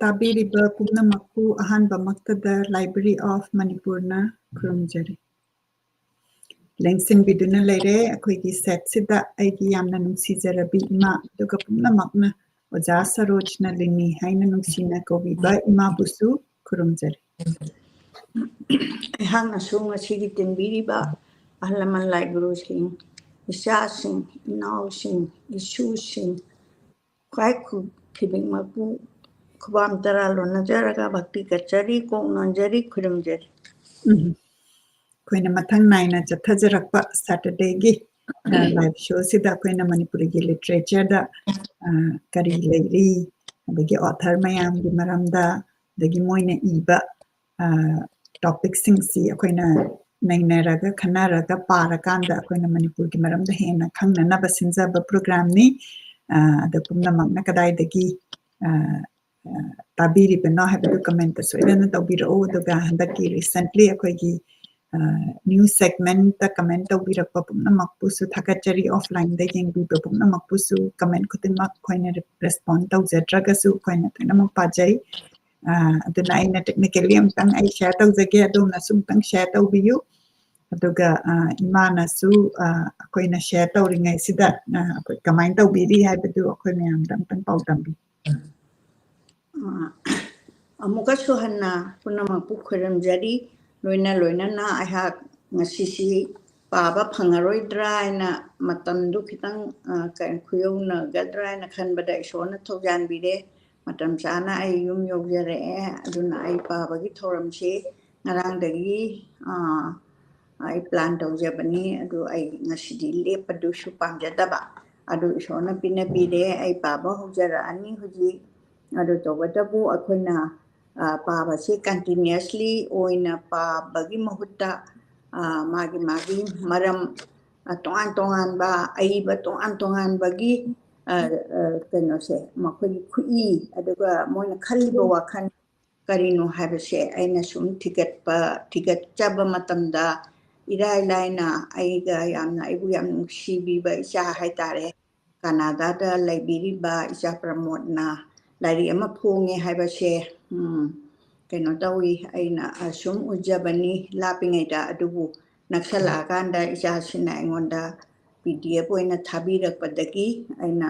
ꯇꯥꯕꯤꯔꯤꯕ ꯄꯨꯝꯅꯃꯛꯄꯨ ꯑꯍꯥꯟꯕꯃꯛꯇꯗ library of ꯃꯅꯤꯄꯨꯔꯅ ꯈꯨꯔꯨꯝꯖꯔꯤ ꯂꯦꯡꯁꯤꯟꯕꯤꯗꯨꯅ ꯂꯩꯔꯦ ꯑꯩꯈꯣꯏꯒꯤ ꯁꯦꯠꯁꯤꯗ ꯑꯩꯒꯤ ꯌꯥꯝꯅ ꯅꯨꯡꯁꯤꯖꯔꯕꯤ ꯏꯃꯥ ꯑꯗꯨꯒ ꯄꯨꯝꯅꯃꯛꯅ ꯑꯣꯖꯥ ꯁꯔꯣꯖꯅ ꯂꯤꯅꯤ ꯍꯥꯏꯅ ꯅꯨꯡꯁꯤꯅ ꯀꯧꯕꯤꯕ ꯏꯃꯥꯕꯨꯁꯨ ꯈꯨꯔꯨꯝꯖꯔꯤ ꯑꯩꯍꯥꯛꯅꯁꯨ ꯉꯁꯤꯒꯤ ꯇꯤꯟꯕꯤꯔꯤꯕ ꯑꯍꯜ ꯂꯃꯟ ꯂꯥꯏ ꯒꯨꯔꯨꯁꯤꯡ ꯏꯆꯥꯁꯤꯡ ꯏꯅꯥꯎꯁꯤꯡ ꯏꯁꯨꯁꯤꯡ ꯈ꯭ꯋꯥꯏ ꯈꯨꯗꯤꯡꯃꯛꯄꯨ ꯈꯨꯕꯥꯝ ꯇꯔꯥ ꯂꯣꯟꯅꯖꯔꯒ ꯚꯛꯇꯤ ꯀꯠꯆꯔꯤ ꯀꯣꯛ ꯅꯣꯟꯖꯔꯤ ꯈꯨꯔꯨꯝꯖꯔꯤ ꯑꯩꯈꯣꯏꯅ ꯃꯊꯪ ꯅꯥꯏꯅ ꯆꯠꯊꯖꯔꯛꯄ ꯁꯦꯇꯔꯗꯦꯒꯤ ꯂꯥꯏꯚ ꯁꯣꯁꯤꯗ ꯑꯩꯈꯣꯏꯅ ꯃꯅꯤꯄꯨꯔꯤꯒꯤ ꯂꯤꯇꯔꯦꯆꯔꯗ ꯀꯔꯤ ꯂꯩꯔꯤ ꯑꯗꯒꯤ ꯑꯣꯊꯔ ꯃꯌꯥꯝꯒꯤ ꯃꯔꯝꯗ ꯑꯗꯒꯤ ꯃꯣꯏꯅ ꯏꯕ ꯇꯣꯄꯤꯛꯁꯤꯡꯁꯤ ꯑꯩꯈꯣꯏꯅ ꯅꯩꯅꯔꯒ ꯈꯟꯅꯔꯒ ꯄꯥꯔꯀꯥꯟꯗ ꯑꯩꯈꯣꯏꯅ ꯃꯅꯤꯄꯨꯔꯒꯤ ꯃꯔꯝꯗ ꯍꯦꯟꯅ ꯈꯪꯅꯅꯕ ꯁꯤꯟꯖꯕ ꯄ꯭ꯔꯣꯒ꯭ꯔꯥꯝꯅꯤ ꯑꯗ ꯄꯨꯝꯅꯃꯛꯅ ꯀꯗꯥꯏꯗꯒꯤ ꯇꯥꯕꯤꯔꯤꯕꯅꯣ ꯍꯥꯏꯕꯗꯨ ꯀꯃꯦꯟꯇ ꯁꯣꯏꯗꯅ ꯇꯧꯕꯤꯔꯛꯎ ꯑꯗꯨꯒ ꯍꯟꯗꯛꯀꯤ ꯔꯤꯁꯦꯟꯠꯂꯤ ꯑꯩꯈꯣꯏꯒꯤ ꯅ꯭ꯌꯨꯁ ꯁꯦꯒꯃꯦꯟꯇ ꯀꯃꯦꯟ ꯇꯧꯕꯤꯔꯛꯄ ꯄꯨꯝꯅꯃꯛꯄꯨꯁꯨ ꯊꯥꯒꯠꯆꯔꯤ ꯑꯣꯐꯂꯥꯏꯟꯗ ꯌꯦꯡꯕꯤꯕ ꯄꯨꯝꯅꯃꯛꯄꯨꯁꯨ ꯀꯃꯦꯟ ꯈꯨꯗꯤꯡꯃꯛ ꯑꯩꯈꯣꯏꯅ ꯔꯦꯁꯄꯣꯟ ꯇꯧꯖꯗ꯭ꯔꯒꯁꯨ ꯑꯩꯈꯣꯏꯅ ꯂꯣꯏꯅꯃꯛ ꯄꯥꯖꯩ ꯑꯗꯨꯅ ꯑꯩꯅ ꯇꯦꯛꯅꯤꯀꯦꯜꯂꯤ ꯑꯃꯇꯪ ꯑꯩ ꯁꯦꯌꯔ ꯇꯧꯖꯒꯦ ꯑꯗꯣꯝꯅꯁꯨ ꯑꯃꯇꯪ ꯁꯦꯌꯔ ꯇꯧꯕꯤꯌꯨ ꯑꯗꯨꯒ ꯏꯃꯥꯅꯁꯨ ꯑꯩꯈꯣꯏꯅ ꯁꯦꯌꯔ ꯇꯧꯔꯤꯉꯩꯁꯤꯗ ꯑꯩꯈꯣꯏ ꯀꯃꯥꯏꯅ ꯇꯧꯕꯤꯔꯤ ꯍꯥꯏꯕꯗꯨ ꯑꯩꯈꯣꯏ ꯃꯌꯥꯝꯗ ꯑꯃꯇꯪ ꯄꯥꯎꯗꯝꯕꯤ ꯑꯃꯨꯛꯀꯁꯨ ꯍꯟꯅ ꯄꯨꯝꯅꯃꯛꯄꯨ ꯈꯨꯔꯨꯝꯖꯔꯤ ꯂꯣꯏꯅꯅ ꯑꯩꯍꯥꯛ ꯉꯁꯤꯁꯤ ꯄꯥꯕ ꯐꯪꯉꯔꯣꯏꯗ꯭ꯔꯥ ꯍꯥꯏꯅ ꯃꯇꯝꯗꯨ ꯈꯤꯇꯪ ꯈꯨꯌꯧꯅꯒꯗ꯭ꯔꯥ ꯍꯥꯏꯅ ꯈꯟꯕꯗ ꯏꯁꯣꯔꯅ ꯊꯧꯖꯥꯟꯕꯤꯔꯦ ꯃꯇꯝ ꯆꯥꯅ ꯑꯩ ꯌꯨꯝ ꯌꯧꯖꯔꯛꯑꯦ ꯑꯗꯨꯅ ꯑꯩ ꯄꯥꯕꯒꯤ ꯊꯧꯔꯝꯁꯤ ꯉꯔꯥꯡꯗꯒꯤ ꯑꯩ ꯄ꯭ꯂꯥꯟ ꯇꯧꯖꯕꯅꯤ ꯑꯗꯨ ꯑꯩ ꯉꯁꯤꯗꯤ ꯂꯦꯞꯄꯗꯨꯁꯨ ꯄꯥꯝꯖꯗꯕ ꯑꯗꯨ ꯏꯁꯣꯔꯅ ꯄꯤꯅꯕꯤꯔꯦ ꯑꯩ ꯄꯥꯕ ꯍꯧꯖꯔꯛꯑꯅꯤ ꯍꯧꯖꯤꯛ ꯑꯗꯨ ꯇꯧꯕꯇꯕꯨ ꯑꯩꯈꯣꯏꯅ ꯄꯥꯕꯁꯤ ꯀꯟꯇꯤꯅ꯭ꯌꯨꯁꯂꯤ ꯑꯣꯏꯅ ꯄꯥꯕꯒꯤ ꯃꯍꯨꯠꯇ ꯃꯥꯒꯤ ꯃꯔꯝ ꯇꯣꯉꯥꯟ ꯇꯣꯉꯥꯟꯕ ꯑꯏꯕ ꯇꯣꯉꯥꯟ ꯇꯣꯉꯥꯟꯕꯒꯤ ꯀꯩꯅꯣꯁꯦ ꯃꯈꯣꯏꯒꯤ ꯈꯨꯏ ꯑꯗꯨꯒ ꯃꯣꯏꯅ ꯈꯜꯂꯤꯕ ꯋꯥꯈꯜ ꯀꯔꯤꯅꯣ ꯍꯥꯏꯕꯁꯦ ꯑꯩꯅ ꯁꯨꯝ ꯊꯤꯒꯠꯆꯕ ꯃꯇꯝꯗ ꯏꯔꯥꯏ ꯂꯥꯏꯅ ꯑꯩꯕꯨ ꯌꯥꯝ ꯅꯨꯡꯁꯤꯕꯤꯕ ꯏꯆꯥ ꯍꯥꯏꯇꯥꯔꯦ ꯀꯅꯥꯗꯥꯗ ꯂꯩꯕꯤꯔꯤꯕ ꯏꯆꯥ ꯄ꯭ꯔꯃꯣꯗꯅ ꯂꯥꯏꯔꯤꯛ ꯑꯃ ꯐꯣꯡꯉꯦ ꯍꯥꯏꯕꯁꯦ ꯀꯩꯅꯣ ꯇꯧꯏ ꯑꯩꯅ ꯁꯨꯝ ꯎꯖꯕꯅꯤ ꯂꯥꯞꯄꯤꯉꯩꯗ ꯑꯗꯨꯕు ꯅꯛꯁꯜꯂꯛꯑꯀꯥꯟꯗ ꯏꯆꯥꯁꯤꯅ ꯑꯩꯉꯣꯟꯗ PDF ꯑꯣꯏꯅ ꯊꯥꯕꯤꯔꯛꯄꯗꯒꯤ ꯑꯩꯅ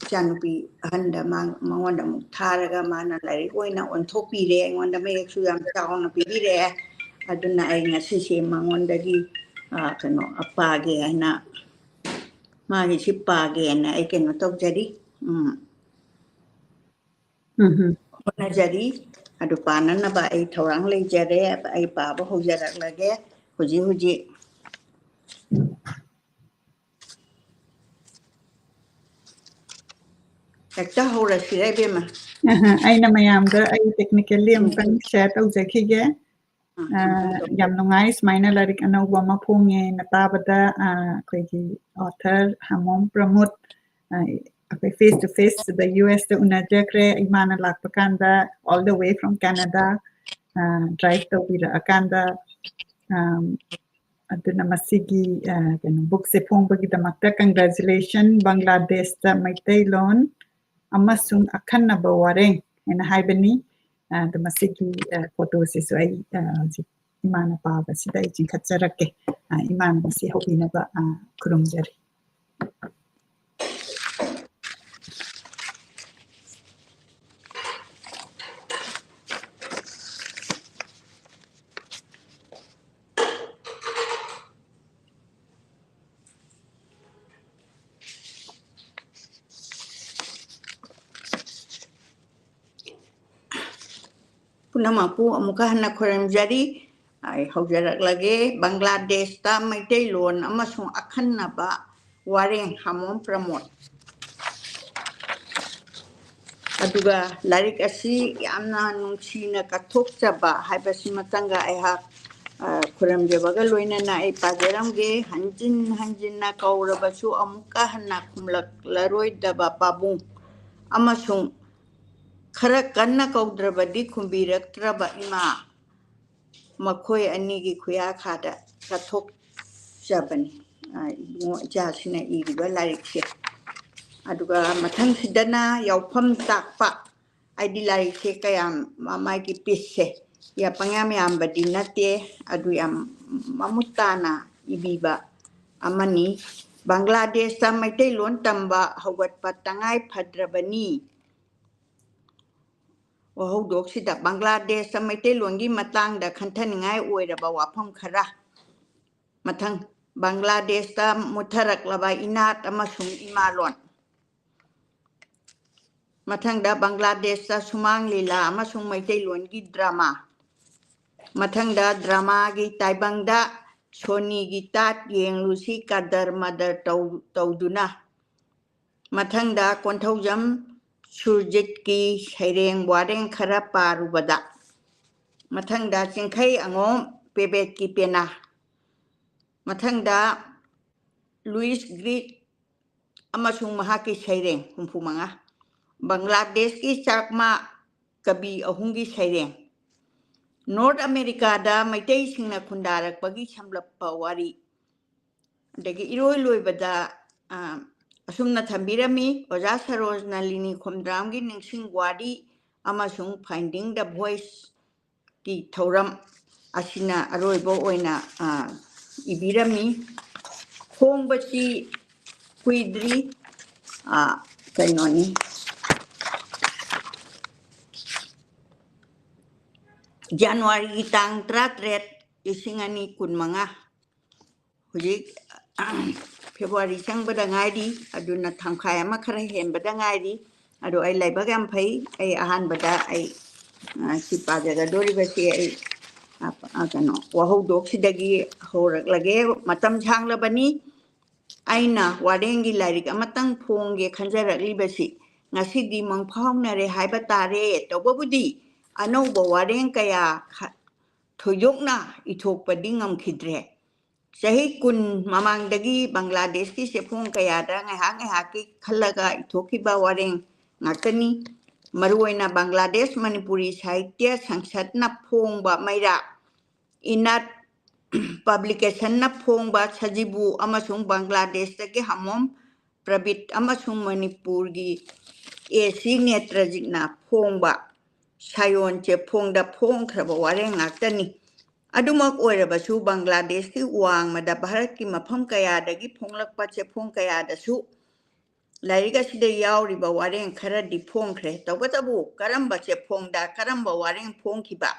ꯏꯆꯥꯅꯨꯄꯤ ꯑꯍꯟꯗ ꯃꯉꯣꯟꯗ ꯑꯃꯨꯛ ꯊꯥꯔꯒ ꯃꯥꯅ ꯂꯥꯏꯔꯤꯛ ꯑꯣꯏꯅ ꯑꯣꯟꯊꯣꯛꯄꯤꯔꯦ ꯑꯩꯉꯣꯟꯗ ꯃꯌꯦꯛꯁꯨ ꯌꯥꯝ ꯆꯥꯎꯅ ꯄꯤꯕꯤꯔꯛꯑꯦ ꯑꯗꯨꯅ ꯑꯩ ꯉꯁꯤꯁꯦ ꯃꯉꯣꯟꯗꯒꯤ ꯄꯥꯒꯦ ꯍꯥꯏꯅ ꯃꯥꯒꯤꯁꯤ ꯄꯥꯒꯦꯅ ꯑꯩ ꯀꯩꯅꯣ ꯇꯧꯖꯔꯤ ꯍꯣꯠꯅꯖꯔꯤ ꯑꯗꯨ ꯄꯥꯅꯅꯕ ꯑꯩ ꯊꯧꯔꯥꯡ ꯂꯩꯖꯔꯦ ꯑꯩ ꯄꯥꯕ ꯍꯧꯖꯔꯛꯂꯒꯦ ꯍꯧꯖꯤꯛ ꯍꯦꯛꯇ ꯍꯧꯔꯁꯤꯔ ꯏꯕꯦꯝꯃ ꯑꯩꯅ ꯃꯌꯥꯝꯗ ꯑꯩ ꯇꯦꯛꯅꯤꯀꯦꯜꯂꯤ ꯑꯃꯇꯪ ꯁꯦꯌꯔ ꯇꯧꯖꯈꯤꯒꯦ ꯌꯥꯝ ꯅꯨꯡꯉꯥꯏ ꯁꯨꯃꯥꯏꯅ ꯂꯥꯏꯔꯤꯛ ꯑꯅꯧꯕ ꯑꯃ ꯐꯣꯡꯉꯦꯅ ꯇꯥꯕꯗ ꯑꯩꯈꯣꯏꯒꯤ ꯑꯣꯊꯔ ꯍꯥꯃꯣꯝ ꯄ꯭ꯔꯃꯣꯗ ꯑꯩꯈꯣꯏ ꯐꯦꯁ ꯇꯨ ꯐꯦꯁ US ꯇ ꯎꯅꯖꯈ꯭ꯔꯦ ꯏꯃꯥꯅ ꯂꯥꯛꯄ ꯀꯥꯟꯗ all the way from Canada drive ꯇꯧꯕꯤꯔꯛꯑꯀꯥꯟꯗ ꯑꯗꯨꯅ ꯃꯁꯤꯒꯤ ꯀꯩꯅꯣ ꯕꯨꯛꯁꯦ ꯐꯣꯡꯕꯒꯤꯗꯃꯛꯇ ꯀꯪꯒ꯭ꯔꯦꯆꯨꯂꯦꯁꯟ ꯕꯪꯒ꯭ꯂꯥꯗꯦꯁꯇ ꯃꯩꯇꯩꯂꯣꯟ ꯑꯃꯁꯨꯡ ꯑꯈꯟꯅꯕ ꯋꯥꯔꯦꯡ ꯍꯥꯏꯅ ꯍꯥꯏꯕꯅꯤ ꯑꯗ ꯃꯁꯤꯒꯤ ꯐꯣꯇꯣꯁꯤꯁꯨ ꯑꯩ ꯍꯧꯖꯤꯛ ꯏꯃꯥꯅ ꯄꯥꯕꯁꯤꯗ ꯑꯩ ꯆꯤꯡꯈꯠꯆꯔꯛꯀꯦ ꯏꯃꯥꯅ ꯃꯁꯤ ꯍꯧꯕꯤꯅꯕ ꯈꯨꯔꯨꯝꯖꯔꯤ ꯄꯨꯝꯅꯃꯛꯄꯨ ꯑꯃꯨꯛꯀ ꯍꯟꯅ ꯈꯨꯔꯨꯝꯖꯔꯤ ꯑꯩ ꯍꯧꯖꯔꯛꯂꯒꯦ ꯕꯪꯒ꯭ꯂꯥꯗꯦꯁꯇ ꯃꯩꯇꯩꯂꯣꯟ ꯑꯃꯁꯨꯡ ꯑꯈꯟꯅꯕ ꯋꯥꯔꯦꯡ ꯍꯥꯃꯣꯝ ꯄ꯭ꯔꯃꯣꯗ ꯑꯗꯨꯒ ꯂꯥꯏꯔꯤꯛ ꯑꯁꯤ ꯌꯥꯝꯅ ꯅꯨꯡꯁꯤꯅ ꯀꯠꯊꯣꯛꯆꯕ ꯍꯥꯏꯕꯁꯤꯃꯇꯪꯒ ꯑꯩꯍꯥꯛ ꯈꯨꯔꯨꯝꯖꯕꯒ ꯂꯣꯏꯅꯅ ꯑꯩ ꯄꯥꯖꯔꯝꯒꯦ ꯍꯟꯖꯤꯟ ꯍꯟꯖꯤꯟꯅ ꯀꯧꯔꯕꯁꯨ ꯑꯃꯨꯛꯀ ꯍꯟꯅ ꯈꯨꯝꯂꯛꯂꯔꯣꯏꯗꯕ ꯄꯥꯕꯨꯡ ꯑꯃꯁꯨꯡ ꯈꯔ ꯀꯟꯅ ꯀꯧꯗ꯭ꯔꯕꯗꯤ ꯈꯨꯝꯕꯤꯔꯛꯇ꯭ꯔꯕ ꯏꯃꯥ ꯃꯈꯣꯏ ꯑꯅꯤꯒꯤ ꯈꯨꯌꯥꯈꯥꯗ ꯀꯠꯊꯣꯛꯆꯕꯅꯤ ꯏꯕꯨꯡꯉꯣ ꯏꯆꯥꯁꯤꯅ ꯏꯔꯤꯕ ꯂꯥꯏꯔꯤꯛꯁꯦ aduga mathang sidana yaupham takpa aidi larik se kayam mamai ki pisse ya pangam yam badinate adu yam mamutana ibiba amani Bangladesh ta maitai lon tamba hawat patangai phadrabani wahudok sida Bangladesh ta maitai longi matang da khantaningai oiraba wafam khara mathang Bangladesh ta mutharak laba inat amasung imalon mathang da Bangladesh ta sumang lila amasung maitai longi drama mathang da drama gi taibangda Sony gi tat yeng lusi kadar madar tauduna mathang da konthaujam surjit ki saireng wareng khara parubada mathang da chingkhai angom pebet ki pena mathang da Louis Grit amasung mahaki saireng humphumanga Bangladesh ki chakma kabi ahungi saireng North America da maitai singna khundarak pagi samlappa wari dagi iroi loibada asumna thambirami oja saroj nalini khomdramgi ningsing wadi amasung finding the voice ki thoram asina aroibo oina ibirami khongbachi kuidri kainoni January ki tang 33 isingani kunmanga hujik February changbada ngaidi aduna thamkhai ama khara hembada ngaidi ado ai laibagam phai ai ahanbada ai sipajaga dori basi ai kano wahudok sidagi horak lage matam changlabani aina warengi lairik amatang phongge khanjarakli basi ngasidi mangphaunare haiba tare tobabudi anauba wareng kaya thoyokna ithokpadi ngamkhidre Sahi kun mamangdagi Bangladesh ki sefong kayada ngai ki khalaga ithokiba wareng ngakani maruoina Bangladesh Manipuri Sahitya Sangsad na phongba maira inat publication na phongba sajibu amasung Bangladesh tagi hamom Prabit amasung Manipur gi AC Netrajik na phongba sayon che phongda phongkhraba wareng ngakani Adumak oirabasu Bangladesh ki wang mada Bharat ki mafam kayadagi phonglakpa che phong kayadasu lairiga sida yauriba wareng khara di phongkhre tawbatabu karamba che phongda karamba wareng phongkhiba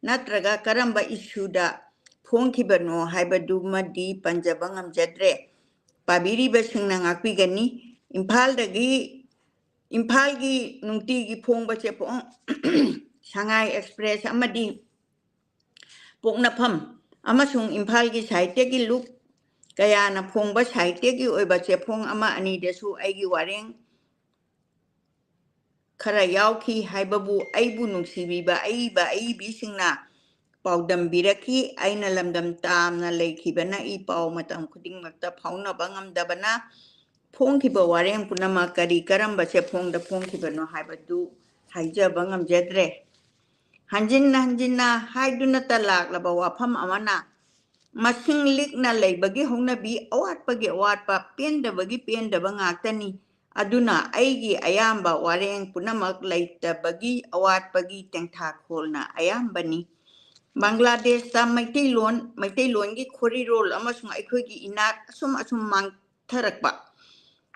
natraga karamba issuda phongkhiba no haibadu madi panjaba ngamjadre pabiriba singna ngakpigani Imphal gi nungti gi phongba che phong Shanghai Express amadi Poknafam amasung Imphal gi saitya gi luk kaya na phongba saitya gi oiba che phong ama ani desu aigi wareng khara yauki haibabu aibu nungsibiba aibi singna paudam biraki aina lamdam tamna leikhibana I pau matam khudingmakta phaunaba ngamdabana phongkhiba wareng punama kari karamba che phongda phongkhibano haibadu haijaba ngamjadre hanjinna haiduna talak laba wafam amana masing likna leibagi hongnabi awatpa pendabagi pendaba ngaktani aduna aigi ayamba wareng punamak leitabagi awatpagi tengtha kholna ayambani Bangladesh ta maitai lon gi khori rol amasung aikhoi gi inat asum mangtharakpa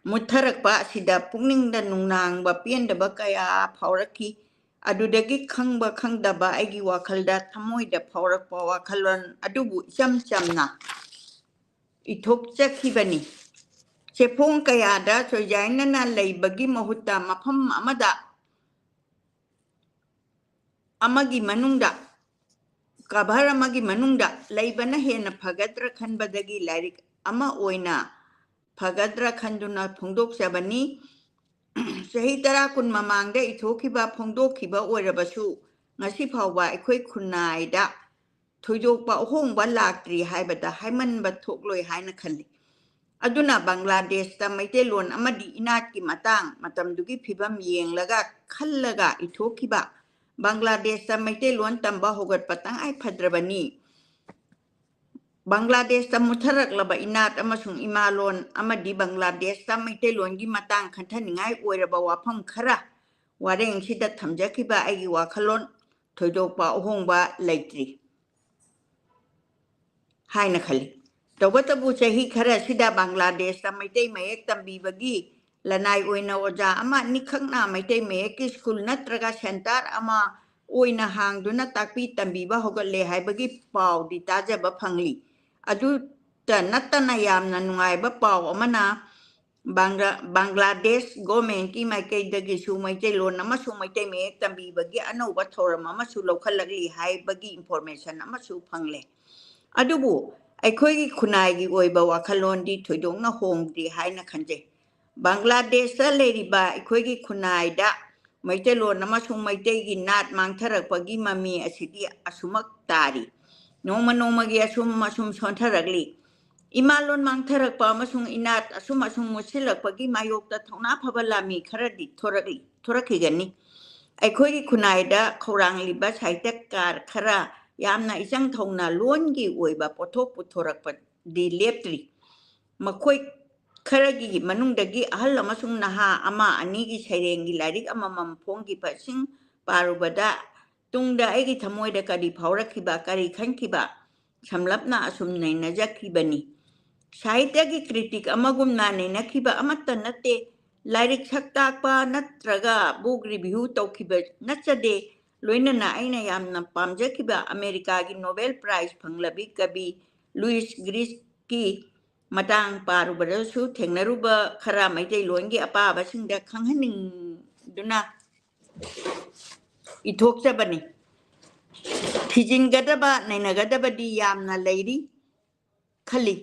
mutharakpa sida pungningsda nungnangba pendaba kaya phauraki adudagi khangba khangdaba aigi wakhalda thamoida phaurakpa wakhalon adubu chamna ithokchakhibani chepong kayada sojaina na leibagi mahutta mafam amada amagi manungda kabhar amagi manungda leibana hena phagadra khanbadagi lairik ama oina phagadra khanduna phongdokjabani Sahi tara kun mamangda ithokhiba phongdokhiba oirabasu ngasi phawba aikhoi khunaida thoyokpa ahongba laktri haibada haimanba thokloi haina khalli aduna Bangladesh ta maitelon amadi inatki matang matamdugi phibam yenglaga khallaga ithokhiba Bangladesh ta maitelon tamba hogat patang ai phadrabani บังกลาเทศตมุทรกลบอินาตอมาสุงอิมาลอนอมาดีบังกลาเทศตไม่ได้ลวนกิมาตังขันทันง่ายอวยระบว่าพังคระว่าเรื่องที่ดัดทำจากที่บ้าไอ้ว่าขลุ่นถอยโดกป่าหงบ้าเลยตรีให้นักขลีแต่ว่าตบูจะฮิคระที่ดาบังกลาเทศตไม่ได้ไม่เอกตัมบีบกีและนายอวยนาวจาอามานิขังนาไม่ได้ไม่เอกสกุลนัตรกาเซนตาร์อามาอวยนาหางดูนัตักปีตัมบีบ้าหกเลยให้บกีเป่าดิตาจะบ้าพังลีอดูแต่นัตนายามนันไงบ้าเป่าออกมานะบังกลาเทศกอเมนที่ไม่เคยได้กิสูไม่ได้ล้วนน้ำมันสูไม่ได้เมฆตั้งบีบกี้อันนู้บัตรมามาสูเราขลักลีให้บกี้อินโฟเมชันน้ำมันสูพังเลยอดูบุไอ้คุยกี่คุณนายกี่โอยบ่าวขลุ่นดีถอยดงน่ะหงดีให้นักขันเจบังกลาเทศเลยริบาไอ้คุยกี่คุณนายด่าไม่ได้ล้วนน้ำมันสูไม่ได้กินนัดมังทรักบกี้มามีอาศัยอาสุมักตารีน้องมากี้อาสุมาสุมชนทรักลีอิมาลอนมังทรักปามาสุงอินาตอาสุมาสุงมุสลิมปะกี้มายกตะทองน้าพบลามีขระดิทอรักกันนี่ไอ้คุยคุณนายด่าเขารังลิบาใช้เทคการขระยามน่ะอีจังทองน่ะล้วนกี่อวยแบบปทบปุถรักปดีเลียบตรีมาคุยขระกี่มันนุ่งดกี้ฮัลละมาสุงนะฮะอามาอันนี้กี่ใช้เรื่องกี่ลายดิกอามาพงกี่ปัจฉิงปารุบดาตุงดาไอ้กี่ทำมวยเด็กกะดีเผารักกี่บาการีขันกี่บาสำหรับน่ะอาสุมในน่ะจักกี่บันนี่साहित्य की critic अमगुम नाने नखिबा अमत्त नते lyric सक्ताकपा नत्रगा book review तौखिबा नचदे लोइनना आइना यामना पामजखिबा America की Nobel prize फंगलबी कवि Louis Greece की मतांग पारुबरसु थेंगनरुबा खरा Meitei लोनगी अपाबसिंगदा खंहनिंगदुना इथोकचबनी थिजिनगदबा नैनगदबदी यामना Larry खली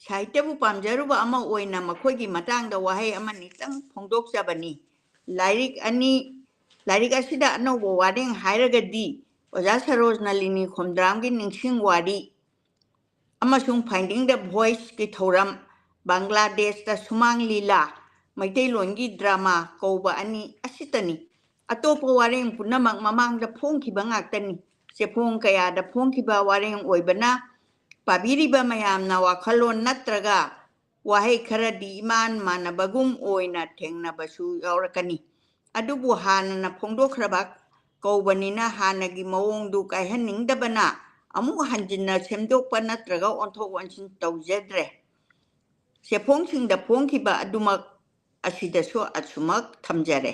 साहित्यबु पामजरुबा अमा ओइना मखोइगी मतांगदा वाहै अमानि तंग फोंदोकजबनी लाइरिक असिदा अनौबो वारेंग हाइरगदी ओजा सरोज नलिनी खोमद्रामगी निंगसिंग वारी अमसुंग फाइंडिंग द वॉइस की थौरम बांग्लादेश दा सुमांग लीला मैतैलोनगी ड्रामा कौबा अनि असितनी अतोपो वारेंग पुनमक ममांगदा फोंखिबा ngaktani se phong kaya da फोंखिबा वारेंग ओइबना पाबीरिबा मयामना वाखलोन नत्रगा वाहै खरदी इमान मानबगुम ओइना थेंगनबसु यावरकनी अदुबु हानना फोंदोखरबा कौबनिना हानगी मवोंदु कायहनिंगदबना अमु हंजिनना सेमदोकपा नत्रगा ओंथोक वंसिन तौजेद्रे से फोंसिंगदा फोंखिबा अदुमक असिदसु असुमक थमजरे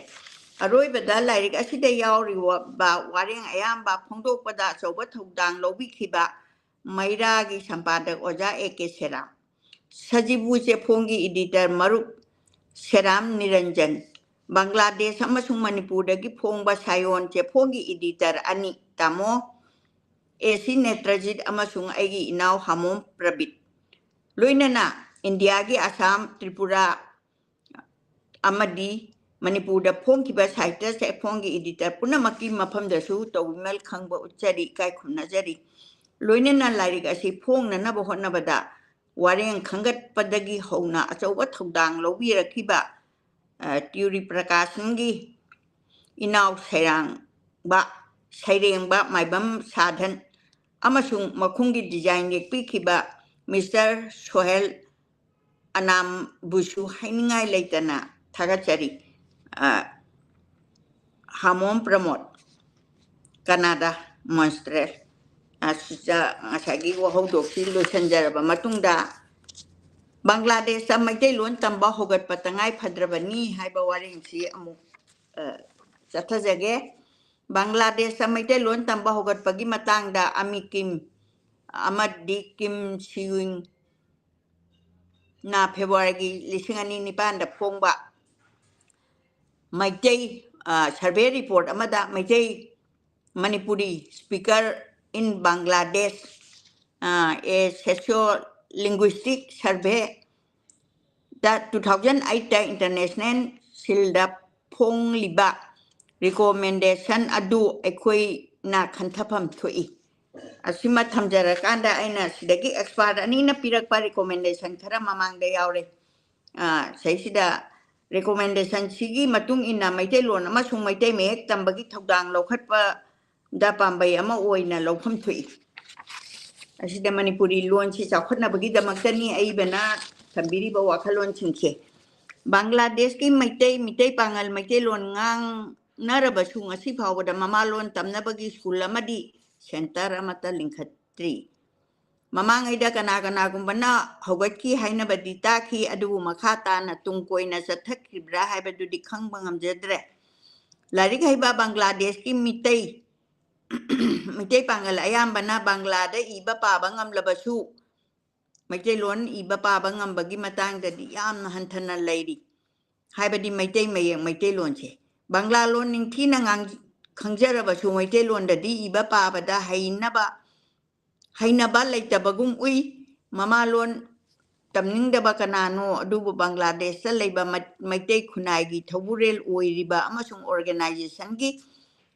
अरोइबदा लाइरिक असिदा यावरिबा वारेंग अयामबा फोंदोकपदा अचौबा थौदांग लौबिखिबा मैरा की संपादक ओजा एके सेराम सजीबू चेफोंगी एडिटर मरुप सेराम निरंजन बांग्लादेश अमसुंग मणिपुर की फोंबा सायोन चेफोंगी एडिटर अनि तामो एसी नेत्रजित अमसुंग एगी इनाव हमोम प्रबित लोइनना इंडिया की असम त्रिपुरा अमदी मणिपुर फोंखिबा साहित्य चेफोंगी एडिटर पुनमकी मफमदसु तौविमल खंगबा उच्चरी काय खुनजरी लोइनना लाइरिक असी फोंगननबा होनबदा वारेंग खंगतपदगी हौना अचौबा थौदांग लौबिरखिबा ट्यूरी प्रकाशनगी इनाव सैरेंबा माइबम साधन अमसुंग मखुंगी डिजाइन येकपिखिबा मिस्टर सोहेल अनाम बुसु हाइनिंगाय लेतना थागचरी हामोम प्रमोद कनाडा मॉन्स्ट्रेल असिजा असागी वहौदोक्सी लोसनजरबा मतुंगदा बांग्लादेश मैतैलोन तंबा होगतपा तंगाय फद्रबनी हाइबा वारेंगसी अमुक चथजगे बांग्लादेश मैतैलोन तंबा होगतपगी मतांगदा अमी किम अमदी किम सिविंग ना फेब्रुवारी 2009 फोंबा मैतै सर्वे रिपोर्ट अमदा Meitei Manipuri speaker in Bangladesh, a socio-linguistic survey that 2008 international silda phong liba recommendation adu ekoi na khanthapam thoi asima thamjara kanda aina sidagi expert ani na pirakpa recommendation khara mamang da yawre saisida recommendation sigi matung ina maitei lon amasung maitei mek tambagi thodang lokhatpa da pambai ama oina lokham thui ꯑꯁꯤꯗ ꯃꯅꯤꯄꯨꯔꯤ ꯂꯣꯟꯁꯤ ꯆꯥꯎꯈꯠꯅꯕꯒꯤꯗꯃꯛꯇꯅꯤ ꯑꯏꯕꯅ ꯊꯝꯕꯤꯔꯤꯕ ꯋꯥꯈꯜꯂꯣꯟꯁꯤꯡꯁꯦ ꯕꯪꯒ꯭ꯂꯥꯗꯦꯁꯀꯤ ꯃꯩꯇꯩ ꯄꯥꯉꯜ ꯃꯩꯇꯩꯂꯣꯟ ꯉꯥꯡꯅꯔꯕꯁꯨ ꯉꯁꯤ ꯐꯥꯎꯕꯗ ꯃꯃꯥꯂꯣꯟ ꯇꯝꯅꯕꯒꯤ school ꯑꯃꯗꯤ centre ꯑꯃꯠꯇ ꯂꯤꯡꯈꯠꯇ꯭ꯔꯤ ꯃꯃꯥꯡꯉꯩꯗ ꯀꯅꯥꯒꯨꯝꯕꯅ ꯍꯧꯒꯠꯈꯤ ꯍꯥꯏꯅꯕꯗꯤ ꯇꯥꯈꯤ ꯑꯗꯨꯕꯨ ꯃꯈꯥ ꯇꯥꯅ ꯇꯨꯡ ꯀꯣꯏꯅ ꯆꯠꯊꯈꯤꯕ꯭ꯔꯥ ꯍꯥꯏꯕꯗꯨꯗꯤ ꯈꯪꯕ ꯉꯝꯖꯗ꯭ꯔꯦ ꯂꯥꯏꯔꯤꯛ ꯍꯩꯕ ꯕꯪꯒ꯭ꯂꯥꯗꯦꯁꯀꯤ ꯃꯩꯇꯩ ꯄꯥꯉꯜ ꯑꯌꯥꯝꯕꯅ ꯕꯪꯒ꯭ꯂꯥꯗ ꯏꯕ ꯄꯥꯕ ꯉꯝꯂꯕꯁꯨ ꯃꯩꯇꯩꯂꯣꯟ ꯏꯕ ꯄꯥꯕ ꯉꯝꯕꯒꯤ ꯃꯇꯥꯡꯗꯗꯤ ꯌꯥꯝꯅ ꯍꯟꯊꯅ ꯂꯩꯔꯤ ꯍꯥꯏꯕꯗꯤ ꯃꯩꯇꯩ ꯃꯌꯦꯛ ꯃꯩꯇꯩꯂꯣꯟꯁꯦ ꯕꯪꯒ꯭ꯂꯥ ꯂꯣꯟ ꯅꯤꯡꯊꯤꯅ ꯈꯪꯖꯔꯕꯁꯨ ꯃꯩꯇꯩꯂꯣꯟꯗꯗꯤ ꯏꯕ ꯄꯥꯕꯗ ꯍꯩꯅꯕ ꯂꯩꯇꯕꯒꯨꯝ ꯎꯏ ꯃꯃꯥꯂꯣꯟ ꯇꯝꯅꯤꯡꯗꯕ ꯀꯅꯥꯅꯣ ꯑꯗꯨꯕꯨ ꯕꯪꯒ꯭ꯂꯥꯗꯦꯁꯇ ꯂꯩꯕ ꯃꯩꯇꯩ ꯈꯨꯟꯅꯥꯏꯒꯤ ꯊꯧꯕꯨꯔꯦꯜ ꯑꯣꯏꯔꯤꯕ ꯑꯃꯁꯨꯡ ꯑꯣꯔꯒꯅꯥꯏꯖꯦꯁꯟꯒꯤ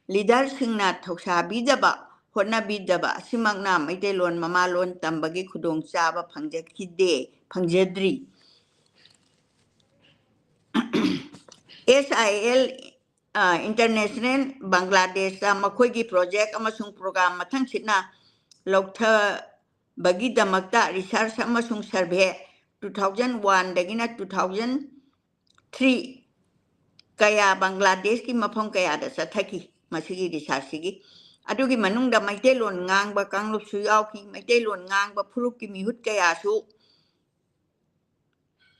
ꯂꯤꯗꯔꯁꯤꯡꯅ ꯊꯧꯁꯥꯕꯤꯗꯕ ꯍꯣꯠꯅꯕꯤꯗꯕ ꯑꯁꯤꯃꯛꯅ ꯃꯩꯇꯩꯂꯣꯟ ꯃꯃꯥꯂꯣꯟ ꯇꯝꯕꯒꯤ ꯈꯨꯗꯣꯡꯆꯥꯕ ꯐꯪꯖꯗ꯭ꯔꯤ SIL ꯏꯟꯇꯔꯅꯦꯁꯅꯦꯜ ꯕꯪꯒ꯭ꯂꯥꯗꯦꯁꯇ ꯃꯈꯣꯏꯒꯤ ꯄ꯭ꯔꯣꯖꯦꯛ ꯑꯃꯁꯨꯡ ꯄ꯭ꯔꯣꯒ꯭ꯔꯥꯝ ꯃꯊꯪꯁꯤꯠꯅ ꯂꯧꯊꯕꯒꯤꯗꯃꯛꯇ ꯔꯤꯁꯔꯁ ꯑꯃꯁꯨꯡ survey 2001ꯗꯒꯤꯅ 2003 kaya Bangladesh ki mafam kaya da sathaki masigi risarsigi adugi manungda maitelon ngang ba kanglup su yauki maitelon ngang ba phuruk ki mihut kaya su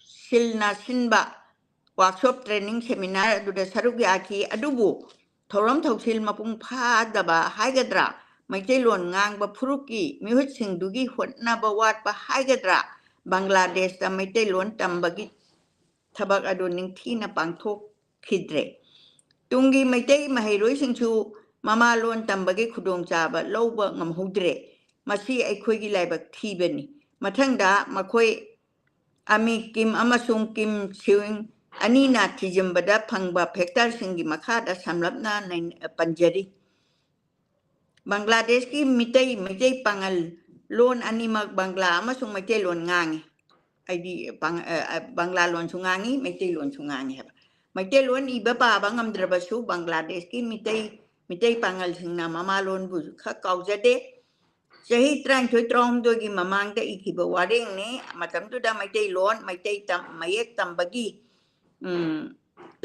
silna sinba workshop training seminar aduda saruk yaki adubu thoram thausil mapung phadaba haigadra maitelon ngang ba phuruk ki mihut singdugi hotna ba wat ba haigadra Bangladesh da maitelon tambagi thabak adu ningthina pangthok khidre tungi maitai mahairoi singchu mama lon tambage khudong chaba lawba ngamhudre masi aikhoi gi laibak thibani mathangda makhoi ami kim amasung kim siwing anina thijimbada phangba factor singi makhada samlapna panjari Bangladesh ki mitai pangal lon animak bangla amasung maitai lon ngangi aidi bangla lon sungangi maitai lon sungangi Maitelon iba paba ngamdrabasu Bangladesh ki mitai pangal singna mama lon bu kha kaujade sahi tran thoi trom dogi mamangda ikiba waring ne matamdu da maitai tam mayek tambagi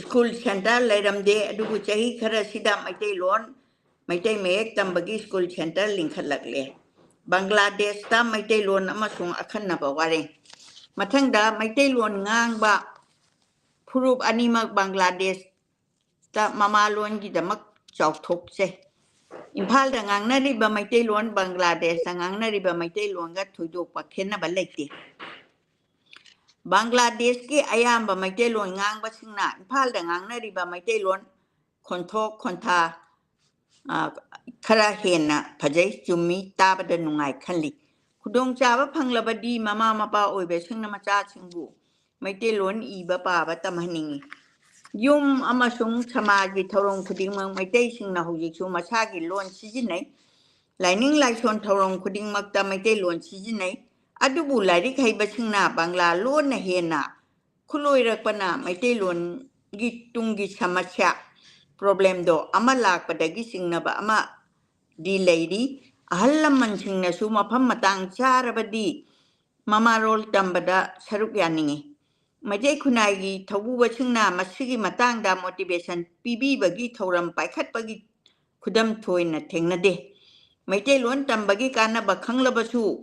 school center lairamde adugu sahi khara sida maitai mayek tambagi school center linkhatlakle Bangladesh ta maitai lon amasung akhanna ba waring mathangda maitai lon ngangba Phurup animak Bangladesh ta mamalon gi damak chauthokse Imphal da ngangnariba Maitelon Bangladesh da ngangnariba Maitelon ga thoidokpa khenaba leite Bangladesh ki ayamba Maitelon ngangba singna Imphal da ngangnariba Maitelon khonthok khontha khara hena phajai chummi tabada nungai khalli khudong chaba phanglabadi mama mapa oibe singna macha singbu Maitelon iba paba tamhaningi Yum amasung samaji thorong khudingmang maitai singna hojiksu masagi lon sijinai laining laison thorong khudingmakta maitai lon sijinai adubu lairik haiba singna bangla lon na hena khuloirakpana maitai lon gi tungi samasya problem do ama lakpadagi singnaba ama di leiri ahallaman singna su mafam matang charabadi mamarol tambada saruk yaningi Majai kunai thawu singna masigi matangda motivation pibibagi thoram paikhatpagi khudam thoina thengnade Maitai lon tambagi kanaba khanglabasu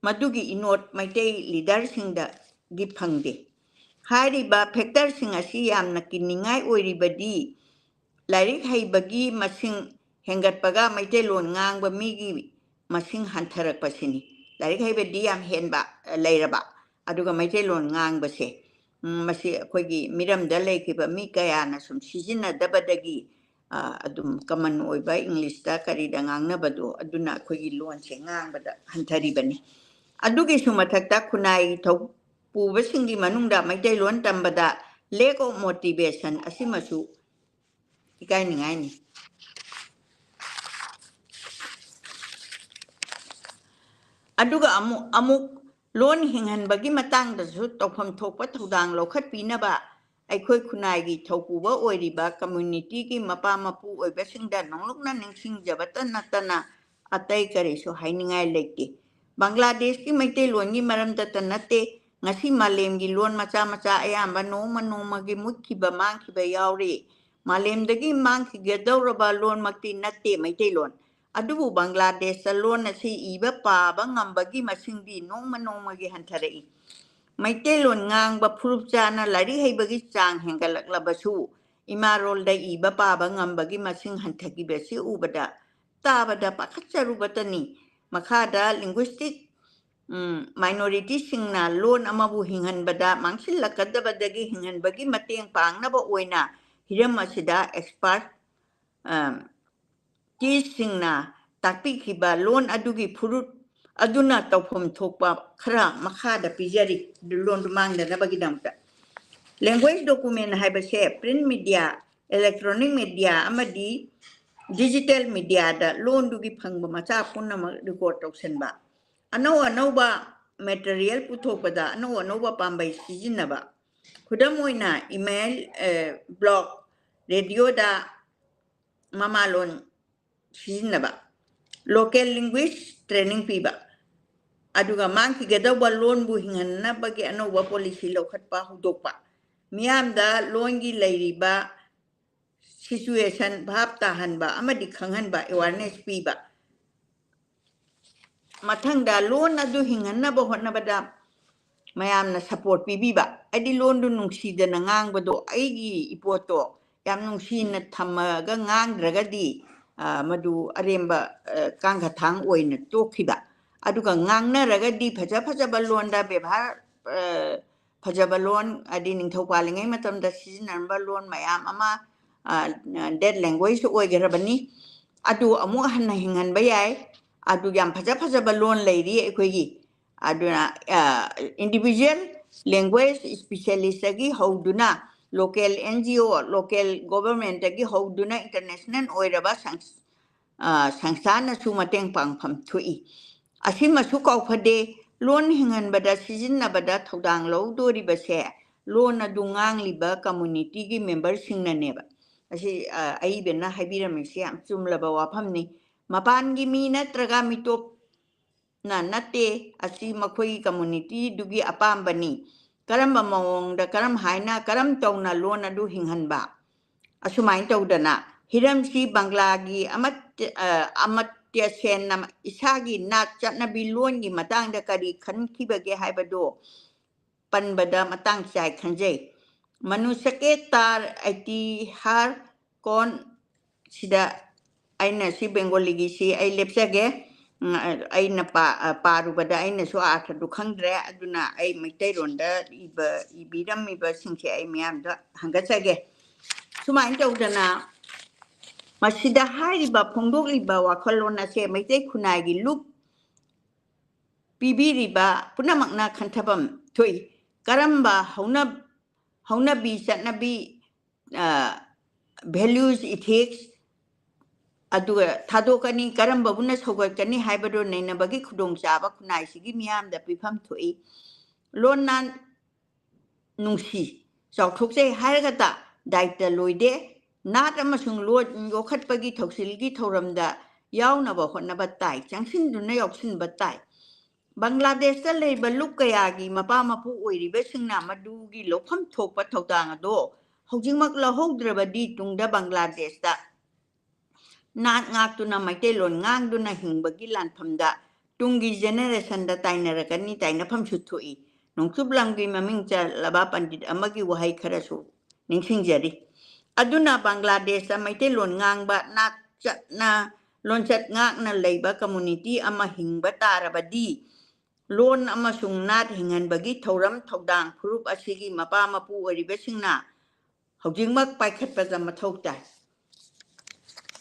madugi inot Maitai leader singda gi phangde hariba factor sing asi yamna kiningai oiribadi lairik haibagi masing hengatpaga Maitai lon ngangba migi masing hantharakpasini lairik haibadi yam henba leiraba aduga Maitai lon ngangbase masi akhoi miramda leikiba mi kayana sum sijinadabadagi adum common oiba English da karida ngangnabado aduna akhoi lonse ngangbada hantaribani adugi sumathakta khunai thau pubasingi manungda Maitai lon tambada lack of motivation asimasu ikainingai ni aduga amuk lon hinghanbagi matangdasu tawpham thokpa thodang lokhatpinaba aikhoi khunai thaupuba oiriba community ki mapa mapu oibasingda nonglukna ningsingjabata natana atai karisu hainingai leite บังกลาเทศकी मैतेलोन की मरमदत नते ngasi malem gi lon macha macha ayamba noma noma gi mukhiba mangkhiba yauri malemdagi mangkhi gedawraba lon makti natte maitelon adubu bangladesh lon asi iba pa ba ngambagi masingdi noma noma gi hantarei maitelon ngangba phurupchana lari heibagi chang hengalaklabasu imarol da iba pa ba ngambagi masing hantagi besi ubada tabada pakhacharubatani makhada linguistic minority singna loan amabu hinganbada mangsilakadabadagi hinganbagi mateng pangnaba oina hiram asida expert ti singna takpikhiba loan adugi phurut aduna tawphom thokpa khara makhada pijari loan mangdanabagi damta language document haibase print media electronic media amadi digital media da loan dugi phangba macha punna record tawsenba anauba material puthokpada anauba pambai sijinaba khudam oina email blog radio da mamalon sijinaba local language training piba aduga mangki gadawa loan bu hinganna bagi anauba policy lokhatpa hudokpa miyamda loan gi leiriba situation bhab tahanba amadi khanghanba awareness piba mathangda loan adu hinganna ba hotnabada mayamna support pibiba adi loan du nungsidana ngangbado aigi ipoto yam nungsina thamaga ngangdragadi madu aremba kangha thang oina tokhiba aduga ngangnaragadi phaja ba loan da bebhar phajaba loan adi ningthaupalingai matamda sizinarba loan mayam ama dead language oigerabani adu amu hanna hinganba yai adu yam phaja ba loan leiri ekoigi aduna individual language specialist agi hoduna local NGO local government agi hoduna international oiraba sangsana su mateng pangpham thui asima su kauphade loan hinganbada sijinnabada thodang lodori base loan adu ngangliba community gi member singnaneba asi ai benna haibiramise am chumlaba waphamni mapangi mi natraga mitop na nate asi makhoi community dugi apambani karamba mawongda karam haina karam tawna loan adu hinghanba asumai tawdana hiramsi banglagi amatya sen nam isagi nat chatnabi loan gi matangda kari khankibage haibado panbada matang chai khanjai manusake tar iti har kon sida aina si bengali gi si ai lepsage aina parubada aina so athadu khangdre aduna ai maitaironda ibiram iba singse ai miyamda hangasage sumai tawdana masida hariba phongdokliba wakhalona se maitai khunai gi lup pibiriba punamakna khantabam thoi karamba hauna bi chatnabi values ethics aduga thadokani karamba buna sogakani haibado nainabagi khudong chaba khunai sigi miyamda pifam thoi lonnan nungsi chauthokse hairagata daita loide nat amasung lot yokhatpagi thoksilgi thoramda yaunaba hotnaba tai changsin yauksinba tai Bangladesh ta leiba lukayagi mapa mapu oiribe singna madugi lokham thokpa thodang ado hojingmak lahodrebadi tungda Bangladesh ta nat ngaktuna maitelon ngangduna hingbagi lanphamda tungi generation da tainarakani tainafam suthui nongchublamgi mamingcha laba pandit amagi wahai kharasu ningsingjari aduna Bangladesh ta maitelon ngangba nat chatna lonchat ngakna leiba community ama hingba tarabadi loan amasung nat hinganbagi thoram thodang phurup asigi mapa mapu oribesingna hojingmak paikhatpada mathau tai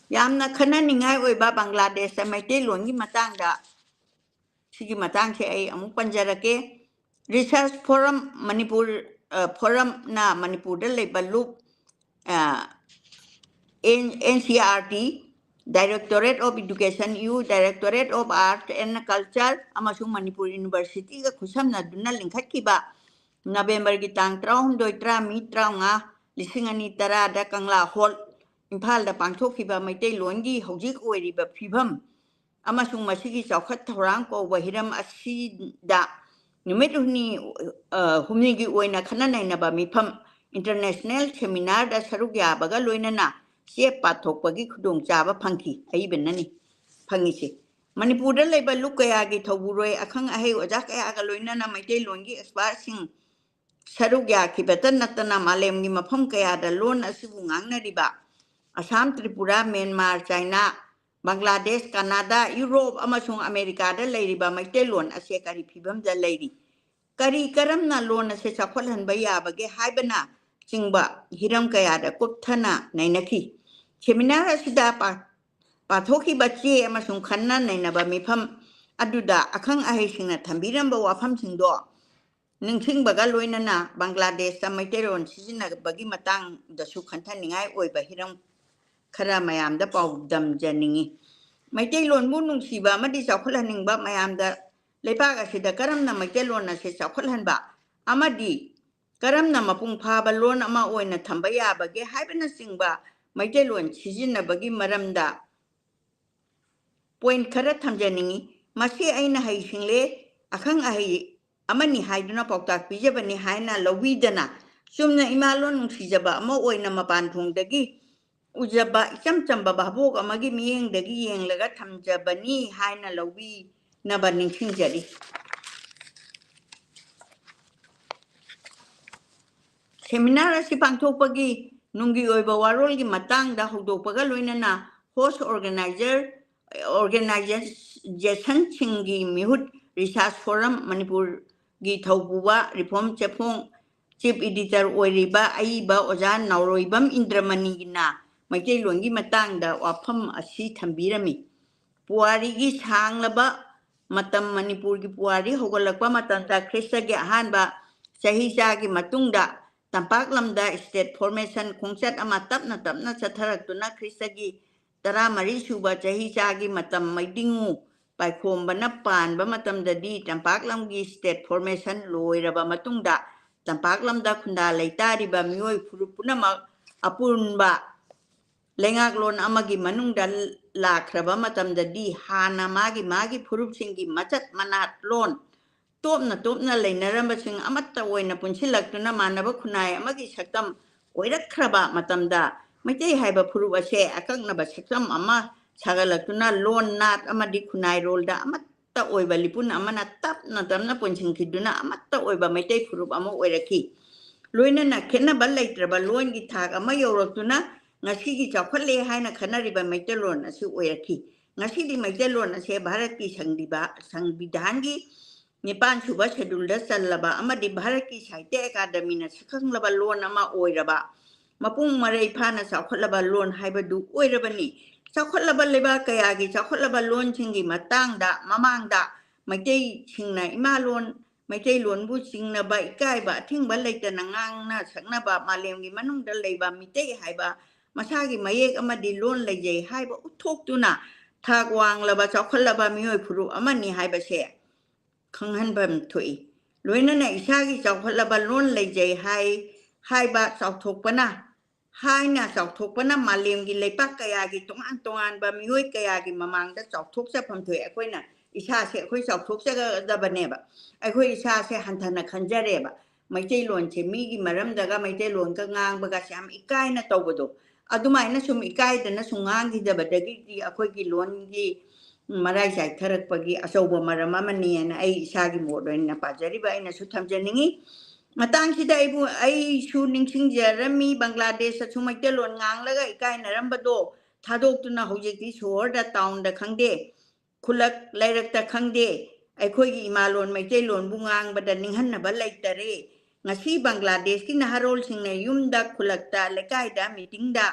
yamna khananingai oiba Bangladesh maite longi matangda sigi matangse ai amuk panjarake research forum manipur forum na manipur da leiba loop NCRT Directorate of Education U Directorate of Art and Culture amasung Manipur University ga khusamna dunna linkhatkiba November gi tang 3 da Kangla Hall Imphal da pangthokkiba maitei longi hojik oiriba phibam ꯑꯃꯁꯨꯡ ꯃꯁꯤꯒꯤ ꯆꯥꯎꯈꯠ ꯊꯧꯔꯥꯡ ꯀꯧꯕ ꯍꯤꯔꯝ ꯑꯁꯤꯗ ꯅꯨꯃꯤꯠ ꯍꯨꯝꯅꯤꯒꯤ ꯑꯣꯏꯅ ꯈꯟꯅ ꯅꯩꯅꯕ ꯃꯤꯐꯝ ꯏꯟꯇꯔꯅꯦꯁꯅꯦꯜ ꯁꯦꯃꯤꯅꯥꯔꯗ ꯁꯔꯨꯛ ꯌꯥꯕꯒ ꯂꯣꯏꯅꯅ ꯆꯦ ꯄꯥꯊꯣꯛꯄꯒꯤ ꯈꯨꯗꯣꯡꯆꯥꯕ ꯐꯪꯈꯤ ꯑꯏꯕꯅꯅꯤ ꯐꯪꯉꯤꯁꯦ ꯃꯅꯤꯄꯨꯔꯗ ꯂꯩꯕ ꯂꯨꯞ ꯀꯌꯥꯒꯤ ꯊꯧꯕꯨꯔꯣꯏ ꯑꯈꯪ ꯑꯍꯩ ꯑꯣꯖꯥ ꯀꯌꯥꯒ ꯂꯣꯏꯅꯅ ꯃꯩꯇꯩꯂꯣꯟꯒꯤ ꯑꯦꯛꯁꯄꯥꯔꯠꯁꯤꯡ ꯁꯔꯨꯛ ꯌꯥꯈꯤꯕꯇ ꯅꯠꯇꯅ ꯃꯥꯂꯦꯝꯒꯤ ꯃꯐꯝ ꯀꯌꯥꯗ ꯂꯣꯟ ꯑꯁꯤꯕꯨ ꯉꯥꯡꯅꯔꯤꯕ ꯑꯁꯥꯝ ꯇ꯭ꯔꯤꯄꯨꯔꯥ ꯃ꯭ꯌꯥꯟꯃꯥꯔ ꯆꯥꯏꯅꯥ ꯕꯪꯒ꯭ꯂꯥꯗꯦꯁ ꯀꯅꯥꯗꯥ ꯌꯨꯔꯣꯞ ꯑꯃꯁꯨꯡ ꯑꯃꯦꯔꯤꯀꯥꯗ ꯂꯩꯔꯤꯕ ꯃꯩꯇꯩꯂꯣꯟ ꯑꯁꯤ ꯀꯔꯤ ꯐꯤꯕꯝꯗ ꯂꯩꯔꯤ ꯀꯔꯝꯅ ꯂꯣꯟ ꯑꯁꯤ ꯆꯥꯎꯈꯠꯍꯟꯕ ꯌꯥꯕꯒꯦ ꯍꯥꯏꯕꯅ ꯆꯤꯡꯕ ꯍꯤꯔꯝ ꯀꯌꯥꯗ ꯀꯨꯞꯊꯅ ꯅꯩꯅꯈꯤ ꯁꯦꯃꯤꯅꯥꯔ ꯑꯁꯤꯗ ꯄꯥꯊꯣꯛꯈꯤꯕ ꯆꯦ ꯑꯃꯁꯨꯡ ꯈꯟꯅ ꯅꯩꯅꯕ ꯃꯤꯐꯝ ꯑꯗꯨꯗ ꯑꯈꯪ ꯑꯍꯩꯁꯤꯡꯅ ꯊꯝꯕꯤꯔꯝꯕ ꯋꯥꯐꯝꯁꯤꯡꯗꯣ ꯅꯤꯡꯁꯤꯡꯕꯒ ꯂꯣꯏꯅꯅ ꯕꯪꯒ꯭ꯂꯥꯗꯦꯁꯇ ꯃꯩꯇꯩꯂꯣꯟ ꯁꯤꯖꯤꯟꯅꯕꯒꯤ ꯃꯇꯥꯡꯗꯁꯨ ꯈꯟꯊꯅꯤꯡꯉꯥꯏ ꯑꯣꯏꯕ ꯍꯤꯔꯝ ꯈꯔ ꯃꯌꯥꯝꯗ ꯄꯥꯎꯗꯝꯖꯅꯤꯡꯉꯤ ꯃꯩꯇꯩꯂꯣꯟꯕꯨ ꯅꯨꯡꯁꯤꯕ ꯑꯃꯗꯤ ꯆꯥꯎꯈꯠꯍꯟꯅꯤꯡꯕ ꯃꯌꯥꯝꯗ ꯂꯩꯕꯥꯛ ꯑꯁꯤꯗ ꯀꯔꯝꯅ ꯃꯩꯇꯩꯂꯣꯟ ꯑꯁꯤ ꯆꯥꯎꯈꯠꯍꯟꯕ ꯑꯃꯗꯤ ꯀꯔꯝꯅ ꯃꯄꯨꯡ ꯐꯥꯕ ꯂꯣꯟ ꯑꯃ ꯑꯣꯏꯅ ꯊꯝꯕ ꯌꯥꯕꯒꯦ ꯍꯥꯏꯕꯅꯆꯤꯡꯕ ꯃꯩꯇꯩꯂꯣꯟ ꯁꯤꯖꯤꯟꯅꯕꯒꯤ ꯃꯔꯝꯗ ꯄꯣꯏꯟꯠ ꯈꯔ ꯊꯝꯖꯅꯤꯡꯉꯤ ꯃꯁꯤ ꯑꯩꯅ ꯍꯩꯁꯤꯡꯂꯦ ꯑꯈꯪ ꯑꯍꯩ ꯑꯃꯅꯤ ꯍꯥꯏꯗꯨꯅ ꯄꯥꯎꯇꯥꯛ ꯄꯤꯖꯕꯅꯤ ꯍꯥꯏꯅ ꯂꯧꯕꯤꯗꯅ ꯆꯨꯝꯅ ꯏꯃꯥꯂꯣꯟ ꯅꯨꯡꯁꯤꯖꯕ ꯑꯃ ꯑꯣꯏꯅ ꯃꯄꯥꯟ ꯊꯣꯡꯗꯒꯤ ꯎꯖꯕ ꯏꯆꯝ ꯆꯝꯕ ꯚꯥꯕꯣꯛ ꯑꯃꯒꯤ ꯃꯤꯠꯌꯦꯡꯗꯒꯤ ꯌꯦꯡꯂꯒ ꯊꯝꯖꯕꯅꯤ ꯍꯥꯏꯅ ꯂꯧꯕꯤꯅꯕ ꯅꯤꯡꯁꯤꯡꯖꯔꯤ ꯁꯦꯃꯤꯅꯥꯔ ꯑꯁꯤ ꯄꯥꯡꯊꯣꯛꯄꯒꯤ ꯅꯨꯡꯒꯤ ꯑꯣꯏꯕ ꯋꯥꯔꯣꯜꯒꯤ ꯃꯇꯥꯡꯗ ꯍꯧꯗꯣꯛꯄꯒ ꯂꯣꯏꯅꯅ ꯍꯣꯁ ꯑꯣꯔꯒꯅꯥꯏꯖꯦꯁꯟꯁꯤꯡꯒꯤ ꯃꯤꯍꯨꯠ ꯔꯤꯁꯥꯔꯆ ꯐꯣꯔꯝ ꯃꯅꯤꯄꯨꯔꯒꯤ ꯊꯧꯄꯨꯕ ꯔꯤꯐꯣꯝ ꯆꯦꯐꯣꯡ ꯆꯤꯞ ꯏꯗꯤꯇꯔ ꯑꯣꯏꯔꯤꯕ ꯑꯏꯕ ꯑꯣꯖꯥ ꯅꯥꯎꯔꯣꯏꯕꯝ ꯏꯟꯗ꯭ꯔꯃꯅꯤꯒꯤꯅ ꯃꯩꯇꯩꯂꯣꯟꯒꯤ ꯃꯇꯥꯡꯗ ꯋꯥꯐꯝ ꯑꯁꯤ ꯊꯝꯕꯤꯔꯝꯃꯤ ꯄꯨꯋꯥꯔꯤꯒꯤ ꯁꯥꯡꯂꯕ ꯃꯇꯝ ꯃꯅꯤꯄꯨꯔꯒꯤ ꯄꯨꯋꯥꯔꯤ ꯍꯧꯒꯠꯂꯛꯄ ꯃꯇꯝꯗ ꯈ꯭ꯔꯤꯁꯇꯒꯤ ꯑꯍꯥꯟꯕ ꯆꯍꯤꯆꯥꯒꯤ ꯃꯇꯨꯡꯗ ꯇꯝꯄꯥꯛꯂꯝꯗ ꯁ꯭ꯇꯦꯠ ꯐꯣꯔꯃꯦꯁꯟ ꯈꯣꯡꯆꯠ ꯑꯃ ꯇꯞꯅ ꯇꯞꯅ ꯆꯠꯊꯔꯛꯇꯨꯅ ꯈ꯭ꯔꯤꯁꯇꯒꯤ 14 ꯁꯨꯕ ꯆꯍꯤꯆꯥꯒꯤ ꯃꯇꯝ ꯃꯩꯗꯤꯡꯉꯨ ꯄꯥꯏꯈꯣꯝꯕꯅ ꯄꯥꯟꯕ ꯃꯇꯝꯗꯗꯤ ꯇꯝꯄꯥꯛꯂꯝꯒꯤ ꯁ꯭ꯇꯦꯠ ꯐꯣꯔꯃꯦꯁꯟ ꯂꯣꯏꯔꯕ ꯃꯇꯨꯡꯗ ꯇꯝꯄꯥꯛꯂꯝꯗ ꯈꯨꯟꯗꯥ ꯂꯩꯇꯥꯔꯤꯕ ꯃꯤꯑꯣꯏ ꯐꯨꯔꯨꯞ ꯄꯨꯝꯅꯃꯛ ꯑꯄꯨꯟꯕ ꯂꯩꯉꯥꯛꯂꯣꯟ ꯑꯃꯒꯤ ꯃꯅꯨꯡꯗ ꯂꯥꯛꯈ꯭ꯔꯕ ꯃꯇꯝꯗꯗꯤ ꯍꯥꯟꯅ ꯃꯥꯒꯤ ꯐꯨꯔꯨꯞꯁꯤꯡꯒꯤ ꯃꯆꯠ ꯃꯅꯥꯠ ꯂꯣꯟ ꯇꯣꯞꯅ ꯂꯩꯅꯔꯝꯕꯁꯤꯡ ꯑꯃꯠꯇ ꯑꯣꯏꯅ ꯄꯨꯟꯁꯤꯜꯂꯛꯇꯨꯅ ꯃꯥꯟꯅꯕ ꯈꯨꯟꯅꯥꯏ ꯑꯃꯒꯤ ꯁꯛꯇꯝ ꯑꯣꯏꯔꯛꯈ꯭ꯔꯕ ꯃꯇꯝꯗ ꯃꯩꯇꯩ ꯍꯥꯏꯕ ꯐꯨꯔꯨꯞ ꯑꯁꯦ ꯑꯀꯛꯅꯕ ꯁꯛꯇꯝ ꯑꯃ ꯁꯥꯒꯠꯂꯛꯇꯨꯅ ꯂꯣꯟ ꯅꯥꯠ ꯑꯃꯗꯤ ꯈꯨꯟꯅꯥꯏꯔꯣꯜꯗ ꯑꯃꯠꯇ ꯑꯣꯏꯕ ꯂꯤꯄꯨꯟ ꯑꯃꯅ ꯇꯞꯅ ꯄꯨꯟꯁꯤꯟꯈꯤꯗꯨꯅ ꯑꯃꯠꯇ ꯑꯣꯏꯕ ꯃꯩꯇꯩ ꯐꯨꯔꯨꯞ ꯑꯃ ꯑꯣꯏꯔꯛꯈꯤ ꯂꯣꯏꯅꯅ ꯈꯦꯠꯅꯕ ꯂꯩꯇ꯭ꯔꯕ ꯂꯣꯟꯒꯤ ꯊꯥꯛ ꯑꯃ ꯌꯧꯔꯛꯇꯨꯅ ꯉꯁꯤꯒꯤ ꯆꯥꯎꯈꯠꯂꯦ ꯍꯥꯏꯅ ꯈꯟꯅꯔꯤꯕ ꯃꯩꯇꯩꯂꯣꯟ ꯑꯁꯤ ꯑꯣꯏꯔꯛꯈꯤ ꯉꯁꯤꯗꯤ ꯃꯩꯇꯩꯂꯣꯟ ꯑꯁꯤ ꯚꯥꯔꯠꯀꯤ ꯁꯪꯕꯤꯙꯥꯟꯒꯤ 9ꯁꯨꯕ ꯁꯦꯗꯨꯜꯗ ꯆꯜꯂꯕ ꯑꯃꯗꯤ ꯚꯥꯔꯠꯀꯤ ꯁꯥꯍꯤꯇ꯭ꯌ ꯑꯦꯀꯥꯗꯃꯤꯅ ꯁꯛꯈꯪꯂꯕ ꯂꯣꯟ ꯑꯃ ꯑꯣꯏꯔꯕ ꯃꯄꯨꯡ ꯃꯔꯩ ꯐꯥꯅ ꯆꯥꯎꯈꯠꯂꯕ ꯂꯣꯟ ꯍꯥꯏꯕꯗꯨ ꯑꯣꯏꯔꯕꯅꯤ ꯆꯥꯎꯈꯠꯂꯕ ꯂꯩꯕꯥꯛ ꯀꯌꯥꯒꯤ ꯆꯥꯎꯈꯠꯂꯕ ꯂꯣꯟꯁꯤꯡꯒꯤ ꯃꯃꯥꯡꯗ ꯃꯩꯇꯩꯁꯤꯡꯅ ꯃꯩꯇꯩꯂꯣꯟꯕꯨ ꯆꯤꯡꯅꯕ ꯏꯀꯥꯏꯕ ꯑꯊꯤꯡꯕ ꯂꯩꯇꯅ ꯉꯥꯡꯅ ꯁꯛꯅꯕ ꯃꯥꯂꯦꯝꯒꯤ ꯃꯅꯨꯡꯗ ꯂꯩꯕ ꯃꯤꯇꯩ ꯍꯥꯏꯕ ꯃꯁꯥꯒꯤ ꯃꯌꯦꯛ ꯑꯃꯗꯤ ꯂꯣꯟ ꯂꯩꯖꯩ ꯍꯥꯏꯕ ꯎꯠꯊꯣꯛꯇꯨꯅ ꯊꯥꯛ ꯋꯥꯡꯂꯕ ꯆꯥꯎꯈꯠꯂꯕ ꯃꯤꯑꯣꯏ ꯐꯨꯔꯨꯞ ꯑꯃꯅꯤ ꯍꯥꯏꯕꯁꯦ ꯈꯪꯍꯟꯐꯝ ꯊꯣꯛꯏ ꯂꯣꯏꯅꯅ ꯏꯁꯥꯒꯤ ꯆꯥꯎꯈꯠꯂꯕ ꯂꯣꯟ ꯂꯩꯖꯩ ꯍꯥꯏꯕ ꯆꯥꯎꯊꯣꯛꯄꯅ ꯃꯥꯂꯦꯝꯒꯤ ꯂꯩꯄꯥꯛ ꯀꯌꯥꯒꯤ ꯇꯣꯉꯥꯟꯕ ꯃꯤꯑꯣꯏ ꯀꯌꯥꯒꯤ ꯃꯃꯥꯡꯗ ꯆꯥꯎꯊꯣꯛꯆꯐꯝ ꯊꯣꯛꯏ ꯑꯩꯈꯣꯏꯅ ꯏꯁꯥꯁꯦ ꯑꯩꯈꯣꯏ ꯆꯥꯎꯊꯣꯛꯆꯒꯗꯕꯅꯦꯕ ꯑꯩꯈꯣꯏ ꯏꯁꯥꯁꯦ ꯍꯟꯊꯅ ꯈꯟꯖꯔꯦꯕ ꯃꯩꯇꯩꯂꯣꯟꯁꯦ ꯃꯤꯒꯤ ꯃꯔꯝꯗꯒ ꯃꯩꯇꯩꯂꯣꯟꯒ ꯉꯥꯡꯕꯒꯁꯦ ꯌꯥꯝ ꯏꯀꯥꯏꯅ ꯇꯧꯕꯗꯣ ꯑꯗꯨꯃꯥꯏꯅ ꯁꯨꯝ ꯏꯀꯥꯏꯗꯅ ꯁꯨꯝ ꯉꯥꯡꯈꯤꯗꯕꯗꯒꯤꯗꯤ ꯑꯩꯈꯣꯏꯒꯤ ꯂꯣꯟꯒꯤ ꯃꯔꯥꯏ ꯆꯥꯏꯊꯔꯛꯄꯒꯤ ꯑꯆꯧꯕ ꯃꯔꯝ ꯑꯃꯅꯤꯅ ꯑꯩ ꯏꯁꯥꯒꯤ ꯃꯣꯠ ꯑꯣꯏꯅ ꯄꯥꯖꯔꯤꯕ ꯑꯩꯅꯁꯨ ꯊꯝꯖꯅꯤꯡꯉꯤ ꯃꯇꯥꯡꯁꯤꯗ ꯑꯩꯁꯨ ꯅꯤꯡꯁꯤꯡꯖꯔꯝꯃꯤ ꯕꯪꯒ꯭ꯂꯥꯗꯦꯁꯇꯁꯨ ꯃꯩꯇꯩꯂꯣꯟ ꯉꯥꯡꯂꯒ ꯏꯀꯥꯏꯅꯔꯝꯕꯗꯣ ꯊꯥꯗꯣꯛꯇꯨꯅ ꯍꯧꯖꯤꯛꯇꯤ ꯁꯣꯍꯣꯔꯗ ꯇꯥꯎꯟꯗ ꯈꯪꯗꯦ ꯈꯨꯜꯂꯛ ꯂꯩꯔꯛꯇ ꯈꯪꯗꯦ ꯑꯩꯈꯣꯏꯒꯤ ꯏꯃꯥꯂꯣꯟ ꯃꯩꯇꯩꯂꯣꯟꯕꯨ ꯉꯥꯡꯕꯗ ꯅꯤꯡꯍꯟꯅꯕ ꯂꯩꯇꯔꯦ ꯉꯁꯤ ꯕꯪꯒ꯭ꯂꯥꯗꯦꯁꯀꯤ ꯅꯍꯥꯔꯣꯜꯁꯤꯡꯅ ꯌꯨꯝꯗ ꯈꯨꯜꯂꯛꯇ ꯂꯩꯀꯥꯏꯗ ꯃꯤꯇꯤꯡꯗ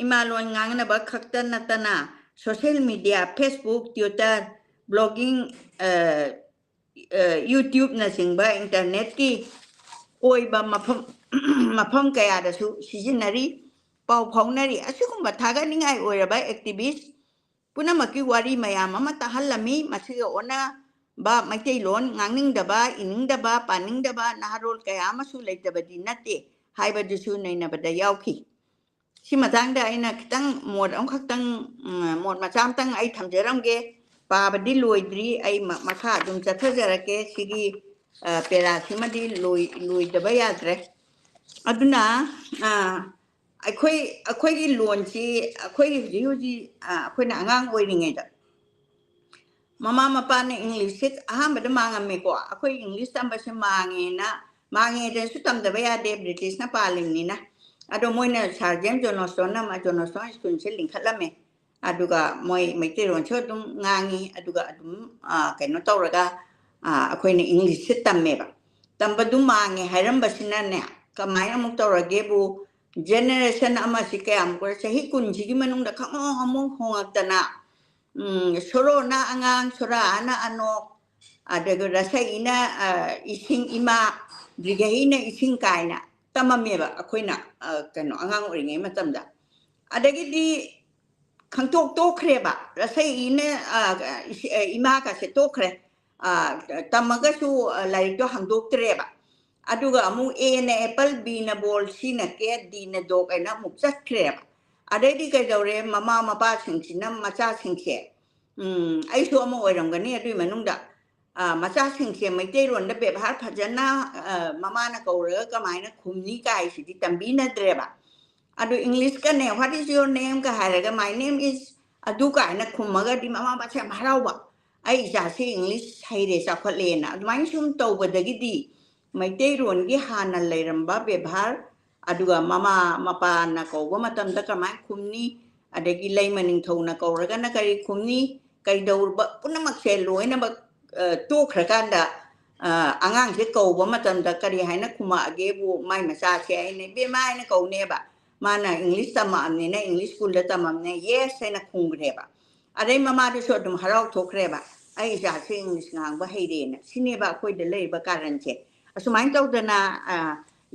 ꯏꯃꯥꯂꯣꯟ ꯉꯥꯡꯅꯕ ꯈꯛꯇ ꯅꯠꯇꯅ social media Facebook Twitter blogging ꯌꯨꯇ꯭ꯌꯨꯕꯅꯆꯤꯡꯕ ꯏꯟꯇꯔꯅꯦꯠꯀꯤ ꯑꯣꯏꯕ ꯃꯐꯝ ꯀꯌꯥꯗꯁꯨ ꯁꯤꯖꯤꯟꯅꯔꯤ ꯄꯥꯎ ꯐꯥꯎꯅꯔꯤ ꯑꯁꯤꯒꯨꯝꯕ ꯊꯥꯒꯠꯅꯤꯡꯉꯥꯏ ꯑꯣꯏꯔꯕ ꯑꯦꯛꯇꯤꯚꯤꯁ ꯄꯨꯝꯅꯃꯛꯀꯤ ꯋꯥꯔꯤ ꯃꯌꯥꯝ ꯑꯃ ꯇꯥꯍꯜꯂꯝꯃꯤ ꯃꯁꯤꯒ ꯑꯣꯟꯅꯕ ꯃꯩꯇꯩꯂꯣꯟ ꯉꯥꯡꯅꯤꯡꯗꯕ ꯏꯅꯤꯡꯗꯕ ꯄꯥꯅꯤꯡꯗꯕ ꯅꯍꯥꯔꯣꯜ ꯀꯌꯥ ꯑꯃꯁꯨ ꯂꯩꯇꯕꯗꯤ ꯅꯠꯇꯦ ꯍꯥꯏꯕꯗꯨꯁꯨ ꯅꯩꯅꯕꯗ ꯌꯥꯎꯈꯤ ꯁꯤ ꯃꯇꯥꯡꯗ ꯑꯩꯅ ꯈꯤꯇꯪ ꯃꯣꯠ ꯃꯆꯥ ꯑꯃꯇꯪ ꯑꯩ ꯊꯝꯖꯔꯝꯒꯦ ปาบดิลอยดรีไอมาค่าจุมจะเทจระเกสิกีเปราสิมาดิลอยดบยาดเรอดุนะไอ้คุยกิลวนชีไอ้คุยกิยูจีไอ้คุยน่ะงางโอยนี่ไงจ้ะมาปาเนี่ยอังกฤษไม่ได้มางไม่กว่าไอ้คุยอังกฤษทำภาษามังเองนะมังเองแต่สุดท้ายแต่ว่าเดบริติชนะปาลิงนี่นะอะดูมวยเนี่ยชาร์เจมจอนอสโตนะมาจอนอสโตนสกุลเชลิงขัดละเมอะดูก็มวยไม่ตีรวนชดตรงงางงี้อะดูก็ดูแค่นั้นตัวละก็ไอ้คุยเนี่ยอังกฤษทำไม่แบบทำไปดูมังเองให้รำบาสินะเนี่ยก็ไม่เอามุกตัวละเก็บgeneration ama sikayam ko sahi kunji gi manung da khang amu hong tana soro na angang sora ana anok adaga rasai ina ising ima brigahina ising kaina tamameba akoina kano angang oringai matamda adagi di khangtok to kreba rasai ina ima ka se to kre tamaga su lai to hangdok treba aduga amu A na apple B na ball C na cat D na dog ay na muksa krep adai di kay dawre mama pa singsi na macha singsi ay so amu oiram gani adu manung da macha singsi mai te ron da be har phajana mama na kaure ka mai na khumni kai si di tambi na dreba adu english ka ne what is your name ka haraga my name is adu ka na khumaga di mama ba cha marau ba ai ja si english hai re sa khole na mai sum to ba dagi diไม่ได้รวนกี่ฮานันเลยรำบาเบบาร์อดูว่ามาปานักว่ามาทำตะกร้าไม้คุมนี้อเด็กกิเลยมันนิ่งทูนักว่ากันนักการคุมนี้การดูแบบปุ่นน้ำมักเชลล์นะแบบตู้ขรักันดะอ่างเชกว่ามาทำตะการให้นักคุมาเก็บไม่มาซาเชยเนี่ยเบี้ยไม่นักเอาเนี่ยแบบมานะอังกฤษทำมาเนี่ยนะอังกฤษสกูลทำมาเนี่ย yes ให้นักคุมเรียบอะไรมาดูชดดูฮาร์เอาทุกเรียบไอ้จ่าเชงงานว่าให้เรียนสิ่งนี้แบบคุยเดเลยแบบการันเชsemain tahu dana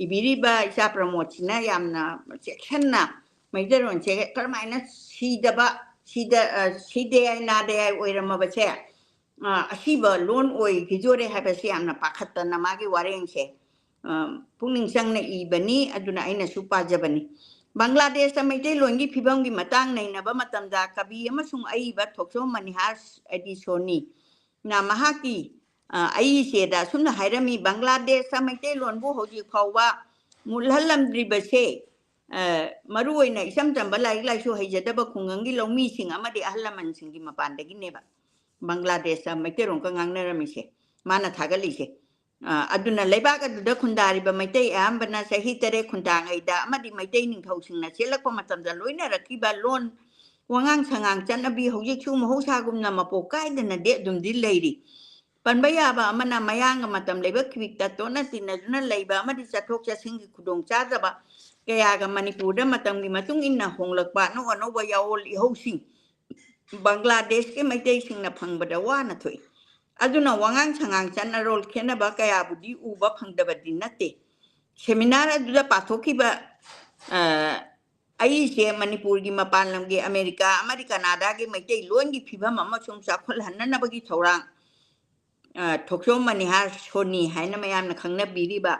ibiri ba isa promotina yamna cekna mai deron cek kalau mainnya sida ba sida na de oira ma ba cek asiba loan oi kijore ha ba si yamna pakhat na magi wareng cek puning sang na ibani aduna aina supa jabani Bangladesh mai de loan gi phibang gi matang nei na ba matam da kabi amasung ai ba thokso manihas edisoni na mahakiไอ้เสียดาสุนหายรมีบังกลาเทศสมัยเตลวนผู้เขาจีเขาว่ามุลฮัลลัมดริบเช่มารู้ไอ้ไหนซ้ำจำบัลลัยไล่ช่วยให้จะได้บักคงงังกิเรามีสิ่งอะไรอัลลัมันสิ่งที่มาปานเด็กนี่แบบบังกลาเทศสมัยเตลวนก็งังเนรมีเช่มานาทากลิเช่อดุนันเลยบ้าก็ดูดคุณดาริบไม่เตยบรรณาเสหิตเรคุณดางไอ้ดามาดีไม่เตยหนึ่งเท่าสิ่งนั้นเชื่อแล้วก็มาจำจะลุยน่ะรักที่บาลอนว่างังช่างจันอบีเขาจะชูมาเขาชากุมนามาโปกายเดินเด็ดดุมดิเลยดิปันใบยาบะมันน่ะมายังมาทำเลยแบบควิกตัดตัวนั่นสินะนั่นเลยบะมันดิฉันทุกจะสิ่งที่คุณดงจ้าจะบะแกยากับมันนี่พูดมาทำกิมาตุ้งอินน่ะหงหลักบะโน่นโน่บะยาวลิฮุสิงบังกลาเทศก็ไม่ได้สิ่งน่ะพังบดาวานะถุยอดุน่ะวังช่างจันน่ะโรลเขียนน่ะบะแกยาบุดีอูบะพังดับดินนั่นเตเซมินาร์ดูดะปัทโอคีบะไอ้เสียมันนี่พูดกิมาปานลำเกอเมริกานาดาก็ไม่ได้ล้วนกิพิบะมาชมสักคนหันนั่นน่ะบะกิทอรังทุกช่วงมันนี่ฮะชนีให้น้ำมันยามนักขังนับบิริบะ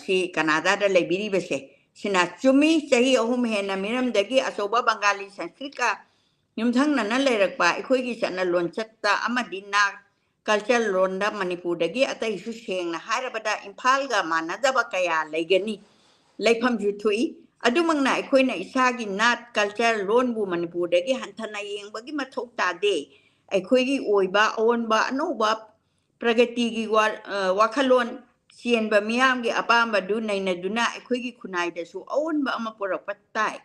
สิแคนาดาได้เลยบิริบะเสสินะจุมีจะให้เอาหุ่มเห็นนะมีน้ำเด็กอาศัยบังกาลีสันสกฤตกายุ่งทั้งนั้นเลยรักป่าไอ้คุยกิจนั้นล้วนชัดตาอามาดินาคัลเจอร์ล้วนดับมันนี่พูดเด็กอัตยิสุเชงนะหายระบดาอิมพาลกามานะดับกายาเลยกันนี่เลยพัมจุดทุยอดูมังน่ะไอ้คุยน่ะอิสากินนัดคัลเจอร์ล้วนบูมันนี่พูดเด็กหันทนายเองบางทีมาทุกตาเดไอ้คุยกิโอยบะโอนบะโนบะप्रगति की वाखलोन CN बमियाम की अपाम बदु नैना दुना अखोई की खुनाई दसु own बा अमा पुरक पत्ताई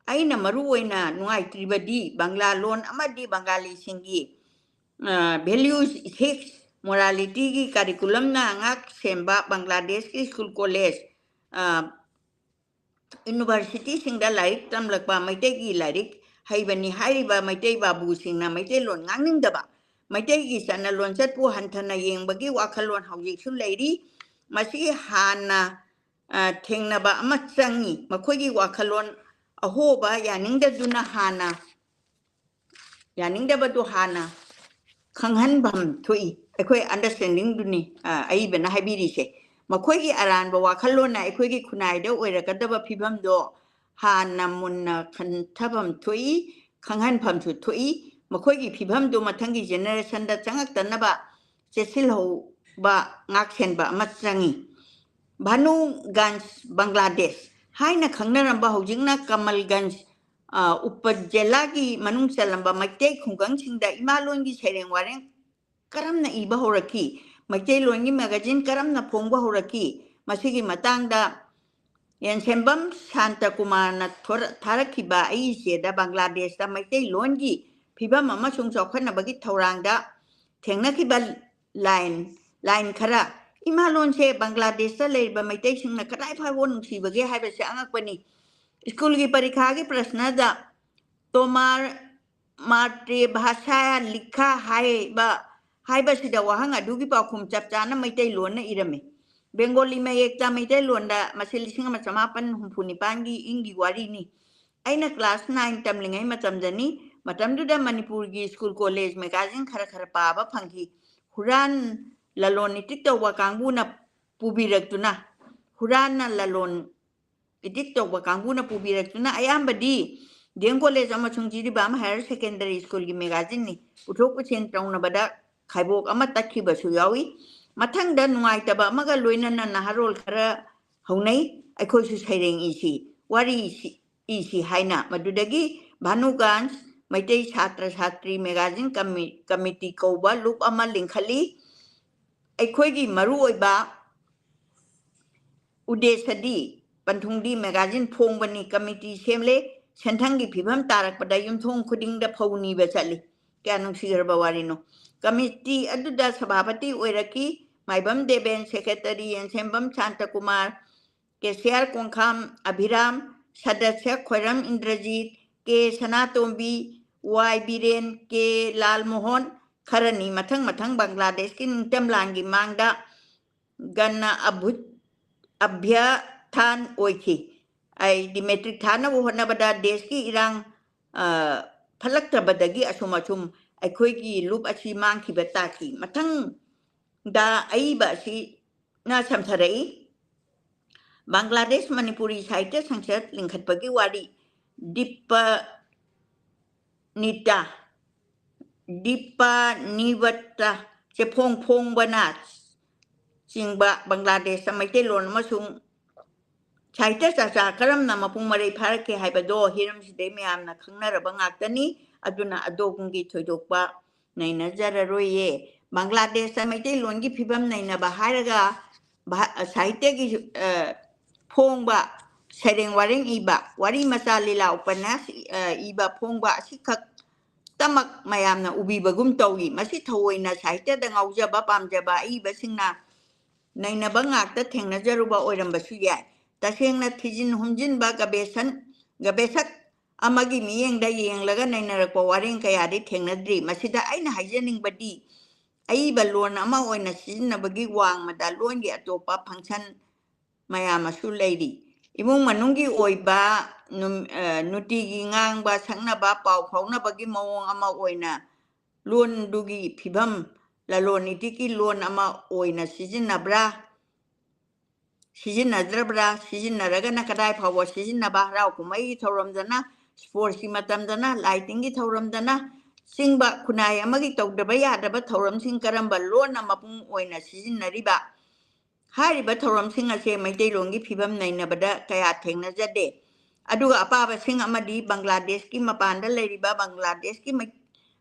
aina maruwaina nungai tribadi bangla loan amadi bangali singi values ethics morality ki curriculum na ngak semba Bangladesh ki school college university singda laik tam lakba maite ki laik haibani haiba maite babu singna maite lon ngangning daba maite ki sana lon chat pu hanthana yeng bagi wakhalon hawji chu leiri masi hana thengna ba ama changi makhoi ki wakhalon ahoba yaningda duna hana yaningda ba du hana khanghan bam thui akhoi understanding duni ai bena habiri se makhoi ki aran ba wakhalon na akhoi ki khunai da oiraka ba phibam do hana munna khan thabam thui khanghan pham thu thui ꯃꯈꯣꯏꯒꯤ ꯐꯤꯕꯝꯗꯨ ꯃꯊꯪꯒꯤ ꯖꯦꯅꯦꯔꯦꯁꯟꯗ ꯆꯪꯉꯛꯇꯅꯕ ꯆꯦꯠꯁꯤꯜꯍꯧꯕ ꯉꯥꯛꯁꯦꯟꯕ ꯑꯃ ꯆꯪꯏ ꯚꯥꯅꯨꯒꯟꯖ ꯕꯪꯒ꯭ꯂꯥꯗꯦꯁ ꯍꯥꯏꯅ ꯈꯪꯅꯔꯝꯕ ꯍꯧꯖꯤꯛꯅ ꯀꯃꯜꯒꯟꯖ ꯎꯄꯖꯦꯂꯥꯒꯤ ꯃꯅꯨꯡ ꯆꯜꯂꯝꯕ ꯃꯩꯇꯩ ꯈꯨꯡꯒꯪꯁꯤꯡꯗ ꯏꯃꯥꯂꯣꯟꯒꯤ ꯁꯩꯔꯦꯡ ꯋꯥꯔꯦꯡ ꯀꯔꯝꯅ ꯏꯕ ꯍꯧꯔꯛꯈꯤ ꯃꯩꯇꯩꯂꯣꯟꯒꯤ ꯃꯦꯒꯥꯖꯤꯟ ꯀꯔꯝꯅ ꯐꯣꯡꯕ ꯍꯧꯔꯛꯈꯤ ꯃꯁꯤꯒꯤ ꯃꯇꯥꯡꯗ ꯌꯦꯟꯁꯦꯝꯕꯝ ꯁꯥꯟꯇꯀꯨꯃꯥꯔꯅ ꯊꯥꯔꯛꯈꯤꯕ ꯑꯩꯒꯤ ꯆꯦꯗ ꯕꯪꯒ꯭ꯂꯥꯗꯦꯁꯇ ꯃꯩꯇꯩꯂꯣꯟꯒꯤ ꯐꯤꯕꯝ ꯑꯃꯁꯨꯡ ꯆꯥꯎꯈꯠꯅꯕꯒꯤ ꯊꯧꯔꯥꯡꯗ ꯊꯦꯡꯅꯈꯤꯕ ꯂꯥꯏꯟ ꯈꯔ ꯏꯃꯥꯂꯣꯟꯁꯦ ꯕꯪꯒ꯭ꯂꯥꯗꯦꯁꯇ ꯂꯩꯔꯤꯕ ꯃꯩꯇꯩꯁꯤꯡꯅ ꯀꯗꯥꯏ ꯐꯥꯎꯕ ꯅꯨꯡꯁꯤꯕꯒꯦ ꯍꯥꯏꯕꯁꯦ ꯑꯉꯛꯄꯅꯤ ꯁ꯭ꯀꯨꯜꯒꯤ ꯄꯔꯤꯈꯥꯒꯤ ꯄ꯭ꯔश्नꯗ ꯇꯣꯃꯥꯔ ꯃꯥꯇ꯭ꯔꯤꯚꯥꯁꯥ ꯂꯤꯈꯥ ꯍꯥꯏꯕꯁꯤꯗ ꯋꯥꯍꯪ ꯑꯗꯨꯒꯤ ꯄꯥꯎꯈꯨꯝ ꯆꯞ ꯆꯥꯅ ꯃꯩꯇꯩꯂꯣꯟꯅ ꯏꯔꯝꯃꯤ ꯕꯦꯡꯒꯣꯂꯤ ꯃꯌꯦꯛꯇ ꯃꯩꯇꯩꯂꯣꯟꯗ ꯃꯁꯤ 1969ꯒꯤ ꯏꯪꯒꯤ ꯋꯥꯔꯤꯅꯤ ꯑꯩꯅ ꯀ꯭ꯂꯥꯁ 9 ꯇꯝꯂꯤꯉꯩ ꯃꯇꯝꯗꯅꯤ ꯃꯇꯝꯗꯨꯗ ꯃꯅꯤꯄꯨꯔꯒꯤ ꯁ꯭ꯀꯨꯜ ꯀꯣꯂꯦꯖ ꯃꯦꯒꯥꯖꯤꯟ ꯈꯔ ꯄꯥꯕ ꯐꯪꯈꯤ ꯍꯨꯔꯥꯟ ꯂꯂꯣꯟ ꯏꯇꯤꯛ ꯇꯧꯕ ꯀꯥꯡꯕꯨꯅ ꯄꯨꯕꯤꯔꯛꯇꯨꯅ ꯍꯨꯔꯥꯟꯅ ꯂꯂꯣꯟ ꯏꯇꯤꯛ ꯇꯧꯕ ꯀꯥꯡꯕꯨꯅ ꯄꯨꯕꯤꯔꯛꯇꯨꯅ ꯑꯌꯥꯝꯕꯗꯤ ꯗꯤꯑꯦꯝ ꯀꯣꯂꯦꯖ ꯑꯃꯁꯨꯡ ꯖꯤꯔꯤꯕꯥꯝ ꯍꯥꯌꯔ ꯁꯦꯀꯦꯟꯗꯔꯤ ꯁ꯭ꯀꯨꯜꯒꯤ ꯃꯦꯒꯥꯖꯤꯟꯅꯤ ꯄꯨꯊꯣꯛ ꯄꯨꯁꯤꯟ ꯇꯧꯅꯕꯗ ꯈꯥꯏꯕꯣꯛ ꯑꯃ ꯇꯠꯈꯤꯕꯁꯨ ꯌꯥꯎꯏ ꯃꯊꯪꯗ ꯅꯨꯡꯉꯥꯏꯇꯕ ꯑꯃꯒ ꯂꯣꯏꯅꯅ ꯅꯍꯥꯔꯣꯜ ꯈꯔ ꯍꯧꯅꯩ ꯑꯩꯈꯣꯏꯁꯨ ꯁꯩꯔꯦꯡ ꯏꯁꯤ ꯋꯥꯔꯤ ꯏꯁꯤ ꯍꯥꯏꯅ ꯃꯗꯨꯗꯒꯤ ꯚꯥꯅꯨꯒꯟꯖ ꯃꯩꯇꯩ ꯁꯥꯇ꯭ꯔ ꯁꯥꯇ꯭ꯔꯤ ꯃꯦꯒꯥꯖꯤꯟ ꯀꯃꯤꯇꯤ ꯀꯧꯕ ꯂꯨꯞ ꯑꯃ ꯂꯤꯡꯈꯠꯂꯤ ꯑꯩꯈꯣꯏꯒꯤ ꯃꯔꯨꯑꯣꯏꯕ ꯎꯗꯦꯁꯗꯤ ꯄꯟꯊꯨꯡꯗꯤ ꯃꯦꯒꯥꯖꯤꯟ ꯐꯣꯡꯕꯅꯤ ꯀꯃꯤꯇꯤ ꯁꯦꯝꯂꯦ ꯁꯦꯟꯊꯪꯒꯤ ꯐꯤꯕꯝ ꯇꯥꯔꯛꯄꯗ ꯌꯨꯝꯊꯣꯡ ꯈꯨꯗꯤꯡꯗ ꯐꯧ ꯅꯤꯕ ꯆꯠꯂꯤ ꯀꯌꯥ ꯅꯨꯡꯁꯤꯈ꯭ꯔꯕ ꯋꯥꯔꯤꯅꯣ ꯀꯃꯤꯇꯤ ꯑꯗꯨꯗ ꯁꯚꯥꯄꯇꯤ ꯑꯣꯏꯔꯛꯈꯤ ꯃꯥꯏꯕꯝ ꯗꯦꯕꯦꯟ ꯁꯦꯀ꯭ꯔꯦꯇꯔꯤ ꯌꯦꯟꯁꯦꯝꯕꯝ ꯁꯥꯟꯇꯀꯨꯃꯥꯔ ꯀꯦꯁꯤꯌꯥꯔ ꯀꯣꯡꯈꯥꯝ ꯑꯚꯤꯔꯥꯝ ꯁꯗꯁ꯭ꯌ ꯈꯣꯏꯔꯝ ꯏꯟꯗ꯭ꯔꯖꯤꯠ ꯀꯦ ꯁꯅꯥꯇꯣꯝꯕꯤ ꯋꯥꯏ ꯕꯤꯔꯦꯟ ꯀꯦ ꯂꯥꯜꯃꯣꯍꯣꯟ ꯈꯔꯅꯤ ꯃꯊꯪ ꯕꯪꯒ꯭ꯂꯥꯗꯦꯁꯀꯤ ꯅꯤꯡꯇꯝ ꯂꯥꯟꯒꯤ ꯃꯥꯡꯗ ꯒꯟꯅ ꯑꯚ꯭ꯌꯊꯥꯟ ꯑꯣꯏꯈꯤ ꯑꯩꯗꯤ ꯃꯦꯇ꯭ꯔꯤꯛ ꯊꯥꯅꯕ ꯍꯣꯠꯅꯕꯗ ꯗꯦꯁꯀꯤ ꯏꯔꯥꯡ ꯐꯠꯂꯛꯇꯕꯗꯒꯤ ꯑꯁꯨꯝ ꯑꯩꯈꯣꯏꯒꯤ ꯂꯨꯞ ꯑꯁꯤ ꯃꯥꯡꯈꯤꯕ ꯇꯥꯈꯤ ꯃꯊꯪꯗ ꯑꯏꯕ ꯑꯁꯤꯅ ꯁꯝꯊꯔꯛꯏ ꯕꯪꯒ꯭ꯂꯥꯗꯦꯁ ꯃꯅꯤꯄꯨꯔꯤ ꯁꯥꯍꯤꯇ꯭ꯌ ꯁꯪꯁꯠ ꯂꯤꯡꯈꯠꯄꯒꯤ ꯋꯥꯔꯤ ꯗꯤꯄꯥꯅꯤꯕꯠꯇ ꯐꯣꯡꯕꯅ ꯆꯤꯡꯕ ꯕꯪꯒ꯭ꯂꯥꯗꯦꯁꯇ ꯃꯩꯇꯩꯂꯣꯟ ꯑꯃꯁꯨꯡ ꯁꯥꯍꯤꯇ꯭ꯌ ꯆꯥꯔꯆꯥ ꯀꯔꯝꯅ ꯃꯄꯨꯡ ꯃꯔꯩ ꯐꯥꯔꯛꯀꯦ ꯍꯥꯏꯕꯗꯣ ꯍꯤꯔꯝꯁꯤꯗꯩ ꯃꯌꯥꯝꯅ ꯈꯪꯅꯔꯕ ꯉꯥꯛꯇꯅꯤ ꯑꯗꯨꯅ ꯑꯗꯣꯝꯒꯤ ꯊꯣꯏꯗꯣꯛꯄ ꯅꯩꯅꯖꯔꯔꯣꯏꯌꯦ ꯕꯪꯒ꯭ꯂꯥꯗꯦꯁꯇ ꯃꯩꯇꯩꯂꯣꯟꯒꯤ ꯐꯤꯕꯝ ꯅꯩꯅꯕ ꯍꯥꯏꯔꯒ ꯁꯥꯍꯤꯇ꯭ꯌꯒꯤ ꯐꯣꯡꯕ ꯁꯩꯔꯦꯡ ꯋꯥꯔꯦꯡ ꯏꯕ ꯋꯥꯔꯤ ꯃꯆꯥ ꯂꯤꯂꯥ ꯎꯄꯟꯌꯥꯁ ꯏꯕ ꯐꯣꯡꯕ ꯑꯁꯤꯈꯛꯇꯃꯛ ꯃꯌꯥꯝꯅ ꯎꯕꯤꯕꯒꯨꯝ ꯇꯧꯏ ꯃꯁꯤ ꯊꯑꯣꯏꯅ ꯁꯥꯍꯤꯇ꯭ꯌꯗ ꯉꯥꯎꯖꯕ ꯄꯥꯝꯖꯕ ꯑꯏꯕꯁꯤꯡꯅ ꯅꯩꯅꯕ ꯉꯥꯛꯇ ꯊꯦꯡꯅꯖꯔꯨꯕ ꯑꯣꯏꯔꯝꯕꯁꯨ ꯌꯥꯏ ꯇꯁꯦꯡꯅ ꯊꯤꯖꯤꯟ ꯍꯨꯝꯖꯤꯟꯕ ꯒꯕꯦꯁꯛ ꯑꯃꯒꯤ ꯃꯤꯠꯌꯦꯡꯗ ꯌꯦꯡꯂꯒ ꯅꯩꯅꯔꯛꯄ ꯋꯥꯔꯦꯡ ꯀꯌꯥꯗꯤ ꯊꯦꯡꯅꯗ꯭ꯔꯤ ꯃꯁꯤꯗ ꯑꯩꯅ ꯍꯥꯏꯖꯅꯤꯡꯕꯗꯤ ꯑꯏꯕ ꯂꯣꯟ ꯑꯃ ꯑꯣꯏꯅ ꯁꯤꯖꯤꯟꯅꯕꯒꯤ ꯋꯥꯡꯃꯗ ꯂꯣꯟꯒꯤ ꯑꯇꯣꯞꯄ ꯐꯪꯁꯟ ꯃꯌꯥꯝ ꯑꯃꯁꯨ ꯂꯩꯔꯤ ꯏꯃꯨꯡ ꯃꯅꯨꯡꯒꯤ ꯑꯣꯏꯕ ꯅꯨꯡꯇꯤꯒꯤ ꯉꯥꯡꯕ ꯁꯛꯅꯕ ꯄꯥꯎ ꯐꯥꯎꯅꯕꯒꯤ ꯃꯑꯣꯡ ꯑꯃ ꯑꯣꯏꯅ ꯂꯣꯟꯗꯨꯒꯤ ꯐꯤꯕꯝ ꯂꯂꯣꯟ ꯏꯇꯤꯛꯀꯤ ꯂꯣꯟ ꯑꯃ ꯑꯣꯏꯅ ꯁꯤꯖꯤꯟꯅꯗ꯭ꯔꯕ꯭ꯔꯥ ꯁꯤꯖꯤꯟꯅꯔꯒꯅ ꯀꯗꯥꯏ ꯐꯥꯎꯕ ꯁꯤꯖꯤꯟꯅꯕ ꯍꯔꯥꯎ ꯀꯨꯝꯍꯩꯒꯤ ꯊꯧꯔꯝꯗꯅ ꯁ꯭ꯄꯣꯔꯠꯁꯀꯤ ꯃꯇꯝꯗꯅ ꯂꯥꯏꯇꯤꯡꯒꯤ ꯊꯧꯔꯝꯗꯅ ꯆꯤꯡꯕ ꯈꯨꯟꯅꯥꯏ ꯑꯃꯒꯤ ꯇꯧꯗꯕ ꯌꯥꯗꯕ ꯊꯧꯔꯝꯁꯤꯡ ꯀꯔꯝꯕ ꯂꯣꯟꯅ ꯃꯄꯨꯡ ꯑꯣꯏꯅ ꯁꯤꯖꯤꯟꯅꯔꯤꯕ ꯍꯥꯏꯔꯤꯕ ꯊꯧꯔꯝꯁꯤꯡ ꯑꯁꯤ ꯃꯩꯇꯩꯂꯣꯟꯒꯤ ꯐꯤꯕꯝ ꯅꯩꯅꯕꯗ ꯀꯌꯥ ꯊꯦꯡꯅꯖꯗꯦ ꯑꯗꯨꯒ ꯑꯄꯥꯕꯁꯤꯡ ꯑꯃꯗꯤ ꯕꯪꯒ꯭ꯂꯥꯗꯦꯁꯀꯤ ꯃꯄꯥꯟꯗ ꯂꯩꯔꯤꯕ ꯕꯪꯒ꯭ꯂꯥꯗꯦꯁꯀꯤ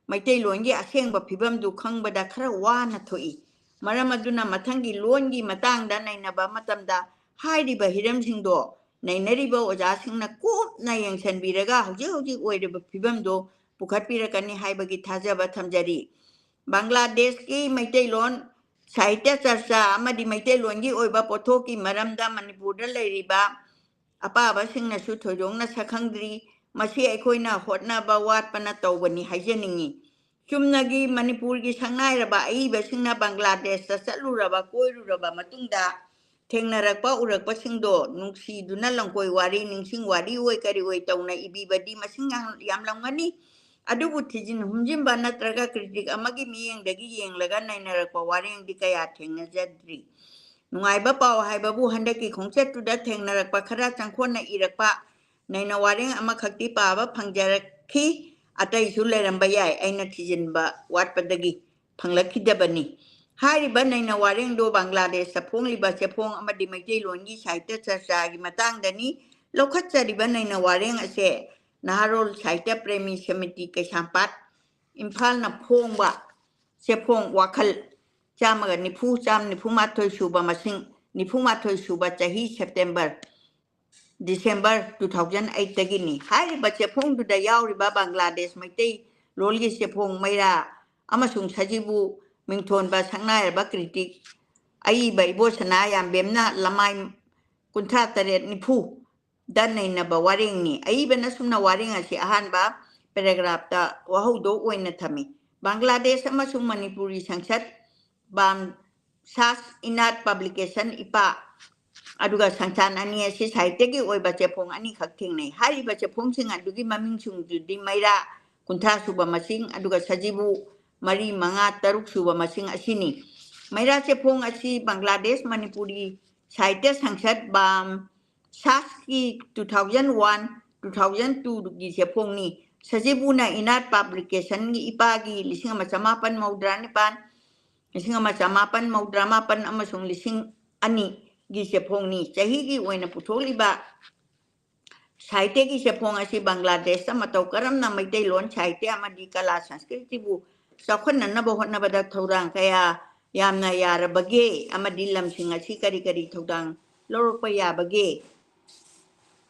ꯃꯩꯇꯩꯂꯣꯟꯒꯤ ꯑꯁꯦꯡꯕ ꯐꯤꯕꯝꯗꯨ ꯈꯪꯕꯗ ꯈꯔ ꯋꯥꯅ ꯊꯣꯛꯏ ꯃꯔꯝ ꯑꯗꯨꯅ ꯃꯊꯪꯒꯤ ꯂꯣꯟꯒꯤ ꯃꯇꯥꯡꯗ ꯅꯩꯅꯕ ꯃꯇꯝꯗ ꯍꯥꯏꯔꯤꯕ ꯍꯤꯔꯝꯁꯤꯡꯗꯣ ꯅꯩꯅꯔꯤꯕ ꯑꯣꯖꯥꯁꯤꯡꯅ ꯀꯨꯞꯅ ꯌꯦꯡꯁꯤꯟꯕꯤꯔꯒ ꯍꯧꯖꯤꯛ ꯑꯣꯏꯔꯤꯕ ꯐꯤꯕꯝꯗꯣ ꯄꯨꯈꯠꯄꯤꯔꯛꯀꯅꯤ ꯍꯥꯏꯕꯒꯤ ꯊꯥꯖꯕ ꯊꯝꯖꯔꯤ ꯕꯪꯒ꯭ꯂꯥꯗꯦꯁꯀꯤ ꯃꯩꯇꯩꯂꯣꯟ ꯁꯥꯍꯤꯇ꯭ꯌ ꯆꯔꯆꯥ ꯑꯃꯗꯤ ꯃꯩꯇꯩꯂꯣꯟꯒꯤ ꯑꯣꯏꯕ ꯄꯣꯠꯊꯣꯛꯀꯤ ꯃꯔꯝꯗ ꯃꯅꯤꯄꯨꯔꯗ ꯂꯩꯔꯤꯕ ꯑꯄꯥꯕꯁꯤꯡꯅꯁꯨ ꯊꯣꯏꯗꯣꯛꯅ ꯁꯛꯈꯪꯗ꯭ꯔꯤ ꯃꯁꯤ ꯑꯩꯈꯣꯏꯅ ꯍꯣꯠꯅꯕ ꯋꯥꯠꯄꯅ ꯇꯧꯕꯅꯤ ꯍꯥꯏꯖꯅꯤꯡꯉꯤ ꯆꯨꯝꯅꯒꯤ ꯃꯅꯤꯄꯨꯔꯒꯤ ꯁꯛꯅꯥꯏꯔꯕ ꯑꯏꯕꯁꯤꯡꯅ ꯕꯪꯒ꯭ꯂꯥꯗꯦꯁꯇ ꯆꯠꯂꯨꯔꯕ ꯀꯣꯏꯔꯨꯔꯕ ꯃꯇꯨꯡꯗ ꯊꯦꯡꯅꯔꯛꯄ ꯎꯔꯛꯄꯁꯤꯡꯗꯣ ꯅꯨꯡꯁꯤꯗꯨꯅ ꯂꯝꯀꯣꯏ ꯋꯥꯔꯤ ꯅꯤꯡꯁꯤꯡ ꯋꯥꯔꯤ ꯑꯣꯏ ꯀꯔꯤ ꯑꯣꯏ ꯇꯧꯅ ꯏꯕꯤꯕꯗꯤ ꯃꯁꯤꯡ ꯌꯥꯝꯂꯝꯒꯅꯤ ꯑꯗꯨꯕꯨ ꯊꯤꯖꯤꯟ ꯍꯨꯝꯖꯤꯟꯕ ꯅꯠꯇ꯭ꯔꯒ ꯀ꯭ꯔꯤꯇꯤꯛ ꯑꯃꯒꯤ ꯃꯤꯠꯌꯦꯡꯗꯒꯤ ꯌꯦꯡꯂꯒ ꯅꯩꯅꯔꯛꯄ ꯋꯥꯔꯦꯡꯗꯤ ꯀꯌꯥ ꯊꯦꯡꯅꯖꯗ꯭ꯔꯤ ꯅꯨꯡꯉꯥꯏꯕ ꯄꯥꯎ ꯍꯥꯏꯕꯕꯨ ꯍꯟꯗꯛꯀꯤ ꯈꯣꯡꯆꯠꯇꯨꯗ ꯊꯦꯡꯅꯔꯛꯄ ꯈꯔ ꯆꯪꯈꯣꯟꯅ ꯏꯔꯛꯄ ꯅꯩꯅ ꯋꯥꯔꯦꯡ ꯑꯃꯈꯛꯇꯤ ꯄꯥꯕ ꯐꯪꯖꯔꯛꯈꯤ ꯑꯇꯩꯁꯨ ꯂꯩꯔꯝꯕ ꯌꯥꯏ ꯑꯩꯅ ꯊꯤꯖꯤꯟꯕ ꯋꯥꯠꯄꯗꯒꯤ ꯐꯪꯂꯛꯈꯤꯗꯕꯅꯤ ꯍꯥꯏꯔꯤꯕ ꯅꯩꯅ ꯋꯥꯔꯦꯡꯗꯣ ꯕꯪꯒ꯭ꯂꯥꯗꯦꯁꯇ ꯐꯣꯡꯂꯤꯕ ꯆꯦꯐꯣꯡ ꯑꯃꯗꯤ ꯃꯩꯇꯩꯂꯣꯟꯒꯤ ꯁꯥꯍꯤꯇ꯭ꯌ ꯆꯔꯆꯥꯒꯤ ꯃꯇꯥꯡꯗꯅꯤ ꯂꯧꯈꯠꯆꯔꯤꯕ ꯅꯩꯅ ꯋꯥꯔꯦꯡ ꯑꯁꯦ ꯅꯍꯥꯔꯣꯜ ꯁꯥꯍꯤꯇ꯭ꯌ ꯄ꯭ꯔꯦꯃꯤ ꯁꯃꯤꯇꯤ ꯀꯩꯁꯥꯝꯄꯥꯠ ꯏꯝꯐꯥꯜꯅ ꯐꯣꯡꯕ ꯆꯦꯐꯣꯡ ꯋꯥꯈꯜ 190 ꯁꯨꯕ ꯃꯁꯤꯡ 94 ꯁꯨꯕ ꯆꯍꯤ ꯁꯦꯞꯇꯦꯝꯕꯔ ꯗꯤꯁꯦꯝꯕꯔ 2008ꯗꯒꯤꯅꯤ ꯍꯥꯏꯔꯤꯕ ꯆꯦꯐꯣꯡꯗꯨꯗ ꯌꯥꯎꯔꯤꯕ ꯕꯪꯒ꯭ꯂꯥꯗꯦꯁ ꯃꯩꯇꯩ ꯂꯣꯜꯒꯤ ꯆꯦꯐꯣꯡ ꯃꯩꯔꯥ ꯑꯃꯁꯨꯡ ꯁꯖꯤꯕꯨ ꯃꯤꯡꯊꯣꯟꯕ ꯁꯛꯅꯥꯏꯔꯕ ꯀ꯭ꯔꯤꯇꯤꯛ ꯑꯏꯕ ꯏꯕꯣꯁꯅꯥ ꯌꯥꯝꯕꯦꯝꯅ ꯂꯃꯥꯏ 38-90 ꯗ ꯅꯩꯅꯕ ꯋꯥꯔꯦꯡꯅꯤ ꯑꯏꯕꯅ ꯁꯨꯝꯅ ꯋꯥꯔꯦꯡ ꯑꯁꯤ ꯑꯍꯥꯟꯕ ꯄꯦꯔꯥꯒ꯭ꯔꯥꯐꯇ ꯋꯥꯍꯧꯗꯣꯛ ꯑꯣꯏꯅ ꯊꯝꯃꯤ ꯕꯪꯒ꯭ꯂꯥꯗꯦꯁ ꯑꯃꯁꯨꯡ ꯃꯅꯤꯄꯨꯔꯤ ꯁꯪꯁꯠ ꯕꯥꯝ ꯁꯥꯁ ꯏꯅꯥꯠ ꯄꯕ꯭ꯂꯤꯀꯦꯁꯟ ꯏꯄꯥ ꯑꯗꯨꯒ ꯁꯪꯁꯊꯥꯟ ꯑꯅꯤ ꯑꯁꯤ ꯁꯥꯍꯤꯇ꯭ꯌꯒꯤ ꯑꯣꯏꯕ ꯆꯦꯐꯣꯡ ꯑꯅꯤꯈꯛ ꯊꯦꯡꯅꯩ ꯍꯥꯏꯔꯤꯕ ꯆꯦꯐꯣꯡꯁꯤꯡ ꯑꯗꯨꯒꯤ ꯃꯃꯤꯡꯁꯤꯡꯗꯨꯗꯤ ꯃꯩꯔꯥ 30 ꯁꯨꯕ ꯃꯁꯤꯡ ꯑꯗꯨꯒ ꯁꯖꯤꯕꯨ 4, 5, 6 ꯁꯨꯕ ꯃꯁꯤꯡ ꯑꯁꯤꯅꯤ ꯃꯩꯔꯥ ꯆꯦꯐꯣꯡ ꯑꯁꯤ ꯕꯪꯒ꯭ꯂꯥꯗꯦꯁ ꯃꯅꯤꯄꯨꯔꯤ ꯁꯥꯍꯤꯇ꯭ꯌ ꯁꯪꯁꯠ ꯕꯥꯝ ꯁꯥꯁꯀꯤ 2001-2002ꯒꯤ ꯆꯦꯐꯣꯡꯅꯤ ꯁꯖꯤꯕꯨꯅ ꯏꯅꯥꯠ ꯄꯕ꯭ꯂꯤꯀꯦꯁꯟꯒꯤ ꯏꯄꯥꯒꯤ 1999 1998 ꯑꯃꯁꯨꯡ 2002ꯒꯤ ꯆꯦꯐꯣꯡꯅꯤ ꯆꯍꯤꯒꯤ ꯑꯣꯏꯅ ꯄꯨꯊꯣꯛꯂꯤꯕ ꯁꯥꯍꯤꯇ꯭ꯌꯒꯤ ꯆꯦꯐꯣꯡ ꯑꯁꯤ ꯕꯪꯒ꯭ꯂꯥꯗꯦꯁꯇ ꯃꯇꯧ ꯀꯔꯝꯅ ꯃꯩꯇꯩꯂꯣꯟ ꯁꯥꯍꯤꯇ꯭ꯌ ꯑꯃꯗꯤ ꯀꯂꯥ ꯁꯪꯁꯀ꯭ꯔꯤꯇꯤꯕꯨ ꯆꯥꯎꯈꯠꯅꯅꯕ ꯍꯣꯠꯅꯕꯗ ꯊꯧꯗꯥꯡ ꯀꯌꯥ ꯌꯥꯝꯅ ꯌꯥꯔꯕꯒꯦ ꯑꯃꯗꯤ ꯂꯝꯁꯤꯡ ꯑꯁꯤ ꯀꯔꯤ ꯊꯧꯗꯥꯡ ꯂꯧꯔꯛꯄ ꯌꯥꯕꯒꯦ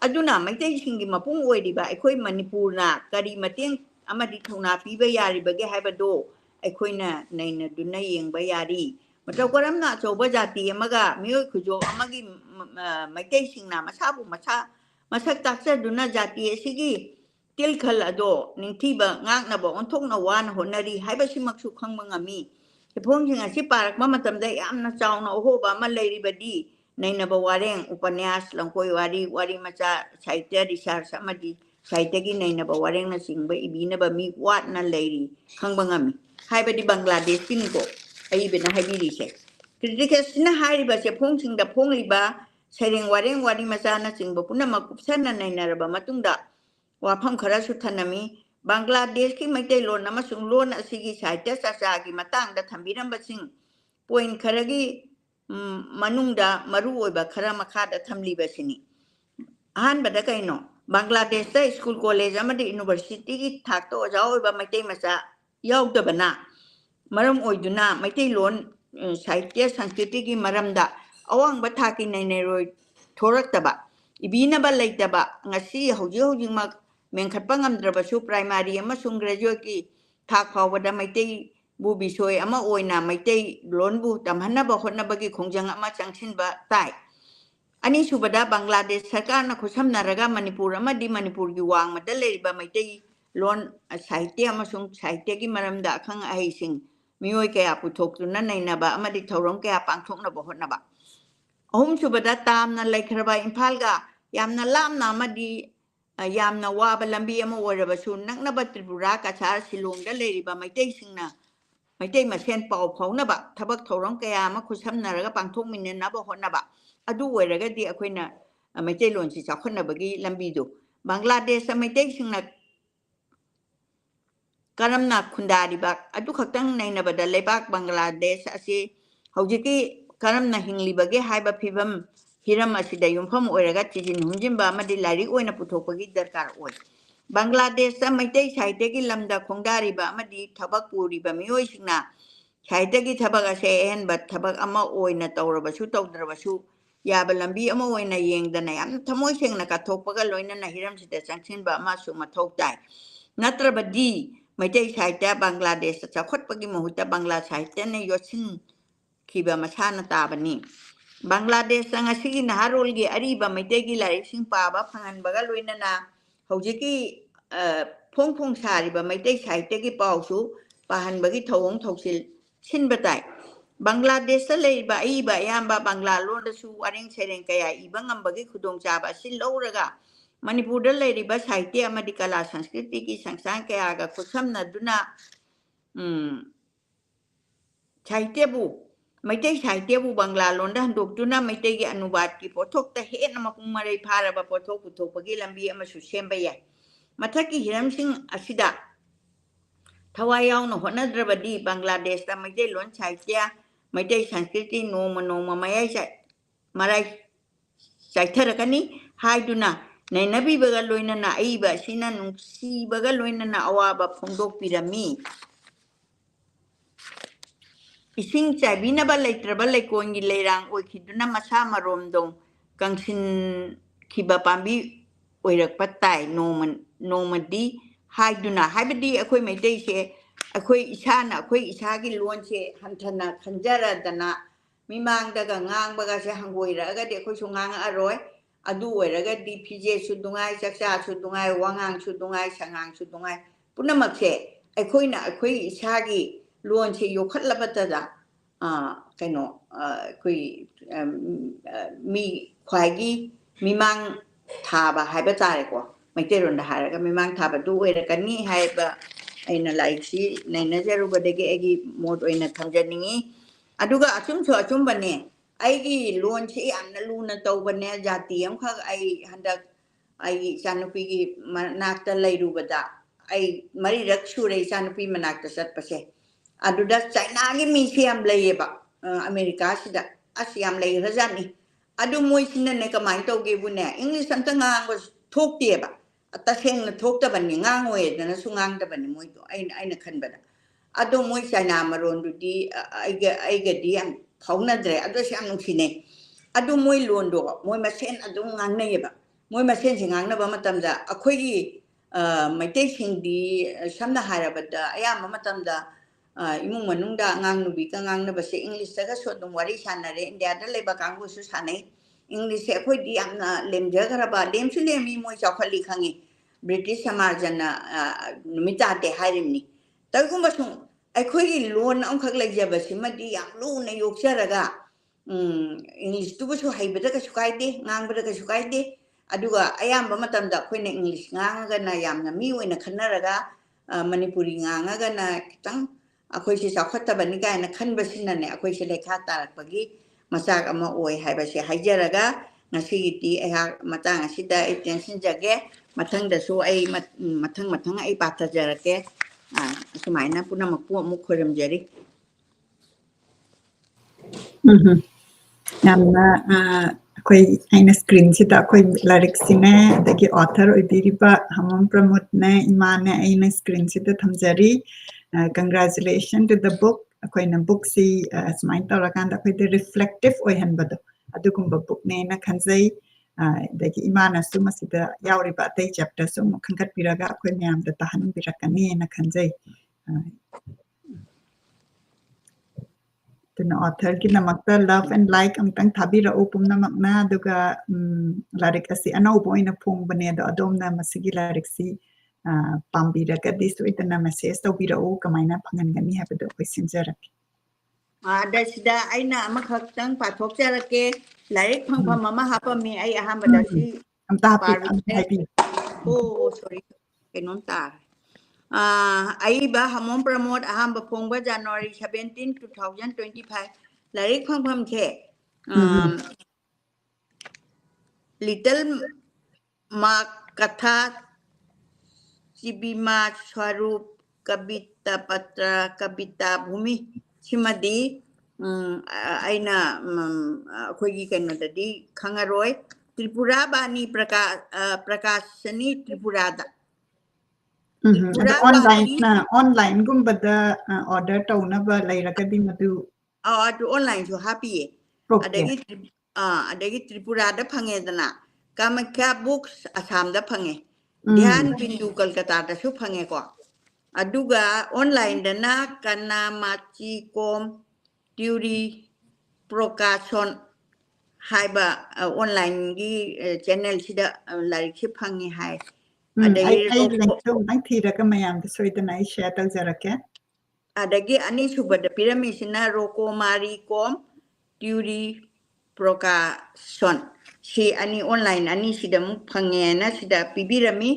ꯑꯗꯨꯅ ꯃꯩꯇꯩꯁꯤꯡꯒꯤ ꯃꯄꯨꯡ ꯑꯣꯏꯔꯤꯕ ꯑꯩꯈꯣꯏ ꯃꯅꯤꯄꯨꯔꯅ ꯀꯔꯤ ꯃꯇꯦꯡ ꯑꯃꯗꯤ ꯊꯧꯅꯥ ꯄꯤꯕ ꯌꯥꯔꯤꯕꯒꯦ ꯍꯥꯏꯕꯗꯣ ꯑꯩꯈꯣꯏꯅ ꯅꯩꯅꯗꯨꯅ ꯌꯦꯡꯕ ꯌꯥꯔꯤ ꯃꯇꯧ ꯀꯔꯝꯅ ꯑꯆꯧꯕ ꯖꯥꯇꯤ ꯑꯃꯒ ꯃꯤꯑꯣꯏ ꯈꯨꯖꯣꯛ ꯑꯃꯒꯤ ꯃꯩꯇꯩꯁꯤꯡꯅ ꯃꯁꯥꯕꯨ ꯃꯁꯛ ꯇꯥꯛꯆꯗꯨꯅ ꯖꯥꯇꯤ ꯑꯁꯤꯒꯤ ꯇꯤꯜꯈꯜ ꯑꯗꯣ ꯅꯤꯡꯊꯤꯕ ꯉꯥꯛꯅꯕ ꯑꯣꯟꯊꯣꯛꯅ ꯋꯥꯅ ꯍꯣꯠꯅꯔꯤ ꯍꯥꯏꯕꯁꯤꯃꯛꯁꯨ ꯈꯪꯕ ꯉꯝꯃꯤ ꯆꯦꯐꯣꯡꯁꯤꯡ ꯑꯁꯤ ꯄꯥꯔꯛꯄ ꯃꯇꯝꯗ ꯌꯥꯝꯅ ꯆꯥꯎꯅ ꯑꯍꯣꯕ ꯑꯃ ꯂꯩꯔꯤꯕꯗꯤ ꯅꯩꯅꯕ ꯋꯥꯔꯦꯡ ꯎꯄꯟꯌꯥꯁ ꯂꯝꯀꯣꯏ ꯋꯥꯔꯤ ꯃꯆꯥ ꯁꯥꯍꯤꯇ꯭ꯌ ꯔꯤꯁꯥꯔꯆ ꯑꯃꯗꯤ ꯁꯥꯍꯤꯇ꯭ꯌꯒꯤ ꯅꯩꯅꯕ ꯋꯥꯔꯦꯡꯅꯆꯤꯡꯕ ꯏꯕꯤꯅꯕ ꯃꯤ ꯋꯥꯠꯅ ꯂꯩꯔꯤ ꯈꯪꯕ ꯉꯝꯃꯤ ꯍꯥꯏꯕꯗꯤ ꯕꯪꯒ꯭ꯂꯥꯗꯦꯁꯀꯤꯅꯤꯀꯣ ꯑꯏꯕꯅ ꯍꯥꯏꯕꯤꯔꯤꯁꯦ ꯀ꯭ꯔꯤꯇꯤꯀꯦꯁꯅ ꯍꯥꯏꯔꯤꯕ ꯆꯦꯐꯣꯡꯁꯤꯡꯗ ꯐꯣꯡꯂꯤꯕ ꯁꯩꯔꯦꯡ ꯋꯥꯔꯦꯡ ꯋꯥꯔꯤ ꯃꯆꯥꯅꯆꯤꯡꯕ ꯄꯨꯝꯅꯃꯛ ꯀꯨꯞꯁꯟꯅ ꯅꯩꯅꯔꯕ ꯃꯇꯨꯡꯗ ꯋꯥꯐꯝ ꯈꯔꯁꯨ ꯊꯅꯝꯃꯤ ꯕꯪꯒ꯭ꯂꯥꯗꯦꯁꯀꯤ ꯃꯩꯇꯩꯂꯣꯟ ꯑꯃꯁꯨꯡ ꯂꯣꯟ ꯑꯁꯤꯒꯤ ꯁꯥꯍꯤꯇ꯭ꯌ ꯆꯔꯆꯥꯒꯤ ꯃꯇꯥꯡꯗ ꯊꯝꯕꯤꯔꯝꯕꯁꯤꯡ ꯄꯣꯏꯟꯠ ꯈꯔꯒꯤ ꯃꯅꯨꯡꯗ ꯃꯔꯨꯑꯣꯏꯕ ꯈꯔ ꯃꯈꯥꯗ ꯊꯝꯂꯤꯕꯁꯤꯅꯤ ꯑꯍꯥꯟꯕꯗ ꯀꯩꯅꯣ ꯕꯪꯒ꯭ꯂꯥꯗꯦꯁꯇ ꯁ꯭ꯀꯨꯜ ꯀꯣꯂꯦꯖ ꯑꯃꯗꯤ ꯌꯨꯅꯤꯚꯔꯁꯤꯇꯤꯒꯤ ꯊꯥꯛꯇ ꯑꯣꯖꯥ ꯑꯣꯏꯕ ꯃꯩꯇꯩ ꯃꯆꯥ ꯌꯥꯎꯗꯕꯅ ꯃꯔꯝ ꯑꯣꯏꯗꯨꯅ ꯃꯩꯇꯩꯂꯣꯟ ꯁꯥꯍꯤꯇ꯭ꯌ ꯁꯪꯁꯀ꯭ꯔꯤꯇꯤꯒꯤ ꯃꯔꯝꯗ ꯑꯋꯥꯡꯕ ꯊꯥꯛꯀꯤ ꯅꯩꯅꯔꯣꯏ ꯊꯣꯔꯛꯇꯕ ꯏꯕꯤꯅꯕ ꯂꯩꯇꯕ ꯉꯁꯤ ꯍꯧꯖꯤꯛꯃꯛ ꯃꯦꯟꯈꯠꯄ ꯉꯝꯗ꯭ꯔꯕꯁꯨ ꯄ꯭ꯔꯥꯏꯃꯥꯔꯤ ꯑꯃꯁꯨꯡ ꯒ꯭ꯔꯦꯖꯨꯑꯦꯠꯀꯤ ꯊꯥꯛ ꯐꯥꯎꯕꯗ ꯃꯩꯇꯩꯕꯨ ꯕꯤꯁꯣꯏ ꯑꯃ ꯑꯣꯏꯅ ꯃꯩꯇꯩꯂꯣꯟꯕꯨ ꯇꯝꯍꯟꯅꯕ ꯍꯣꯠꯅꯕꯒꯤ ꯈꯣꯡꯖꯪ ꯑꯃ ꯆꯪꯁꯤꯟꯕ ꯇꯥꯏ ꯑꯅꯤꯁꯨꯕꯗ ꯕꯪꯒ꯭ꯂꯥꯗꯦꯁ ꯁꯔꯀꯥꯔꯅ ꯈꯨꯠꯁꯝꯅꯔꯒ ꯃꯅꯤꯄꯨꯔ ꯑꯃꯗꯤ ꯃꯅꯤꯄꯨꯔꯒꯤ ꯋꯥꯡꯃꯗ ꯂꯩꯔꯤꯕ ꯃꯩꯇꯩꯂꯣꯟ ꯁꯥꯍꯤꯇ꯭ꯌ ꯑꯃꯁꯨꯡ ꯁꯥꯍꯤꯇ꯭ꯌꯒꯤ ꯃꯔꯝꯗ ꯑꯈꯪ ꯑꯍꯩꯁꯤꯡ ꯃꯤꯑꯣꯏ ꯀꯌꯥ ꯄꯨꯊꯣꯛꯇꯨꯅ ꯅꯩꯅꯕ ꯑꯃꯗꯤ ꯊꯧꯔꯝ ꯀꯌా ꯄꯥꯡꯊꯣꯛꯅꯕ ꯍꯣꯠꯅꯕ ꯑꯍꯨꯝꯁꯨꯕꯗ ꯇꯥꯝꯅ ꯂꯩꯈ꯭ꯔꯕ ꯏꯝꯐꯥꯜꯒ ꯌꯥꯝꯅ ꯂꯥꯞꯅ ꯑꯃꯗꯤ ꯌꯥꯝꯅ ꯋꯥꯕ ꯂꯝꯕꯤ ꯑꯃ ꯑꯣꯏꯔꯕꯁꯨ ꯅꯛꯅꯕ ꯇ꯭ꯔꯤꯄꯨꯔꯥ ꯀꯁꯥꯔ ꯁꯤꯂꯣꯡꯗ ꯂꯩꯔꯤꯕ ꯃꯩꯇꯩꯁꯤꯡꯅ ꯃꯩꯇꯩ ꯃꯁꯦꯟ ꯄꯥꯎ ꯐꯥꯎꯅꯕ ꯊꯕꯛ ꯊꯧꯔꯝ ꯀꯌꯥ ꯑꯃ ꯈꯨꯠꯁꯝꯅꯔꯒ ꯄꯥꯡꯊꯣꯛꯃꯤꯟꯅꯅꯕ ꯍꯣꯠꯅꯕ ꯑꯗꯨ ꯑꯣꯏꯔꯒꯗꯤ ꯑꯩꯈꯣꯏꯅ ꯃꯩꯇꯩꯂꯣꯟꯁꯤ ꯆꯥꯎꯈꯠꯅꯕꯒꯤ ꯂꯝꯕꯤꯗꯨ ꯕꯪꯒ꯭ꯂꯥꯗꯦꯁꯇ ꯃꯩꯇꯩꯁꯤꯡꯅ ꯀꯔꯝꯅ ꯈꯨꯟꯗꯥꯔꯤꯕ ꯑꯗꯨ ꯈꯛꯇꯪ ꯅꯩꯅꯕꯗ ꯂꯩꯕꯥꯛ ꯕꯪꯒ꯭ꯂꯥꯗꯦꯁ ꯑꯁꯤ ꯍꯧꯖꯤꯛꯀꯤ ꯀꯔꯝꯅ ꯍꯤꯡꯂꯤꯕꯒꯦ ꯍꯥꯏꯕ ꯍꯤꯔꯝ ꯑꯁꯤꯗ ꯌꯨꯝꯐꯝ ꯑꯣꯏꯔꯒ ꯊꯤꯖꯤꯟ ꯍꯨꯝꯖꯤꯟꯕ ꯑꯃꯗꯤ ꯂꯥꯏꯔꯤꯛ ꯑꯣꯏꯅ ꯄꯨꯊꯣꯛꯄꯒꯤ ꯗꯔꯀꯥꯔ ꯑꯣꯏ ꯕꯪꯒ꯭ꯂꯥꯗꯦꯁꯇ ꯃꯩꯇꯩ ꯁꯥꯍꯤꯇ꯭ꯌꯒꯤ ꯂꯝꯗ ꯈꯣꯡꯗꯥꯔꯤꯕ ꯑꯃꯗꯤ ꯊꯕꯛ ꯄꯨꯔꯤꯕ ꯃꯤꯑꯣꯏꯁꯤꯡꯅ ꯁꯥꯍꯤꯇ꯭ꯌꯒꯤ ꯊꯕꯛ ꯑꯁꯦ ꯑꯍꯦꯟꯕ ꯊꯕꯛ ꯑꯃ ꯑꯣꯏꯅ ꯇꯧꯔꯕꯁꯨ ꯇꯧꯗ꯭ꯔꯕꯁꯨ ꯌꯥꯕ ꯂꯝꯕꯤ ꯑꯃ ꯑꯣꯏꯅ ꯌꯦꯡꯗꯅ ꯌꯥꯝꯅ ꯊꯃꯣꯏ ꯁꯦꯡꯅ ꯀꯠꯊꯣꯛꯄꯒ ꯂꯣꯏꯅꯅ ꯍꯤꯔꯝꯁꯤꯗ ꯆꯪꯁꯤꯟꯕ ꯑꯃꯁꯨ ꯃꯊꯧ ꯇꯥꯏ ꯅꯠꯇ꯭ꯔꯕꯗꯤ ꯃꯩꯇꯩ ꯁꯥꯍꯤꯇ꯭ꯌ ꯕꯪꯒ꯭ꯂꯥꯗꯦꯁꯇ ꯆꯥꯎꯈꯠꯄꯒꯤ ꯃꯍꯨꯠꯇ ꯕꯪꯒ꯭ꯂꯥ ꯁꯥꯍꯤꯇ꯭ꯌꯅ ꯌꯣꯠꯁꯤꯟꯈꯤꯕ ꯃꯁꯥꯅ ꯇꯥꯕꯅꯤ ꯕꯪꯒ꯭ꯂꯥꯗꯦꯁꯇ ꯉꯁꯤꯒꯤ ꯅꯍꯥꯔꯣꯜꯒꯤ ꯑꯔꯤꯕ ꯃꯩꯇꯩꯒꯤ ꯂꯥꯏꯔꯤꯛꯁꯤꯡ ꯄꯥꯕ ꯐꯪꯍꯟꯕꯒ ꯂꯣꯏꯅꯅ ꯍꯧꯖꯤꯛꯀꯤ ꯐꯣꯡ ꯁꯥꯔꯤꯕ ꯃꯩꯇꯩ ꯁꯥꯍꯤꯇ꯭ꯌꯒꯤ ꯄꯥꯎꯁꯨ ꯄꯥꯍꯟꯕꯒꯤ ꯊꯧꯑꯣꯡ ꯊꯧꯁꯤꯜ ꯁꯤꯟꯕ ꯇꯥꯏ ꯕꯪꯒ꯭ꯂꯥꯗꯦꯁꯇ ꯂꯩꯔꯤꯕ ꯑꯏꯕ ꯑꯌꯥꯝꯕ ꯕꯪꯒ꯭ꯂꯥ ꯂꯣꯟꯗꯁꯨ ꯋꯥꯔꯦꯡ ꯁꯩꯔꯦꯡ ꯀꯌꯥ ꯏꯕ ꯉꯝꯕꯒꯤ ꯈꯨꯗꯣꯡꯆꯥꯕ ꯑꯁꯤ ꯂꯧꯔꯒ ꯃꯅꯤꯄꯨꯔꯗ ꯂꯩꯔꯤꯕ ꯁꯥꯍꯤꯇ꯭ꯌ ꯑꯃꯗꯤ ꯀꯂꯥ ꯁꯪꯁꯀ꯭ꯔꯤꯇꯤꯒꯤ ꯁꯪꯁꯊꯥꯟ ꯀꯌꯥꯒ ꯈꯨꯠꯁꯝꯅꯗꯨꯅ ꯁꯥꯍꯤꯇ꯭ꯌꯕꯨ ꯃꯩꯇꯩ ꯁꯥꯍꯤꯇ꯭ꯌꯕꯨ ꯕꯪꯒ꯭ꯂꯥ ꯂꯣꯟꯗ ꯍꯟꯗꯣꯛꯇꯨꯅ ꯃꯩꯇꯩꯒꯤ ꯑꯅꯨꯕꯥꯗꯀꯤ ꯄꯣꯠꯊꯣꯛꯇ ꯍꯦꯟꯅ ꯃꯄꯨꯡ ꯃꯔꯩ ꯐꯥꯔꯕ ꯄꯣꯠꯊꯣꯛ ꯄꯨꯊꯣꯛꯄꯒꯤ ꯂꯝꯕꯤ ꯑꯃꯁꯨ ꯁꯦꯝꯕ ꯌꯥꯏ ꯃꯊꯛꯀꯤ ꯍꯤꯔꯝꯁꯤꯡ ꯑꯁꯤꯗ ทวายองหนูหัวนัดระบดีบังกลาเทศแต่ไม่ได้ล้วนชายเจ้าไม่ได้สังสกฤติโนมาไม่ใช่มาไรใช่เธอกันนี่ให้ดูนะในนบีบังลอยนั่นนะไอ้บ้าสินะนุสีบังลอยนั่นนะเอาว่าแบบพงดกพิรามีอีสิ่งใจบินาบัลเลยตระบัลเลยโกงิเลยรังโอ้ยคิดดูนะมาชามารวมดงกังสินขีบปามบีโอ้ยรักปัตตายโนมันดีให้ดูนะให้บดีคุยไม่ได้เชคุยอิชานะคุยอิชากิล้วนเชหันธนาขันจาระดนะมีมังดักงางบักเชหังโวยระก็เด็กคุยชงงางอร่อยอดูเวระก็ดีพีเจชุดตรงไงจักษาชุดตรงไงวางางชุดตรงไงช่างงางชุดตรงไงปุ่นน้ำมักเชคุยนะคุยอิชากิล้วนเชยกขัดละปัตตากันเนาะคุยมีควายกีมีมังทาบะให้ประจายกว่าไม่เจริญได้หาก็มีมังทาบะดูเอระกันนี่ให้บะไอ้นั่นไลค์สิในนั้นจะรู้บดเกไอ้กีโมดไอ้นั่นทำจานี้อะดูก็อาชุมชัวชุมบันเนี่ยไอ้กีล้วนชีอันนั้นล้วนตัวบันเนี่ยญาติยังเขาไอ้ฮันดักไอ้ชานุปีกีมันนักตะเลยรู้บดาไอ้มารีรักชูเรชานุปีมันนักตะสัตย์ประเสอะดูดัชไชน่ากีมีเสียมเลยบะอเมริกาสิดาอาเซียมเลยรัชนีอะดูมวยสินเนี่ยก็ไม่ตัวเก็บบุญเนี่ยอังกฤษสันตั้งงานก็ทุกเดียบะแต่เช่นทุกตะบันนี่งางเวทนะสุงางตะบันนี่มวยตัวไอ้นักขันบันอะดูมวยไชน่ามารอนดูดีไอ้กะดีอันเขานั่นเลยอะดูเสียมนุ่งสิเนี่ยอะดูมวยล้วนดูมวยมาเช่นอะดูงานเนี่ยบะมวยมาเช่นสิงางนะบะมาทำจ้ะอะคุยไม่ได้ชิงดีฉันน่ะหายบัดไอ้ยามาทำจ้ะอิมุงมันนุ่งด่างางนุบิกางางนะบะเสียอังกฤษก็ชดตรงวาริชันนะเรนเดียดเลยบะกังกุสุชานี่อังกฤษคุยดีอันน่ะเลมเจอครับบะเลมสุเลมีมวยชาวขลีขังบริติชสมาจันน่ะมิจาเตหายริมนี่แต่ก็มาส่งไอ้คุยล้วนอังคักเลยจะบะสิมาดีอังลูนายกเชระกะอังกฤษตัวก็ช่วยบัดก็ช่วยดีงางบัดก็ช่วยดีอะดูก็ไอ้ยามบะมาทำจ้ะคุยในอังกฤษงางกันนะยามนะมีไว้นะขันนะระกะมณีปุรีงางกันนะตั้งคุยสิสาวขัดตะบันนี่กันนะขันบะสินั่นเนี่ยคุยสิเลขาตาปะกี้มาสักมาโอ้ยให้บะสิให้เจระกะงาสิตีไอ้ฮะมาตั้งงาสิได้ไอ้เจนสินจักแกมาทั้งเดสู้ไอ้มาทั้งไอ้ปัตตาจระแกสมัยนั้นปุ่นมาพวกมุขเริมเจริงั้นคุยไอ้นักสกรีนสิตาคุยลาริกสินะแต่กี้ออเทอร์อุดิริบะฮามันโปรโมทนะอิมานนะไอ้นักสกรีนสิตาทำจารี congratulations to the book คุยนั้น book สิสมัยตอนละกันแต่คุย the reflective โอ้ยหันบัดอะดูกุมbook เนี่ยนะคันใจแต่กี้อิมานนะสุมาสิตายาวริบะเตย chapter สุมาคันกัดพิรากะคุยเนี่ยมันจะทันพิรากันเนี่ยนะคันใจตัวน้องออเทอร์กินน้ำมักเตอร์ love and like อันตั้งทับบิระอุปมน้ำมักน่าดูก็ลาริกสิอันเอาบ่อยนะพงบันเนี่ยดอดมนะมาสิกิลาริกสิปัมบิระก็ดิสวิตนะมาเสียสตัวบิระอุก็ไม่น่าพังกันกันนี่ให้ไปดูไปสินเจรักได้สิได้ไอ้น่ะมาขัดตั้งปัดทบเจระเกหลายพังมาหาปะมีไอ้อาหารบัดสิน้ำตาปิดน้ำตาปิดโอ้ sorry เป็นน้ำตาไอ้บ้าฮามอนโปรโมทอาหารแบบพงว่า January 17 2025หลายพังแค่little makatha Sibima Swarup Kabita Patra Kabita Bhumi Chimadi Aina Kogi Kano Dadi Kangaroy Tripura Bani Prakashani Tripurada online gumbada order tauna ba lairagadi madu to online so happy adagi Tripurada phangedana Kamakya books Assam da phange Dhyan Bindu Kolkata da su phange ko aduga online dana kana machi kom theory prokashon haiba online gi channel sida like chi phange hai adagi link to nang thira ka mayam da soitana share ta jarake adagi ani subada pyramid sina roko mari kom theory prokashon si ani online ani sida mu phange na sida pibirami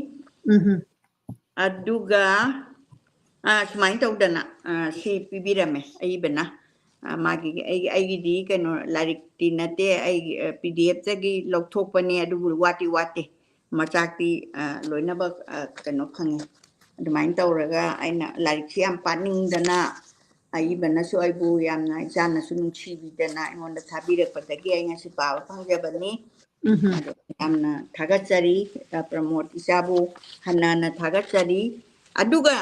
aduga sumai tawdana si pibirame ai bena magi ai di kano larik tinate ai pdf tagi lokthokpane adu wati machakti loina ba kano phange ꯑꯗꯨꯃꯥꯏꯅ ꯇꯧꯔꯒ ꯑꯩꯅ ꯂꯥꯏꯔꯤꯛꯁꯤ ꯌꯥꯝ ꯄꯥꯅꯤꯡꯗꯅ ꯑꯏꯕꯅꯁꯨ ꯑꯩꯕꯨ ꯌꯥꯝꯅ ꯏꯆꯥꯅꯁꯨ ꯅꯨꯡꯁꯤꯕꯤꯗꯅ ꯑꯩꯉꯣꯟꯗ ꯊꯥꯕꯤꯔꯛꯄꯗꯒꯤ ꯑꯩ ꯉꯁꯤ ꯄꯥꯕ ꯐꯪꯖꯕꯅꯤ ꯑꯗꯣ ꯌꯥꯝꯅ ꯊꯥꯒꯠꯆꯔꯤ ꯄ꯭ꯔꯃꯣꯗ ꯏꯆꯥꯕꯨ ꯍꯟꯅ ꯊꯥꯒꯠꯆꯔꯤ ꯑꯗꯨꯒ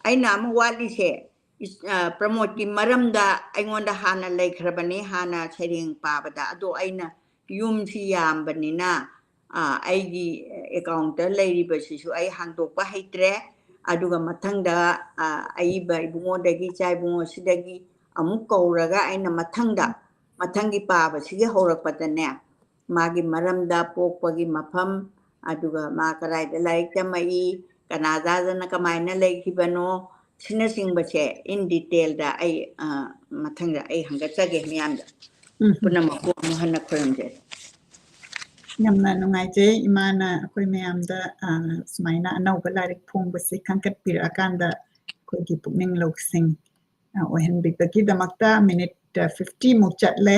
ꯑꯩꯅ ꯑꯃ ꯋꯥꯠꯂꯤꯁꯦ ꯄ꯭ꯔꯃꯣꯗꯀꯤ ꯃꯔꯝꯗ ꯑꯩꯉꯣꯟꯗ ꯍꯥꯟꯅ ꯂꯩꯈ꯭ꯔꯕꯅꯤ ꯍꯥꯟꯅ ꯁꯩꯔꯦꯡ ꯄꯥꯕꯗ ꯑꯗꯣ ꯑꯩꯅ ꯌꯨꯝꯁꯤ ꯌꯥꯝꯕꯅꯤꯅ ꯑꯩꯒꯤ ꯑꯦꯀꯥꯎꯟꯇ ꯂꯩꯔꯤꯕꯁꯤꯁꯨ ꯑꯩ ꯍꯥꯡꯗꯣꯛꯄ ꯍꯩꯇ꯭ꯔꯦ ꯑꯗꯨꯒ ꯃꯊꯪꯗ ꯑꯏꯕ ꯏꯕꯨꯡꯉꯣꯗꯒꯤ ꯏꯆꯥ ꯏꯕꯨꯡꯉꯣꯁꯤꯗꯒꯤ ꯑꯃꯨꯛ ꯀꯧꯔꯒ ꯑꯩꯅ ꯃꯊꯪꯒꯤ ꯄꯥꯕꯁꯤꯒꯤ ꯍꯧꯔꯛꯄꯗꯅꯦ ꯃꯥꯒꯤ ꯃꯔꯝꯗ ꯄꯣꯛꯄꯒꯤ ꯃꯐꯝ ꯑꯗꯨꯒ ꯃꯥ ꯀꯗꯥꯏꯗ ꯂꯥꯏꯔꯤꯛ ꯇꯝꯃꯛꯏ ꯀꯅꯥꯗꯥꯗꯅ ꯀꯃꯥꯏꯅ ꯂꯩꯈꯤꯕꯅꯣ ꯁꯤꯅꯆꯤꯡꯕꯁꯦ ꯏꯟ ꯗꯤꯇꯦꯜꯗ ꯑꯩ ꯃꯊꯪꯗ ꯑꯩ ꯍꯪꯒꯠꯆꯒꯦ ꯃꯤꯌꯥꯝꯗ ꯄꯨꯝꯅꯃꯛꯄꯨ ꯑꯃꯨꯛ ꯍꯟꯅ ꯈꯨꯔꯨꯝꯖꯔꯤ ꯌꯥꯝꯅ ꯅꯨꯡꯉꯥꯏꯖꯩ ꯏꯃꯥꯅ ꯑꯩꯈꯣꯏ ꯃꯌꯥꯝꯗ ꯁꯨꯃꯥꯏꯅ ꯑꯅꯧꯕ ꯂꯥꯏꯔꯤꯛ ꯐꯣꯡꯕꯁꯤ ꯈꯟꯒꯠꯄꯤꯔꯛꯑꯀꯥꯟꯗ ꯑꯩꯈꯣꯏꯒꯤ ꯄꯨꯛꯅꯤꯡ ꯂꯧꯁꯤꯡ ꯑꯣꯏꯍꯟꯕꯤꯕꯒꯤꯗꯃꯛꯇ ꯃꯤꯅꯤꯠ 50ꯃꯨꯛ ꯆꯠꯂꯦ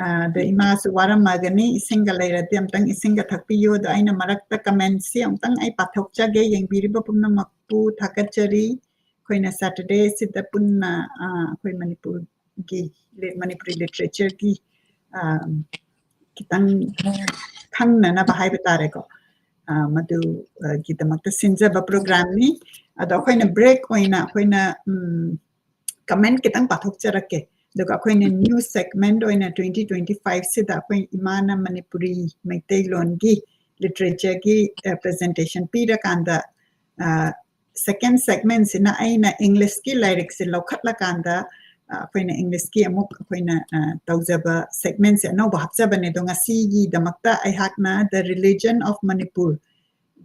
ꯑꯗ ꯏꯃꯥꯁꯨ ꯋꯥꯔꯝꯃꯒꯅꯤ ꯏꯁꯤꯡꯒ ꯂꯩꯔꯗꯤ ꯑꯝꯇꯪ ꯏꯁꯤꯡꯒ ꯊꯛꯄꯤꯌꯨ ꯑꯗꯣ ꯑꯩꯅ ꯃꯔꯛꯇ ꯀꯃꯦꯟꯠꯁꯤ ꯑꯝꯇꯪ ꯑꯩ ꯄꯥꯊꯣꯛꯆꯒꯦ ꯌꯦꯡꯕꯤꯔꯤꯕ ꯄꯨꯝꯅꯃꯛꯄꯨ ꯊꯥꯒꯠꯆꯔꯤ ꯑꯩꯈꯣꯏꯅ ꯁꯦꯇꯔꯗꯦꯁꯤꯗ ꯄꯨꯟꯅ ꯑꯩꯈꯣই ꯃꯅꯤꯄꯨꯔꯤ ꯂꯤꯇꯔꯦꯆꯔꯒꯤ kitang ꯈꯪꯅꯅꯕ ꯍꯥꯏꯕ ꯇꯥꯔꯦꯀꯣ ꯃꯗꯨꯒꯤꯗꯃꯛꯇ ꯁꯤꯟꯖꯕ ꯄ꯭ꯔꯣꯒ꯭ꯔꯥꯝꯅꯤ ꯑꯗꯣ ꯑꯩꯈꯣꯏꯅ ꯕ꯭ꯔꯦꯛ ꯑꯣꯏꯅ ꯑꯩꯈꯣꯏꯅ ꯀꯃꯦꯟꯠ ꯈꯤꯇꯪ ꯄꯥꯊꯣꯛꯆꯔꯛꯀꯦ ꯑꯗꯨꯒ ꯑꯩꯈꯣꯏꯅ ꯅ꯭ꯌꯨ ꯁꯦꯒꯃꯦꯟꯠ ꯑꯣꯏꯅ 2025 ꯁꯤꯗ ꯑꯩꯈꯣꯏ ꯏꯃꯥꯅ ꯃꯅꯤꯄꯨꯔꯤ ꯃꯩꯇꯩꯂꯣꯟꯒꯤ ꯂꯤꯇꯔꯦꯆꯔꯒꯤ ꯄ꯭ꯔꯖꯦꯟꯇꯦꯁꯟ ꯄꯤꯔꯀꯥꯟꯗ ꯁꯦꯀꯦꯟ ꯁꯦꯒꯃꯦꯟꯠꯁꯤꯅ ꯑꯩꯅ ꯏꯪꯂꯤꯁꯀꯤ ꯂꯥꯏꯔꯤꯛꯁꯦ ꯂꯧꯈꯠꯂꯀꯥꯟꯗ ꯑꯩꯈꯣꯏꯅ ꯏꯪꯂꯤꯁꯀꯤ ꯑꯃꯨꯛ ꯑꯩꯈꯣꯏꯅ ꯇꯧꯖꯕ ꯁꯦꯒꯃꯦꯟꯠꯁꯦ ꯑꯅꯧꯕ ꯍꯥꯞꯆꯕꯅꯦ ꯑꯗꯣ ꯉꯁꯤꯒꯤꯗꯃꯛꯇ ꯑꯩꯍꯥꯛꯅ the religion of Manipur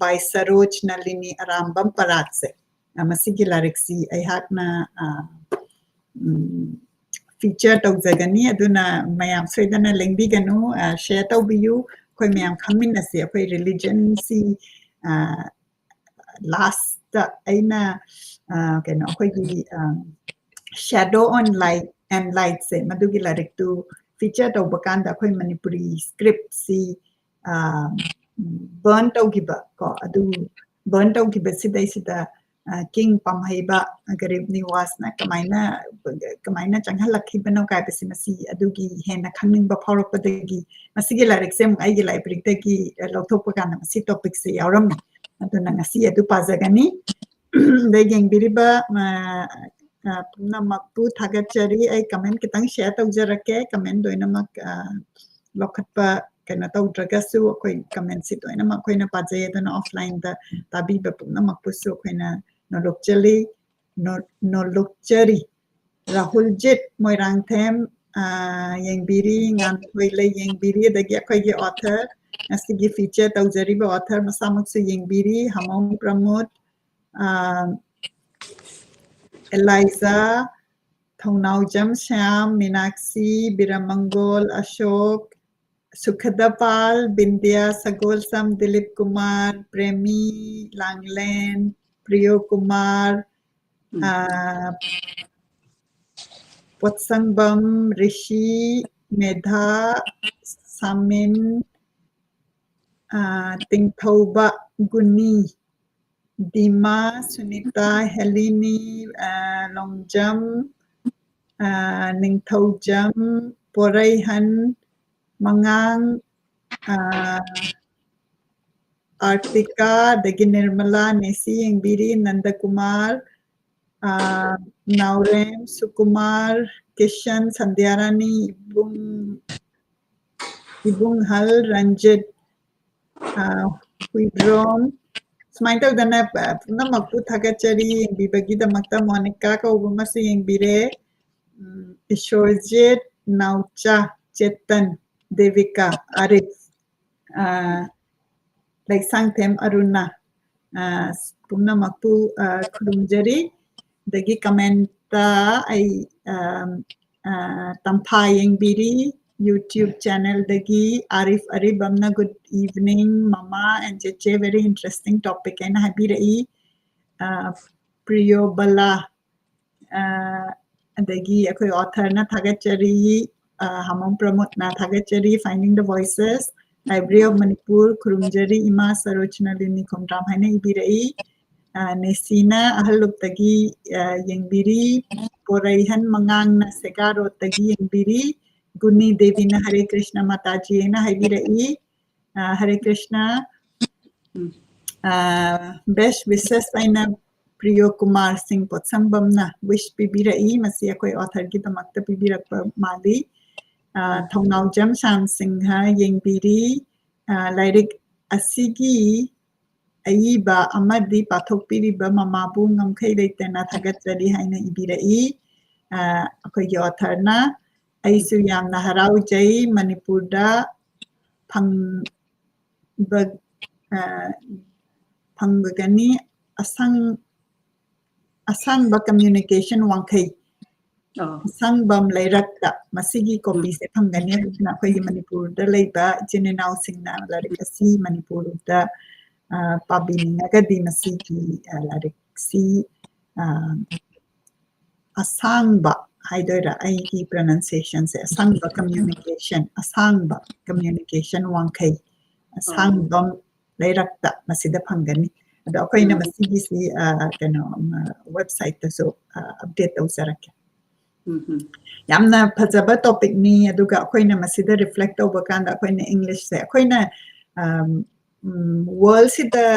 by Saroj Nalini Arambam Paratse ꯃꯁꯤꯒꯤ ꯂꯥꯏꯔꯤꯛꯁꯤ ꯑꯩꯍꯥꯛꯅ ꯐꯤꯆꯔ ꯇꯧꯖꯒꯅꯤ ꯑꯗꯨꯅ ꯃꯌꯥꯝ ꯁꯣꯏꯗꯅ ꯂꯦꯡꯕꯤꯒꯅꯨ ꯁꯦꯌꯔ ꯇꯧꯕꯤꯌꯨ ꯑꯩꯈꯣꯏ ꯃꯌꯥꯝ ꯈꯪꯃꯤꯟꯅꯁꯤ ꯑꯩꯈꯣꯏ ꯔꯤꯂꯤꯖꯟꯁꯤ ꯂꯥꯁꯇ ꯑꯩꯅ ꯀꯩꯅꯣ ꯑꯩꯈꯣꯏꯒꯤ shadow on light and light se madugi larik tu feature tau bakanda akhoi manipuri script si burn tau giba ko adu burn tau giba sidai sida king pamhaiba garib niwas na kamaina changhal lakhi bano kai besi masi adugi hena khangning ba phawrak padagi masigi larik se ai gi library ta gi lothok pakana masi topic se yauram aduna ngasi adu pazagani de geng biriba ꯄꯨꯝꯅꯃꯛꯄꯨ ꯊꯥꯒꯠꯆꯔꯤ ꯑꯩ comment ꯈꯤꯇꯪ share ꯇꯧꯖꯔꯛꯀꯦ comment ꯂꯣꯏꯅꯃꯛ ꯂꯧꯈꯠꯄ ꯀꯩꯅꯣ ꯇꯧꯗ꯭ꯔꯒꯁꯨ ꯑꯩꯈꯣꯏ ꯀꯃꯦꯟꯠꯁꯤ ꯂꯣꯏꯅꯃꯛ ꯑꯩꯈꯣꯏꯅ ꯄꯥꯖꯩ ꯑꯗꯨꯅ ꯑꯣꯐꯂꯥꯏꯟꯗ ꯇꯥꯕꯤꯕ ꯄꯨꯝꯅꯃꯛꯄꯨꯁꯨ ꯑꯩꯈꯣꯏꯅ ꯅꯣꯂꯨꯛꯆꯔꯤ ꯔꯥꯍꯨꯜꯖꯤꯠ ꯃꯣꯏꯔꯥꯡꯊꯦꯝ ꯌꯦꯡꯕꯤꯔꯤ ꯉꯥꯟꯊꯣꯏꯂꯩ ꯌꯦꯡꯕꯤꯔꯤ ꯑꯗꯒꯤ ꯑꯩꯈꯣꯏꯒꯤ ꯑꯣꯊꯔ ꯉꯁꯤꯒꯤ ꯐꯤꯆꯔ ꯇꯧꯖꯔꯤꯕ ꯑꯣꯊꯔ ꯃꯁꯥꯃꯛꯁꯨ ꯌꯦꯡꯕꯤꯔꯤ ꯍꯃꯣꯝ ꯄ꯭ꯔꯃꯣꯗ Eliza, Thongnawjam Shyam, Meenakshi, Biramangol, Ashok, Sukhadapal, Bindya, Sagolsam, Dilip Kumar, Premi, Langlen, Priyo Kumar, Potsangbam, Rishi, Medha, Samin, Tingthauba, Guni, Dima, Sunita, Helini, Longjam, Ningthaujam, Poraihan, Mangang, Artika, Dagi Nirmala, Nesi, Yengbiri, Nandakumar, Naurem, Sukumar, Kishan, Sandhyarani, Ibung Hal, Ranjit, Huidron, Smain tawdana pumnamakpu thagachari yengbibagidamakta Monica kauba masu yengbire Ishorjit Naucha Chetan Devika Arif Laiksangthem Aruna pumnamakpu khurumjari dagi commenta ai tampha yengbiri YouTube channel dagi Arif Aribamna good evening mama and cheche very interesting topic and habirai Priyo Bala adagi akoi author na thagachari Hamam Pramod na thagachari Finding the Voices Library of Manipur Khurumjari Ima Saroj Nalini Komram haina ibirai Nesina ahaluptagi yengbiri poraihan mangangna segarotagi yengbiri Guni Devina Hare Krishna Mataji na haibirai Hare Krishna best wishes aina Priyo Kumar Singh Potsambamna wish pibirai masi akoi author gi damakta pibirakpa mali Thongnau Jam Shan Singha yengbiri lairik asigi Aiba amadi pathokpiriba mamabu ngamkhai leitena thagatsari haina ibirai akoigi author na aisu yamna haraujai Manipurda phangani asangba communication wangkhai sangbam lairakta masigi copy se phangani na akoigi Manipurda leiba general singna larikasi Manipurda Pabinagadi masigi lariksi asangba haidoira aigi pronunciation se asangba communication wangkhai asangbam lairakta masida phangani ado akoina masigi si kano website ta so update tawsarake yamna phajaba topic ni aduga akoina masida reflect over kanda akoina English se akoina world sida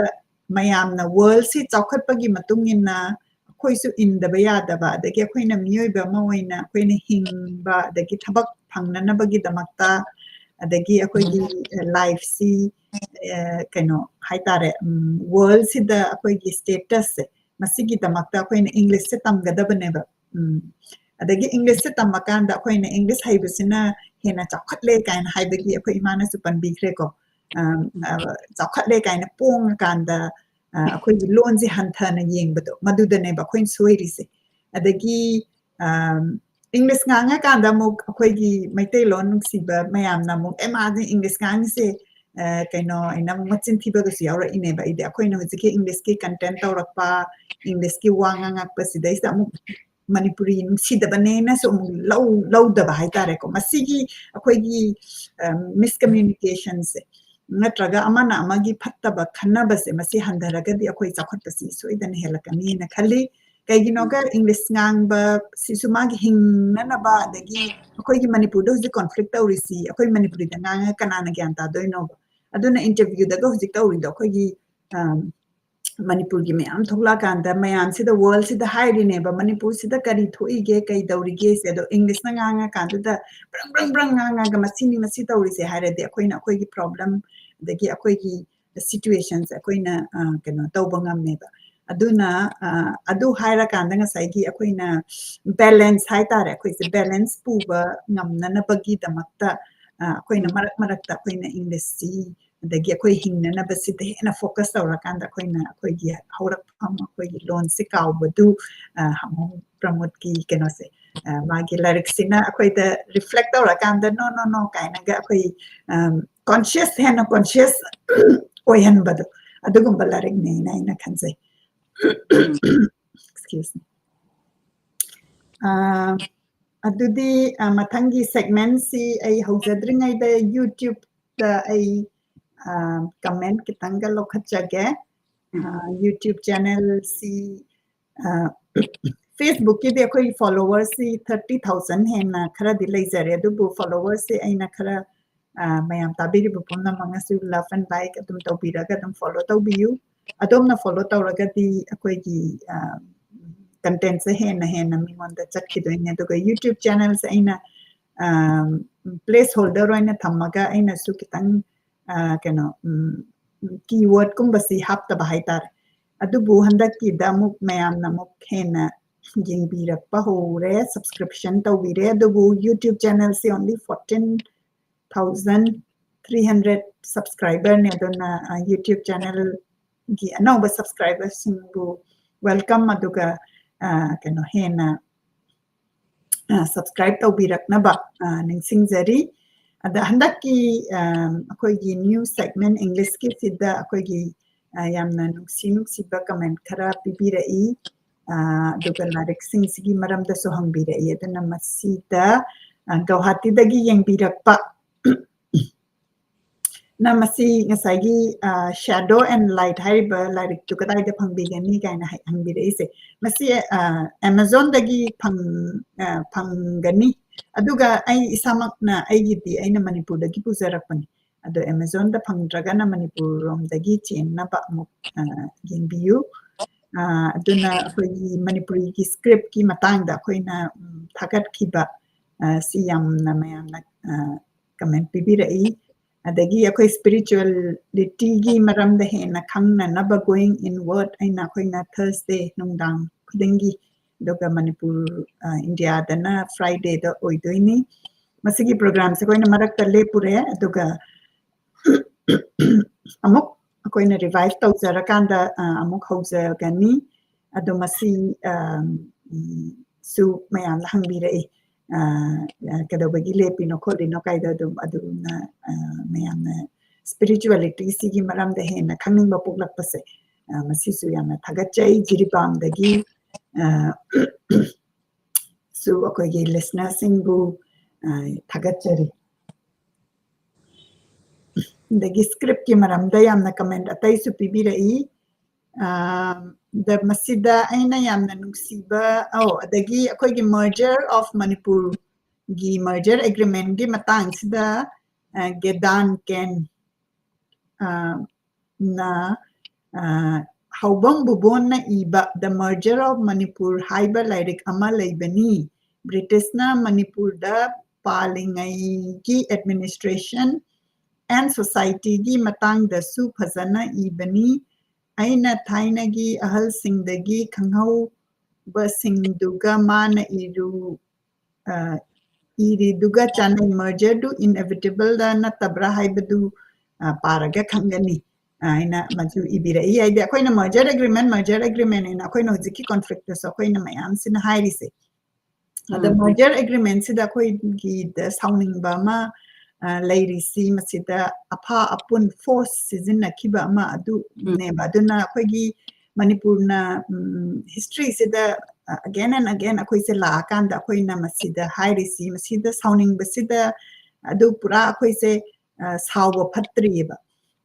mayamna world si chawkhatpagi matungina akoisu indaba yadaba adagi akoina miyoiba maoina akoina hingba adagi thabak phangnanabagi damakta adagi akoigi life si kano haitare world sida akoigi status se masigi damakta akoina English se tamgadabaneba adagi English se tamakanda akoina English haibasina hena chawkhatle kaina haibagi akoi imana su panbikre ko chawkhatle kaina pong kanda akoigi lonji hanthana yengbado madudane ba koin soirise adagi English nganga kanda muk akoigi maitai lon siba mayamna muk emadi English ngang se kaino ina machin thiba ga siawra ineba ide akoina hojiki English ki content tawrakpa English ki wanga ngakpa sidai sa muk Manipuri sidabane na so low daba haitare ko masigi akoigi miscommunications natraga amana amagi phattaba khannaba se masi handaraga di akoi chakhatpasi soidan helakani na khali kaiginoga English ngangba sisumagi hingnanaba adagi akoigi Manipur do conflict tawrisi akoi Manipuri da nganga kanana gyan ta doino aduna interview daga hojik tawrido akoigi Manipur gi mayam thokla kanda mayam sida world sida hairine ba Manipur sida kari thoige kai daurige se do English na nganga kanda da brang nganga ga masini masi tawrise hairade akoina akoigi problem dagi akoigi situations akoina kano tawba ngamne ba aduna adu haira kanda ngasai gi akoina balance haitare akoise balance puba ngamna na bagi damakta akoina marakta akoina English si adagi akoi hingnana basida hena focus tawrakanda akoina akoigi haurakpham akoigi loan se kawbadu hamu promote ki keno se magi lyrics sina akoida reflect tawrakanda no kaina ga akoi conscious hena conscious oyanbadu adugumba lyric ne ina khanjai excuse me adudi mathangi segment si ai haujadringai da YouTube da ai comment kitanga lokhachage YouTube channel si Facebook ki de koi followers si 30,000 hena khara dilai jare adubu followers si aina khara mayam tabiri buponna mangasu love and like adum tawbiraga adum follow tawbiyu adumna follow tawraga di akoi gi content se hena mingonda chakhidoine aduga YouTube channel se aina placeholder oina thamaga aina su kitang kano keyword kumbasi haptaba haitare adubu handaki damuk mayam namuk hena jingbirakpa hore subscription tawbire adubu YouTube channel se only 14,300 subscriber ne aduna YouTube channel gi anauba subscribers singbu welcome aduga kano hena subscribe tawbiraknaba ningsingjari ada handaki akoigi new segment English ki sida akoigi yamna nuksi ba comment khara pibirai aduga lyric sing sigi maramda so hangbirai adana masida Guwahati dagi yengbirakpa namasi ngasagi shadow and light haiba like to kadai da phangbigani kaina hangbire ise masi Amazon dagi phanggani aduga ai isamakna aigidi aina Manipur dagi pujarakpani ado Amazon da phangdragana Manipur rom dagi chenna ba amuk yengbiyu aduna akhoi Manipuri ki script ki matangda khoina thagat khiba si yamna mayamna comment pibirai adagi akhoi spirituality gi maramda hena khangna naba going inward aina khoina Thursday nungdang khudingi doga Manipur India dana Friday da oidoini masigi program se khoina marakta lepure aduga amuk akoina revive tawjarakanda amuk hawjagani ado masi su mayam hangbirai kadabagi lepino kholino kaida aduna mayam spirituality sigi maramda hena khangingba poklakpase masi su yamna thagachai jiripam dagi su akoigi listeners singbu thagachari dagi script ki maramda yamna comment atai su pibirai the masida aina yamna nungsiba adagi akoigi merger of Manipur gi merger agreement gi matang sida Gedan Ken na haubang bubon na iba the merger of Manipur haiba lairik ama laibani British na Manipur da palingai gi administration and society gi matang da su phazana ibani aina thainagi ahal singdagi khanghau basingduga mana iri duga channel merger do inevitable da na tabra haibadu paraga khangani aina maju ibira ai da koina merger agreement ina koina hojiki conflict so koina mayam sin hairise the merger agreement sida koi gi the sounding ba ma lairisi masida apha apun force season akiba ma adu ne baduna akoigi Manipur na history sida again and again akoi se la kanda akoi na masida hairisi masida sounding basida adu pura akoi se sawa phatriba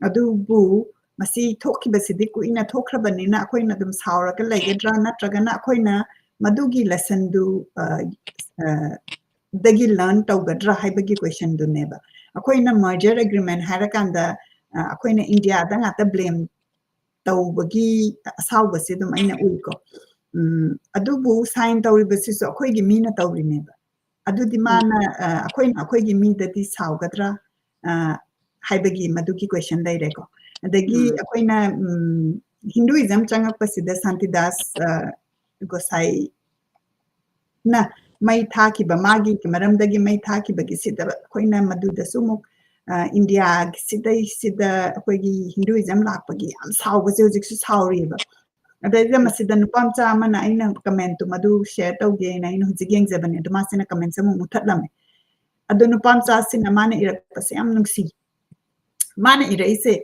adu bu masi thokki basidi ku ina thokrabani na akoi na dum saura ka legedra na tragana akoi na madugi lesson du dagi learn tawgadra haibagi question du neba akoina merger agreement harakanda akoina India da ngata blame tawbagi asawbase dum aina uiko adubu sign tawribasi so akoigi mina tawrineba adudi mana akoigi mi dadi sawgadra haibagi madugi question daireko adagi akoina Hinduism changakpasida Santidas Gosai na mai thakiba magi maramdagi mai thakibagi sida koina maduda sumuk India sida akoigi Hinduism lakpagi am sawbase hojiksu sawriba adaiza masida nupamcha amana aina comment madu share tawge na ina hojik yengjabane dumasina comment samu muthatlame adu nupamcha sina mana irakpase am nungsi mana iraise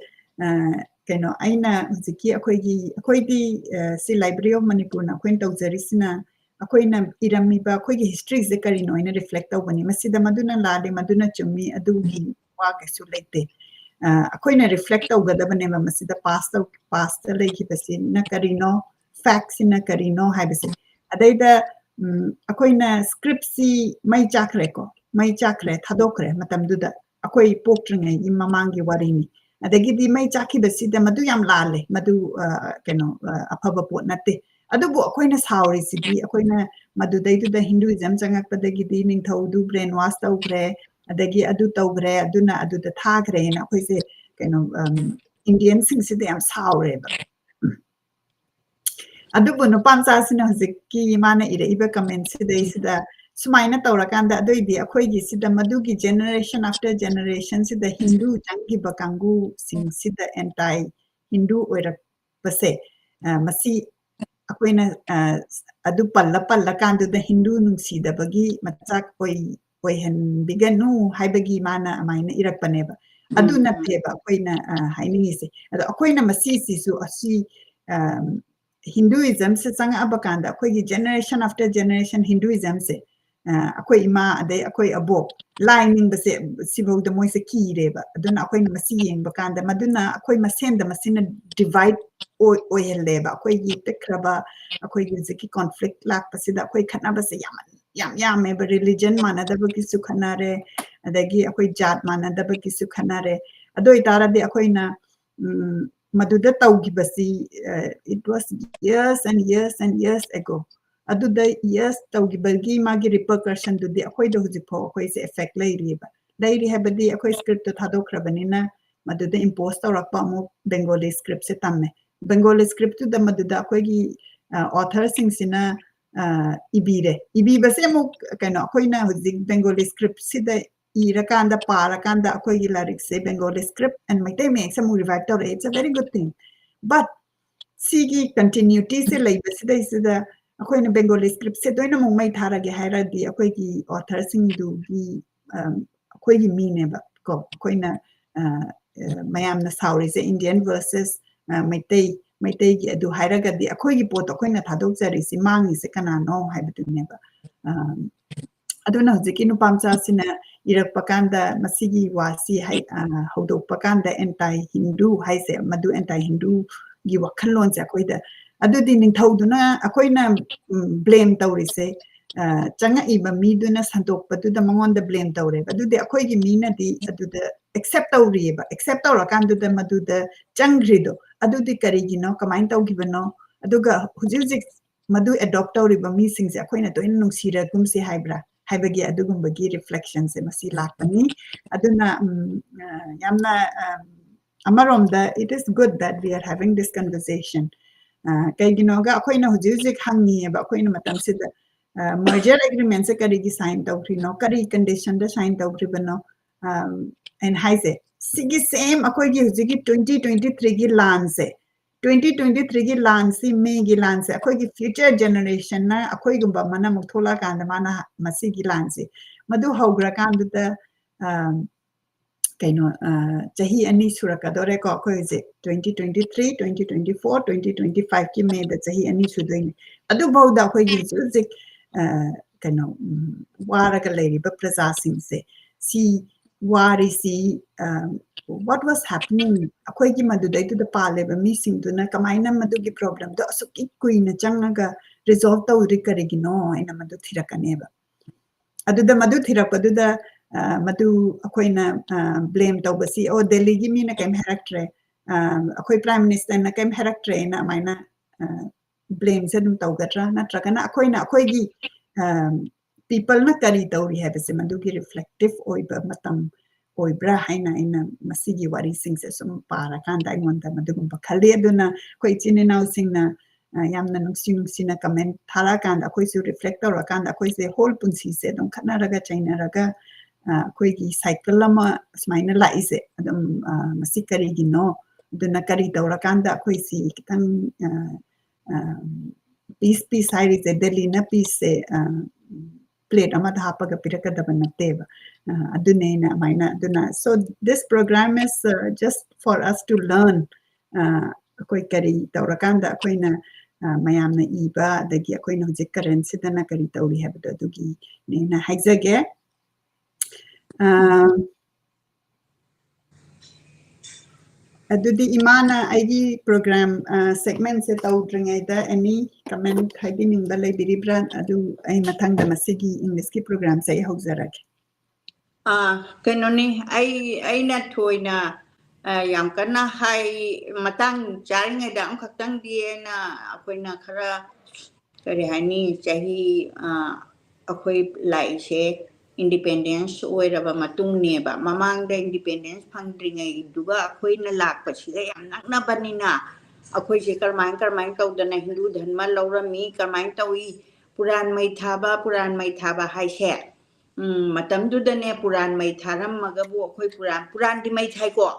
keno aina hojiki akoigi si Library of Manipur na koin tawjarisina akoina iramiba akoigi history ze karino ina reflect tawbani masida maduna lade maduna chummi adugi wa kesu lete akoina reflect tawgadabane masida past leki basi na karino facts ina karino haibase adaida akoina script si mai chakre thadokre matamduda akoi pokringai imamangi warini adagidi mai chaki basida madu yam lale madu keno apaba pot natte adubu akoina sauri sidi akoina madu daidu Hinduism changakpadagidi ningthaudu brainwash tawgre adagi adu tawgre aduna adu da thagre na akoise keno Indian sing sidi am saure ba adubu no pamsa sina hojiki mana iba comment sida sumaina tawrakanda adoidi akoigi sida madugi generation after generation sida Hindu changi bakangu sing sida anti Hindu oirak pase masi akoina adu palla kandu da Hindu nungsida bagi matsak oi han biganu haibagi mana amaina irakpaneba adu natheba akoina hainingise ado akoina masi sisu asi Hinduism se sanga abakanda akoigi generation after generation Hinduism se ꯑꯩꯈꯣꯏ ꯏꯃꯥ ꯑꯗꯩ ꯑꯩꯈꯣꯏ ꯑꯕꯣꯛ ꯂꯥꯏ ꯅꯤꯡꯕꯁꯦ ꯁꯤꯐꯧꯗ ꯃꯣꯏꯁꯦ ꯀꯤꯔꯦꯕ ꯑꯗꯨꯅ ꯑꯩꯈꯣꯏꯅ ꯃꯁꯤ ꯌꯦꯡꯕ ꯀꯥꯟꯗ ꯃꯗꯨꯅ ꯑꯩꯈꯣꯏ ꯃꯁꯦꯟꯗ ꯃꯁꯤꯅ ꯗꯤꯚꯥꯏꯠ ꯑꯣꯏꯍꯜꯂꯦꯕ ꯑꯩꯈꯣꯏꯒꯤ ꯄꯤꯛꯈ꯭ꯔꯕ ꯑꯩꯈꯣꯏꯒꯤ ꯍꯧꯖꯤꯛꯀꯤ ꯀꯣꯟꯐ꯭ꯂꯤꯛ ꯂꯥꯛꯄꯁꯤꯗ ꯑꯩꯈꯣꯏ ꯈꯠꯅꯕꯁꯦ ꯌꯥꯝꯃꯦꯕ ꯔꯤꯂꯤꯖꯟ ꯃꯥꯟꯅꯗꯕꯒꯤꯁꯨ ꯈꯠꯅꯔꯦ ꯑꯗꯒꯤ ꯑꯩꯈꯣꯏ ꯖꯥꯠ ꯃꯥꯟꯅꯗꯕꯒꯤꯁꯨ ꯈꯠꯅꯔꯦ ꯑꯗꯨ ꯑꯣꯏꯇꯥꯔꯗꯤ ꯑꯩꯈꯣꯏꯅ ꯃꯗꯨꯗ ꯇꯧꯈꯤꯕꯁꯤ it was years ago ꯑꯗꯨꯗ years ꯇꯧꯈꯤꯕꯒꯤ ꯃꯥꯒꯤ ꯔꯤꯄꯔꯀꯔꯁꯟꯗꯨꯗꯤ ꯑꯩꯈꯣꯏꯗ ꯍꯧꯖꯤꯛꯐꯥꯎ ꯑꯩꯈꯣꯏꯁꯦ ꯏꯐꯦꯛ ꯂꯩꯔꯤ ꯍꯥꯏꯕꯗꯤ ꯑꯩꯈꯣꯏ ꯁ꯭ꯀ꯭ꯔꯤꯞꯇꯣ ꯊꯥꯗꯣꯛꯈ꯭ꯔꯕꯅꯤna ꯃꯗꯨꯗ ꯏꯝꯄꯣꯁ ꯇꯧꯔꯛꯄ ꯑꯃꯨꯛ ꯕꯦꯡꯒꯣꯂꯤ ꯁ꯭ꯀ꯭ꯔꯤꯞꯁꯦ ꯇꯝꯃꯦ ꯕꯦꯡꯒꯣꯂꯤ ꯁ꯭ꯀ꯭ꯔꯤꯞꯇꯨꯗ ꯃꯗꯨꯗ ꯑꯩꯈꯣꯏꯒꯤ ꯑꯣꯊꯔꯁꯤꯡꯁꯤꯅ ꯏꯕꯤꯕꯁꯦ ꯑꯃꯨꯛ ꯀꯩꯅꯣ ꯑꯩꯈꯣꯏꯅ ꯍꯧꯖꯤꯛ ꯕꯦꯡꯒꯣꯂꯤ ꯁ꯭ꯀ꯭ꯔꯤꯞꯁꯤꯗ ꯏꯔꯀꯥꯟꯗ ꯄꯥꯔꯀꯥꯟꯗ ꯑꯩꯈꯣꯏꯒꯤ ꯂꯥꯏꯔꯤꯛꯁꯦ ꯕꯦꯡꯒꯣꯂꯤ ꯁ꯭ꯀ꯭ꯔꯤꯞ ꯑꯦꯟ ꯃꯩꯇꯩ ꯃꯌꯦꯛꯁꯦ ꯑꯃꯨꯛ ꯔꯤꯚꯥꯏꯚ ꯇꯧꯔꯛꯑꯦ ꯏꯠꯁ ꯑ ꯚꯦꯔꯤ ꯒꯨꯗ ꯊꯤꯡ ꯕꯠ ꯁꯤꯒꯤ ꯀꯟꯇꯤꯅ꯭ꯌꯨꯇꯤꯁꯦ ꯂꯩꯕꯁꯤꯗꯩꯁꯤꯗ ꯑꯩꯈꯣꯏꯅ ꯕꯦꯡꯒꯣꯂꯤ ꯁ꯭ꯀ꯭ꯔꯤꯞꯁꯦ ꯂꯣꯏꯅꯃꯛ ꯃꯩ ꯊꯥꯔꯒꯦ ꯍꯥꯏꯔꯗꯤ ꯑꯩꯈꯣꯏꯒꯤ ꯑꯣꯊꯔꯁꯤꯡꯗꯨꯒꯤ ꯑꯩꯈꯣꯏꯒꯤ ꯃꯤꯅꯦꯕ ꯀꯣ ꯑꯩꯈꯣꯏꯅ ꯃꯌꯥꯝꯅ ꯁꯥꯎꯔꯤꯁꯦ ꯏꯟꯗꯤꯌꯟ ꯚꯔꯁꯦꯁ ꯃꯩꯇꯩꯒꯤ ꯑꯗꯨ ꯍꯥꯏꯔꯒꯗꯤ ꯑꯩꯈꯣꯏꯒꯤ ꯄꯣꯠꯇꯣ ꯑꯩꯈꯣꯏꯅ ꯊꯥꯗꯣꯛꯆꯔꯤꯁꯤ ꯃꯥꯡꯉꯤꯁꯦ ꯀꯅꯥꯅꯣ ꯍꯥꯏꯕꯗꯨꯅꯦꯕ ꯑꯗꯨꯅ ꯍꯧꯖꯤꯛꯀꯤ ꯅꯨꯄꯥꯃꯆꯥꯁꯤꯅ ꯏꯔꯛꯄ ꯀꯥꯟꯗ ꯃꯁꯤꯒꯤ ꯋꯥꯁꯤ ꯍꯧꯗꯣꯛꯄ ꯀꯥꯟꯗ ꯑꯦꯟꯇꯥꯏ ꯍꯤꯟꯗꯨ ꯍꯥꯏꯁꯦ ꯃꯗꯨ ꯑꯦꯟꯇꯥꯏ ꯍꯤꯟꯗꯨꯒꯤ ꯋꯥꯈꯜꯂꯣꯟꯁꯦ ꯑꯩꯈꯣꯏꯗ ꯑꯗꯨꯗꯤ ꯅꯤꯡꯊꯧꯗꯨꯅ ꯑꯩꯈꯣꯏꯅ ꯕ꯭ꯂꯦꯝ ꯇꯧꯔꯤꯁꯦ ꯆꯪꯉꯛꯏꯕ ꯃꯤꯗꯨꯅ ꯁꯟꯗꯣꯛꯄꯗꯨꯗ ꯃꯉꯣꯟꯗ ꯕ꯭ꯂꯦꯝ ꯇꯧꯔꯦꯕ ꯑꯗꯨꯗꯤ ꯑꯩꯈꯣꯏꯒꯤ ꯃꯤꯅꯗꯤ ꯑꯗꯨꯗ ꯑꯦꯛꯁꯦꯞ ꯇꯧꯔꯤꯑꯕ ꯑꯦꯛꯁꯦꯞ ꯇꯧꯔꯀꯥꯟꯗꯨꯗ ꯃꯗꯨꯗ ꯆꯪꯈ꯭ꯔꯤꯗꯣ ꯑꯗꯨꯗꯤ ꯀꯔꯤꯒꯤꯅꯣ ꯀꯃꯥꯏꯅ ꯇꯧꯈꯤꯕꯅꯣ ꯑꯗꯨꯒ ꯍꯧꯖꯤꯛ ꯃꯗꯨ ꯑꯦꯗꯣꯞ ꯇꯧꯔꯤꯕ ꯃꯤꯁꯤꯡꯁꯦ ꯑꯩꯈꯣꯏꯅ ꯇꯣꯏꯅ ꯅꯨꯡꯁꯤꯔꯒꯨꯝꯁꯤ ꯍꯥꯏꯕ꯭ꯔꯥ ꯍꯥꯏꯕꯒꯤ ꯑꯗꯨꯒꯨꯝꯕꯒꯤ ꯔꯤꯐ꯭ꯂꯦꯛꯁꯟꯁꯦ ꯃꯁꯤ ꯂꯥꯛꯄꯅꯤ ꯑꯗꯨꯅ ꯌꯥꯝꯅ ꯑꯃꯔꯣꯝꯗ it is good that we are having this conversation ꯀꯩꯒꯤꯅꯣꯒ ꯑꯩꯈꯣꯏꯅ ꯍꯧꯖꯤꯛ ꯍꯪꯉꯤꯑꯕ ꯑꯩꯈꯣꯏꯅ ꯃꯇꯝꯁꯤꯗ ꯃꯔꯖꯔ ꯑꯦꯒ꯭ꯔꯤꯃꯦꯟꯁꯦ ꯀꯔꯤꯒꯤ ꯁꯥꯏꯟ ꯇꯧꯈ꯭ꯔꯤꯅꯣ ꯀꯔꯤ ꯀꯟꯗꯤꯁꯟꯗ ꯁꯥꯏꯟ ꯇꯧꯈ꯭ꯔꯤꯕꯅꯣ ꯑꯦꯟ ꯍꯥꯏꯁꯦ ꯁꯤꯒꯤ ꯁꯦꯝ ꯑꯩꯈꯣꯏꯒꯤ ꯍꯧꯖꯤꯛꯀꯤ 2023ꯒꯤ ꯂꯥꯟꯁꯦ 2023ꯒꯤ ꯂꯥꯟꯁꯤ ꯃꯦꯒꯤ ꯂꯥꯟꯁꯦ ꯑꯩꯈꯣꯏꯒꯤ ꯐ꯭ꯌꯨꯆꯔ ꯖꯦꯅꯦꯔꯦꯁꯟꯅ ꯑꯩꯈꯣꯏꯒꯨꯝꯕ ꯑꯃꯅ ꯑꯃꯨꯛ ꯊꯣꯛꯂꯛꯑꯀꯥꯟꯗ ꯃꯥꯅ ꯃꯁꯤꯒꯤ ꯂꯥꯟꯁꯦ ꯃꯗꯨ ꯍꯧꯈ꯭ꯔꯀꯥꯟꯗꯨꯗ ꯀꯩꯅꯣ ꯆꯍꯤ 2 ꯁꯨꯔꯛꯀꯗꯣꯔꯦꯀꯣ ꯑꯩꯈꯣꯏ ꯍꯧꯖꯤꯛ 2023 2024 2025ꯀꯤ ꯃꯦꯗ ꯆꯍꯤ 2 ꯁꯨꯗꯣꯏꯅꯤ ꯑꯗꯨꯐꯥꯎꯗ ꯑꯩꯈꯣꯏꯒꯤ ꯍꯧꯖꯤꯛ ꯀꯩꯅꯣ ꯋꯥꯔꯒ ꯂꯩꯔꯤꯕ प्रजाꯁꯤꯡꯁꯦ ꯁꯤ ꯋꯥꯔꯤꯁꯤ what was happening ꯑꯩꯈꯣꯏꯒꯤ ꯃꯗꯨꯗꯩꯗꯨꯗ ꯄꯥꯜꯂꯤꯕ ꯃꯤꯁꯤꯡꯗꯨꯅ ꯀꯃꯥꯏꯅ ꯃꯗꯨꯒꯤ ꯄ꯭ꯔꯣꯕ꯭ꯂꯦꯝꯗꯣ ꯑꯁꯨꯛꯀꯤ ꯀꯨꯏꯅ ꯆꯪꯉꯒ ꯔꯤꯖꯣꯜቭ ꯇꯧꯔꯤ ꯀꯔꯤꯒꯤꯅꯣ ꯍꯥꯏꯅ ꯃꯗꯨ ꯊꯤꯔꯛꯀꯅꯦꯕ ꯑꯗꯨꯗ ꯃꯗꯨ ꯊꯤꯔꯛꯄꯗꯨꯗ ꯃꯗꯨ ꯑꯩꯈꯣꯏꯅ ꯕ꯭ꯂꯦꯝ ꯇꯧꯕꯁꯤ ꯑꯣ ꯗꯦꯜꯂꯤꯒꯤ ꯃꯤꯅ ꯀꯩꯝ ꯍꯥꯏꯔꯛꯇ꯭ꯔꯦ ꯑꯩꯈꯣꯏ ꯄ꯭ꯔꯥꯏꯝ ꯃꯤꯅꯤꯁꯇꯔꯅ ꯀꯩꯝ ꯍꯥꯏꯔꯛꯇ꯭ꯔꯦꯅ ꯑꯗꯨꯃꯥꯏꯅ ꯕ꯭ꯂꯦꯝꯁꯦ ꯑꯗꯨꯝ ꯇꯧꯒꯗ꯭ꯔꯥ ꯅꯠꯇ꯭ꯔꯒꯅ ꯑꯩꯈꯣꯏꯅ ꯑꯩꯈꯣꯏꯒꯤ ꯄꯤꯄꯜꯅ ꯀꯔꯤ ꯇꯧꯔꯤ ꯍꯥꯏꯕꯁꯦ ꯃꯗꯨꯒꯤ ꯔꯤꯐ꯭ꯂꯦꯛꯇꯤቭ ꯑꯣꯏꯕ ꯃꯇꯝ ꯑꯣꯏꯕ꯭ꯔꯥ ꯍꯥꯏꯅ ꯑꯩꯅ ꯃꯁꯤꯒꯤ ꯋꯥꯔꯤꯁꯤꯡꯁꯦ ꯁꯨꯝ ꯄꯥꯔꯀꯥꯟꯗ ꯑꯩꯉꯣꯟꯗ ꯃꯗꯨꯒꯨꯝꯕ ꯈꯜꯂꯤ ꯑꯗꯨꯅ ꯑꯩꯈꯣꯏ ꯏꯆꯤꯟ ꯏꯅꯥꯎꯁꯤꯡꯅ ꯌꯥꯝꯅ ꯅꯨꯡꯁꯤꯅ ꯀꯃꯦꯟ ꯊꯥꯔꯛꯑꯀꯥꯟꯗ ꯑꯩꯈꯣꯏꯁꯨ ꯔꯤꯐ꯭ꯂꯦꯛ ꯇꯧꯔꯀꯥꯟꯗ ꯑꯩꯈꯣꯏꯁꯦ ꯍꯣꯜ ꯄꯨꯟꯁꯤꯁꯦ ꯑꯗꯨꯝ ꯈꯠꯅꯔꯒ ꯆꯩꯅꯔꯒ ꯑꯩꯈꯣꯏꯒꯤ ꯁꯥꯏꯀꯜ ꯑꯃ ꯁꯨꯃꯥꯏꯅ ꯂꯥꯛꯏꯁꯦ ꯑꯗꯨꯝ ꯃꯁꯤ ꯀꯔꯤꯒꯤꯅꯣ ꯑꯗꯨꯅ ꯀꯔꯤ ꯇꯧꯔꯀꯥꯟꯗ ꯑꯩꯈꯣꯏꯁꯤ ꯈꯤꯇꯪ ꯄꯤꯁ ꯍꯥꯏꯔꯤꯁꯦ ꯗꯦꯜꯂꯤꯅ ꯄꯤꯁꯁꯦ plate amada hapaga pirakadaba natteba adune na maina aduna so this program is just for us to learn akoi kari tawrakanda akoina mayamna iba adagi akoina hojik current sidana kari tawri habdo adugi nena haizage adudi imana aigi program segment se tawdringaida any comment haibiningba leibiribra adu ai mathangda masigi english ki program se hauzarage kenoni aina thoina yam kana hai matang charinga da amkhaktang diena akoina khara kare hani chahi akoi laise independence oiraba matung neba mamang da independence phangdringai duga akoi na lakpa siga yam nakna banina akoi je karmain tawdana hindu dharma laurami karmain tawi puran mai thaba haise matamdudane puran mai tharam magabu akoi puran di mai thai ko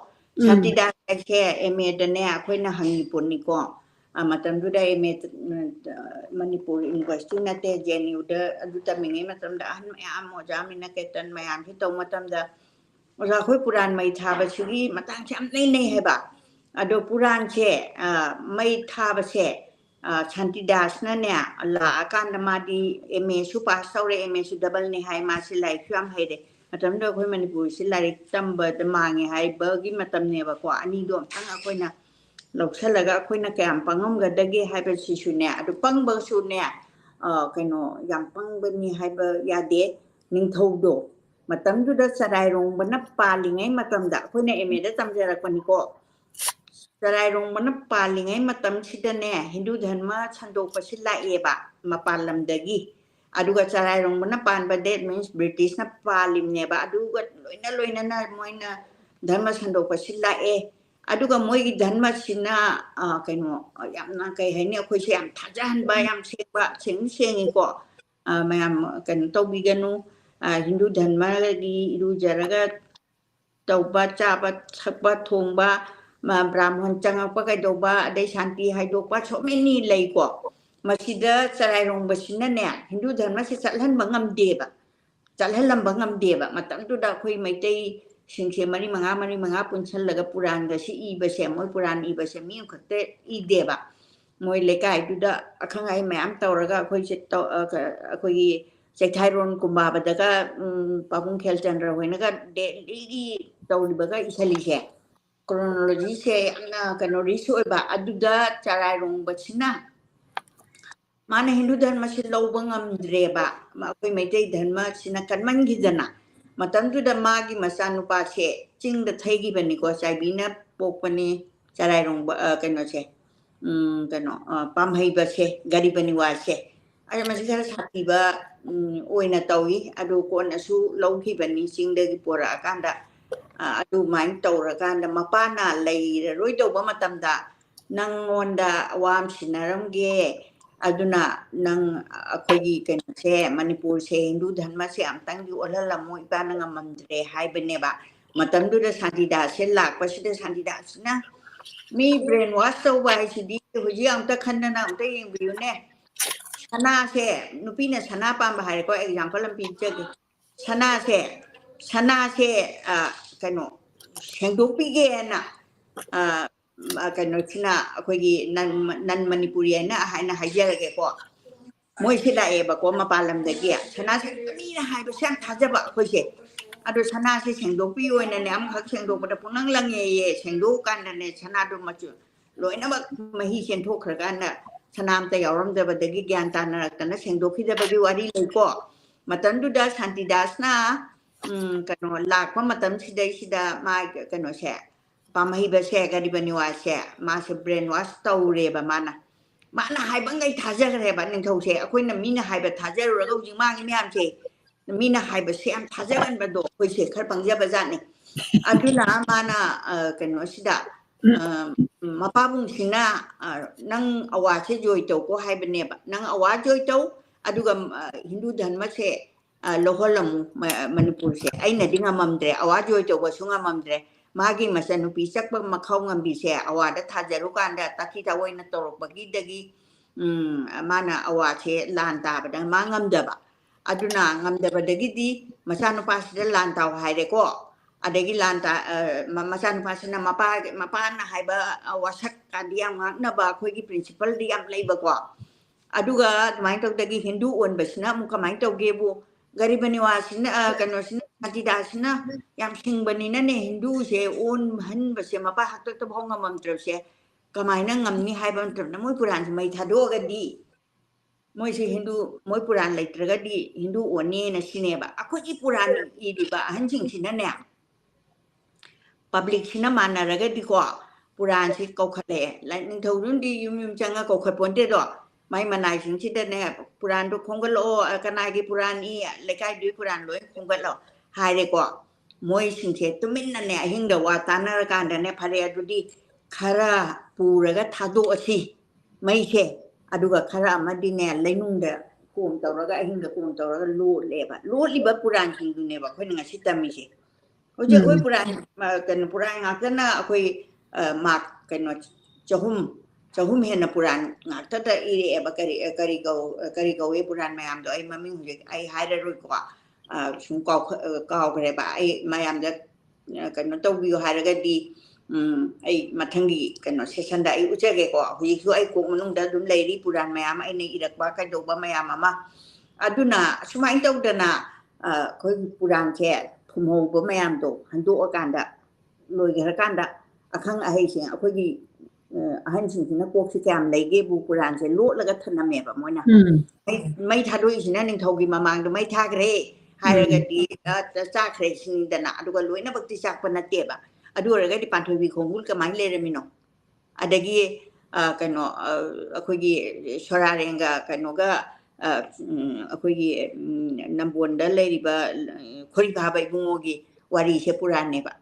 satida ke eme dane akoi na hangi ponni ko matamduda eme manipur university na te jnu da aduta minge matamda an am moja mina ketan mayam hi to matamda oja khoi puran mai thaba sigi matang cham nei heba ado puran che mai thaba se ชันติดาสนั่นเนี่ยลาอาการมาดีMA ชูปาสเอาเรMA ชูดับเบิลนี่ให้มาสิไลค์ความให้เด็มาทำด้วยคนมันพูดสิไลค์ตั้มเบิดมาไงให้เบอร์กี้มาทำเนี่ยบอกว่าอันนี้ด้วยทั้งอาคนน่ะหลอกเชื่อแล้วก็คนน่ะแกมปังงมกันได้กี่ให้เป็นสิชุนเนี่ยดูปังเบอร์ชุนเนี่ยกันเนาะยังปังเบอร์นี่ให้เบอร์ยาเดนิ่งทูดดูมาทำด้วยสลายลงบนนับปาลิงไงมาทำด่าคนเนี่ยMAได้ทำจะรักวันนี้ก็Sarai rong mana paling ay matam sida ne Hindu dharma chando pasilla eba mapalam dagi aduga sarai rong mana pan badet means British na palim ne ba aduga loina na moina dharma chando pasilla aduga moi gi dharma sina kaino yamna kai haini akhoi se yam thajan ba yam seba cheng ko mayam kan tobi ganu Hindu dharma gi iru jaraga tauba cha ba thakba thongbaมาบรามฮอนจังเอาไปกันดูบ้าได้ชันตีให้ดูบ้าชอบไม่นี่เลยกว่ามาสิเดอสลายลงบัชินนั่นเนี่ยฮินดูเดินมาสิจัดเล่นบังงำเดียบจัดเล่นลำบังงำเดียบมาตั้งตัวดาวคุยไม่ได้สิ่งเชื่อมาริมังงาปุ่นฉันเลยกับปุรานก็สิอีบเสมอยปุรานอีบเสมีขดเตอีเดียบมวยเล็กไอ้ดูดาข้างไอ้แม่อันตัวแล้วก็คุยเสร็จตัวคุยเสร็จไทยรอนกุมบาบัดก็ปะพุ่งเคลจันเราเห็นก็เดลี่ตัวลิบก็อิสลิเช่kronologi se ana kanori soiba aduda charai rong bachina mana hindu dharma se lobangam dreba ma koi maitai dharma sina kanman gidana matam tu da magi masanupa se ching da thaigi bani ko sai bina pokpani charai rong kano se kano pamhai ba se gari bani wa se ara masira sati ba oina tawi adu ko na su longki bani ching da gi pora akanda adu main taurakan da mapana lai roi do ba matamda nang onda awam sinaramge aduna nang akhoi kan se manipur se hindu dharma se amtang di olala mo iba nang mandre hai bene ba matamdu da santida se lak pa se santida sina mi brain wash so wai si di hoji amta khanna na amta yeng biu ne chana se nupi na chana pam ba hai ko example lam pi che chana se kano sengdopi ge na kano china akhoi nan manipuri na haina haja ge ko moi sila ba ko mapalam de ge chana se ni na hai ba sang thaja ba khoi se adu chana se sengdopi oina ne am khak sengdop ba punang lang ye sengdo kan ne chana do ma chu loina ba mahi sen thok khar kan na chanam te yawram de ba de ge gyan ta na kan na sengdopi de ba bi wari le ko matan du da santi das na kano lak pa matam sida ma kano se pamahi ba se ga di baniwa se ma se brain wash taure ba mana hai bangai thaja re ba ning thau se akoi na mina hai ba thaja ro ga jing ma ngi myam se mina hai ba se am thaja gan ba do koi se khar pangja ba jan ni aduna mana kano sida mapa bung sina nang awa se joi to ko hai ba ne ba nang awa joi to aduga hindu dharma se loholam manipur se aina dinga mamdre awa joi to ba sunga mamdre magi masanu pisak ba makhau ngambi se awa da thajaru kan da takhi ta woina torok bagi dagi mana awa se lan ta ba dang mangam da ba aduna ngam da ba dagi di masanu pas da lan ta hai de ko adagi lan ta masanu pas na mapa na hai ba wasak kan diam na ba khoi gi principle diam lei ba ko aduga mai to dagi hindu on basna mu ka mai to gebu garibani wasina kano sina matidasina yang sing bani na ne hindu se on han ba se mapa hak to bhonga mantra se kamai na ngamni hai ban tra na moi puran mai thado ga di moi se hindu moi puran lai tra ga di hindu one na sine ba akho i puran i di ba han sing sina ne public sina mana ra ga di ko puran se ko khale lai ning thau run di yum changa ko khapon de do mai manai sing chi de ne puran do khongalo kanai gi puran i lekai du puran loi khongalo hai de ko moi sing che tumin na ne hing da wa ta na kan da ne phare adu di khara pura ga thado asi mai che adu ga khara amadi ne lainung da kum taw ga hing da kum taw ga lu le ba lu li ba puran sing du ne ba khoi nga si tam mi che o je oi puran ma kan puran nga kana khoi mak kan no chahum hena puran ngakta ta ire ba kari go e puran mayam do ai mami huje ai haira ro ko sung ko kre ba ai mayam da kan to bi haira ga di ไอ้มาทั้งดีกันเนาะเซสชันได้อุจจาระก็หุยคือไอ้กูมันนุ่งดัดดุมเลยรีปุรานไม่อามาไอ้ในอิรักบ้ากันดูบ้าไม่อามาอดุน่ะสมัยเจ้าเดน่ะเขาปุรานแค่ทุ่มหัวบ้าไม่อามโตหันตัวอาการดะลอยกันกันดะข้างไอ้เสียเขาที่หันสิ่งที่นักพวกที่แกมเลยเก็บปุรานเสร็จรู้แล้วก็ทันน้ำเมียแบบมั้ยนะไม่ทัดด้วยสินะหนึ่งทวีมามังดูไม่ทักเลยหายกันดีจะจ้าใครสิ่งเดน่ะดูกันลุยนะบักติจักปนเจ็บอ่ะAduh, orang di pantai Wikongul ke mana le remino. Ada lagi kano aku lagi suara renga kano ga aku lagi nambuan dalai riba kori bahaba ibungo gi wari se puran ne ba.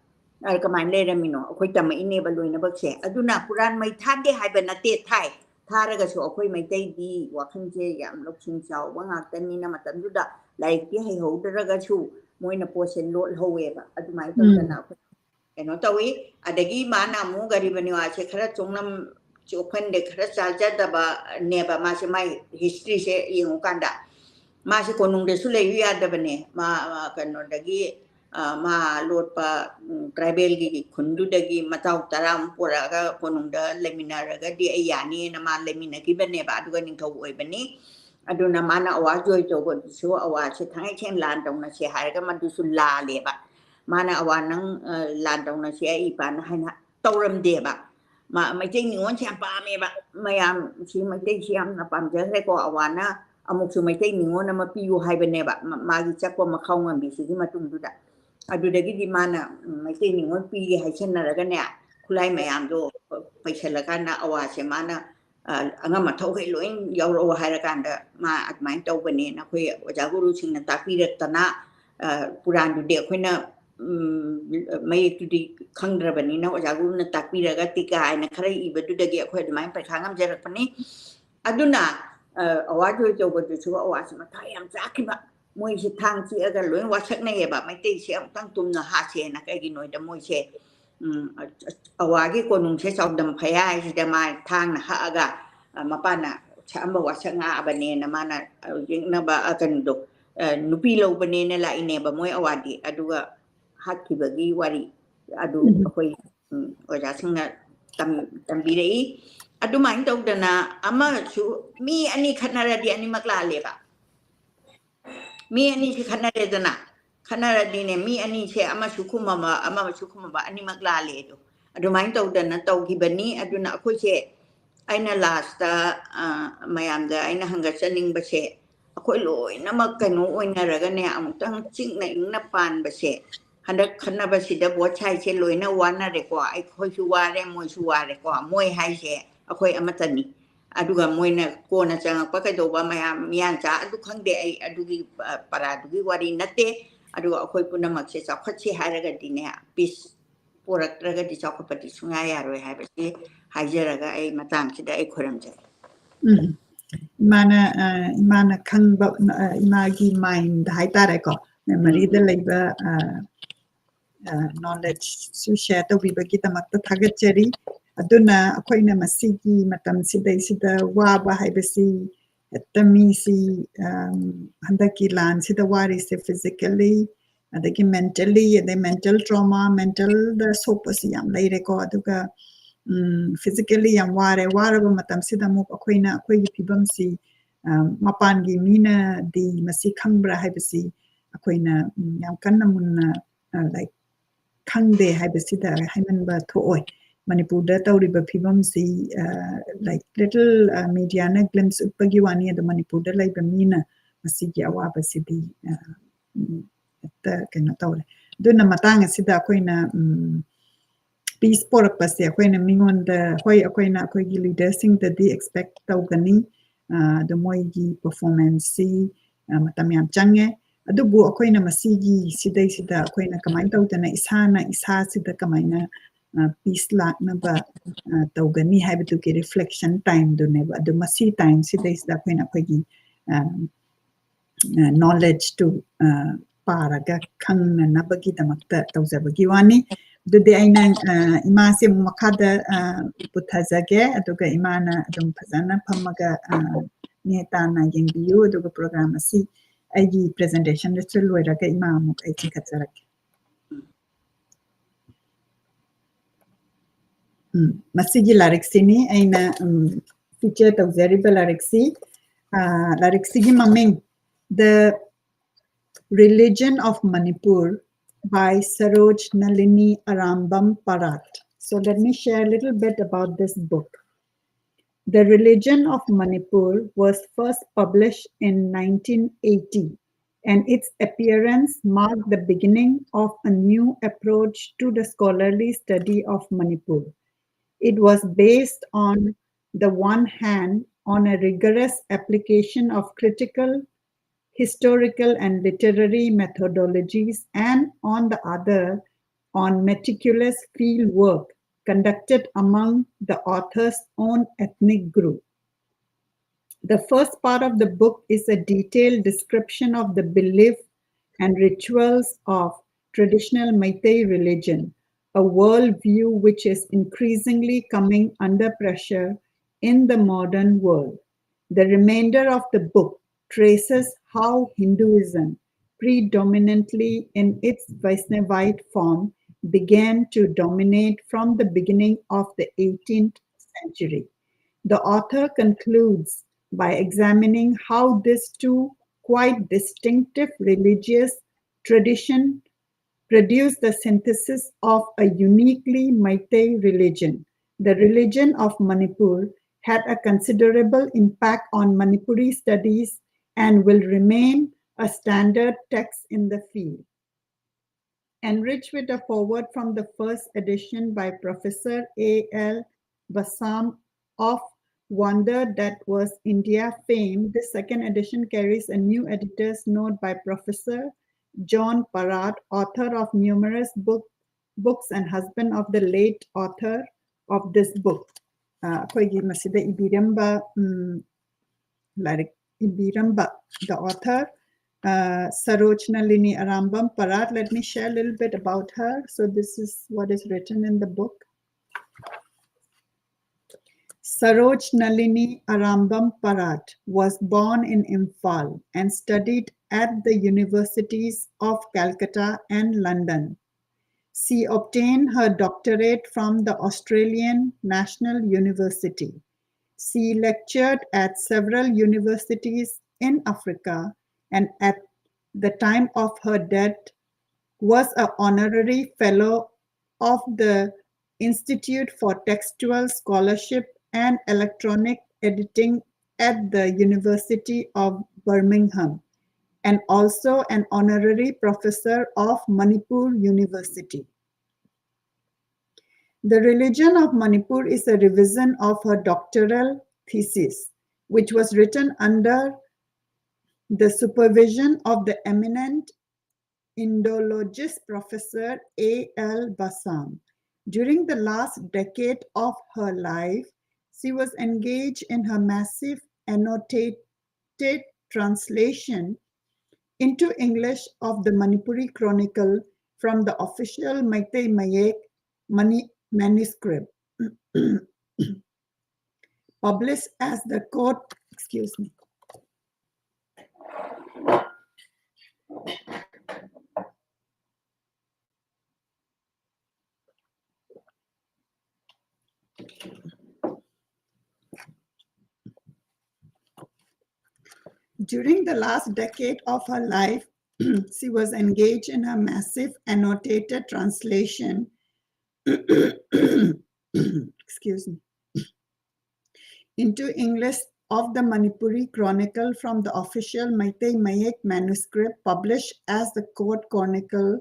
Ada ke mana le remino. Aku jam ini balu ini bakse. Aduh na puran mai thade hai benate thai. Thara ga so aku mai tay di wakan je yam lok sing sao wang akan ni nama tan juda. Lai ti hai ho dara ga chu. Moi na posen lo ho we ba. Aduh mai tu tan aku. Eno tawi adagi mana mu gari bani wa che khara chongnam chopan de khara salja da ba ne ba ma se mai history se yung kanda ma se konung de sule yu da bane ma kano dagi ma lot pa tribal gi khundu dagi matau taram pura ga konung da lemina ga di ayani na ma lemina gi bane ba du ga ning thau oi bani aduna mana awa joy to go so awa se thai chen lan tong na se har ga man du sul la le ba mana awan nang landong na siya ipan na tauram de ba mai ting ni ngon siya pa me ba mayam si mai ting siya na pam je re ko awan na amuk su mai ting ni ngon na mapiyu hai bane ba magi chak ko makhaw ngam bi si ma tum du da adu de gi di mana mai ting ni ngon pi hai chen na ga ne khulai mayam do pai chela kan na awa se mana angam ma thau hai loin yaw ro hai ra kan da ma at mai tau bane na khoi ja guru sing na ta pi re ta na puran du de khoi na mai tu di khangdra bani na ja gu na takpi ra ga tika ai na khare I bedu da ge khoi mai pa khangam je rak pani aduna awa jo jo go chu awa sa ma thai am cha ki ba moi si thang chi aga loi wa chak na ye ba mai te si am tang tum na ha che na ka gi noi da moi che awa ge ko nung che chau dam phaya si da mai thang na ha aga ma pa na cha am ba wa chak nga ba ne na ma na yeng na ba akan do nupi lo ba ne na la ine ba moi awadi aduga haki bagi wari adu akoi oja singa tambirei adu main tau dana ama chu mi ani khanara di ani makla le ba mi ani si khanara dana khanara di ne mi ani che ama sukuma ba ani makla le do adu main tau dana tau ki bani adu na akoi che aina last mayam da aina hanga chaning ba che akoi loi namak kanu oina raga ne amutang ching na ing na pan ba che handak khana ba si da bo chai che loi na wan na re kwa ai khoi chu wa re moi chu wa re kwa moi hai che akhoi amatani aduga moi na ko na chang pa ka do ba ma mian cha adu khang de ai adugi para adugi wari nate aduga akhoi punamak se cha khachi ha ra ga di ne pis porak ra ga di cha ko pati sunga ya ro hai ba si hai je ra ga ai matang si da ai khoram cha imana khang ba imagi mind hai ta re ko memory da leiba knowledge su share to bi bagi tamak ta thagat chari aduna akhoina masigi matam sidai sida wa ba haibasi tami si handaki lan sida wari se physically adagi mentally the mental trauma mental the sopas yam leire ko aduga physically yam ware ba matam sida mu akhoina akhoi phibam si mapan gi mina di masi khangbra haibasi akhoina yam kanna munna like khangde haibasida haiman ba thooi manipur da tawriba phibam si like little media na glimpse upagi wani da manipur da laiba mina masigi awaba sidi ta kana tawre duna matanga sida koina peace porak pase koina mingon da hoi koina koi gi leader sing da di expect tawgani da moi gi performance si matam yam change adubu akoina masigi sidai sida akoina kamai tawdana isa sida kamaina peace lak na ba tawgani haibatu ki reflection time do ne ba adu masi time sidai sida akoina akoigi knowledge to paraga khangna nabagi damakta tawjabagi wani dudi aina ima se makada puthajage aduga imana adum phajana phamaga netana yengbiyu aduga program asi aigi presentation le chul loiraga ima amuk aigi khatsarak Masigi larixini aina feature tawzeriba larixi larixigi maming The Religion of Manipur by Saroj Nalini Arambam Parat. So let me share a little bit about this book. The Religion of Manipur was first published in 1980, and its appearance marked the beginning of a new approach to the scholarly study of Manipur. It was based on the one hand on a rigorous application of critical, historical, and literary methodologies, and on the other, on meticulous field work conducted among the author's own ethnic group. The first part of the book is a detailed description of the belief and rituals of traditional Meitei religion, a worldview which is increasingly coming under pressure in the modern world. The remainder of the book traces how Hinduism, predominantly in its Vaishnavite form, began to dominate from the beginning of the 18th century. The author concludes by examining how these two quite distinctive religious traditions produce the synthesis of a uniquely Meitei religion. The religion of Manipur had a considerable impact on Manipuri studies and will remain a standard text in the field. Enriched with a foreword from the first edition by Professor A.L. Bassam of Wonder That Was India fame, the second edition carries a new editor's note by Professor John Parat, author of numerous books and husband of the late author of this book. The author, Saroj Nalini Arambam Parat. Let me share a little bit about her. So this is what is written in the book. Saroj Nalini Arambam Parat was born in Imphal and studied at the universities of Calcutta and London. She obtained her doctorate from the Australian National University. She lectured at several universities in Africa, and at the time of her death was an honorary fellow of the Institute for Textual Scholarship and Electronic Editing at the University of Birmingham, and also an honorary professor of Manipur University. The Religion of Manipur is a revision of her doctoral thesis, which was written under the supervision of the eminent Indologist Professor A.L. Bassam. During the last decade of her life, she was engaged in her massive annotated translation into English of the Manipuri Chronicle from the official Meitei Mayek manuscript, published as the court, excuse me. During the last decade of her life, she was engaged in her massive annotated translation excuse me, into English of the Manipuri Chronicle from the official Meitei Mayek manuscript, published as the Court Chronicle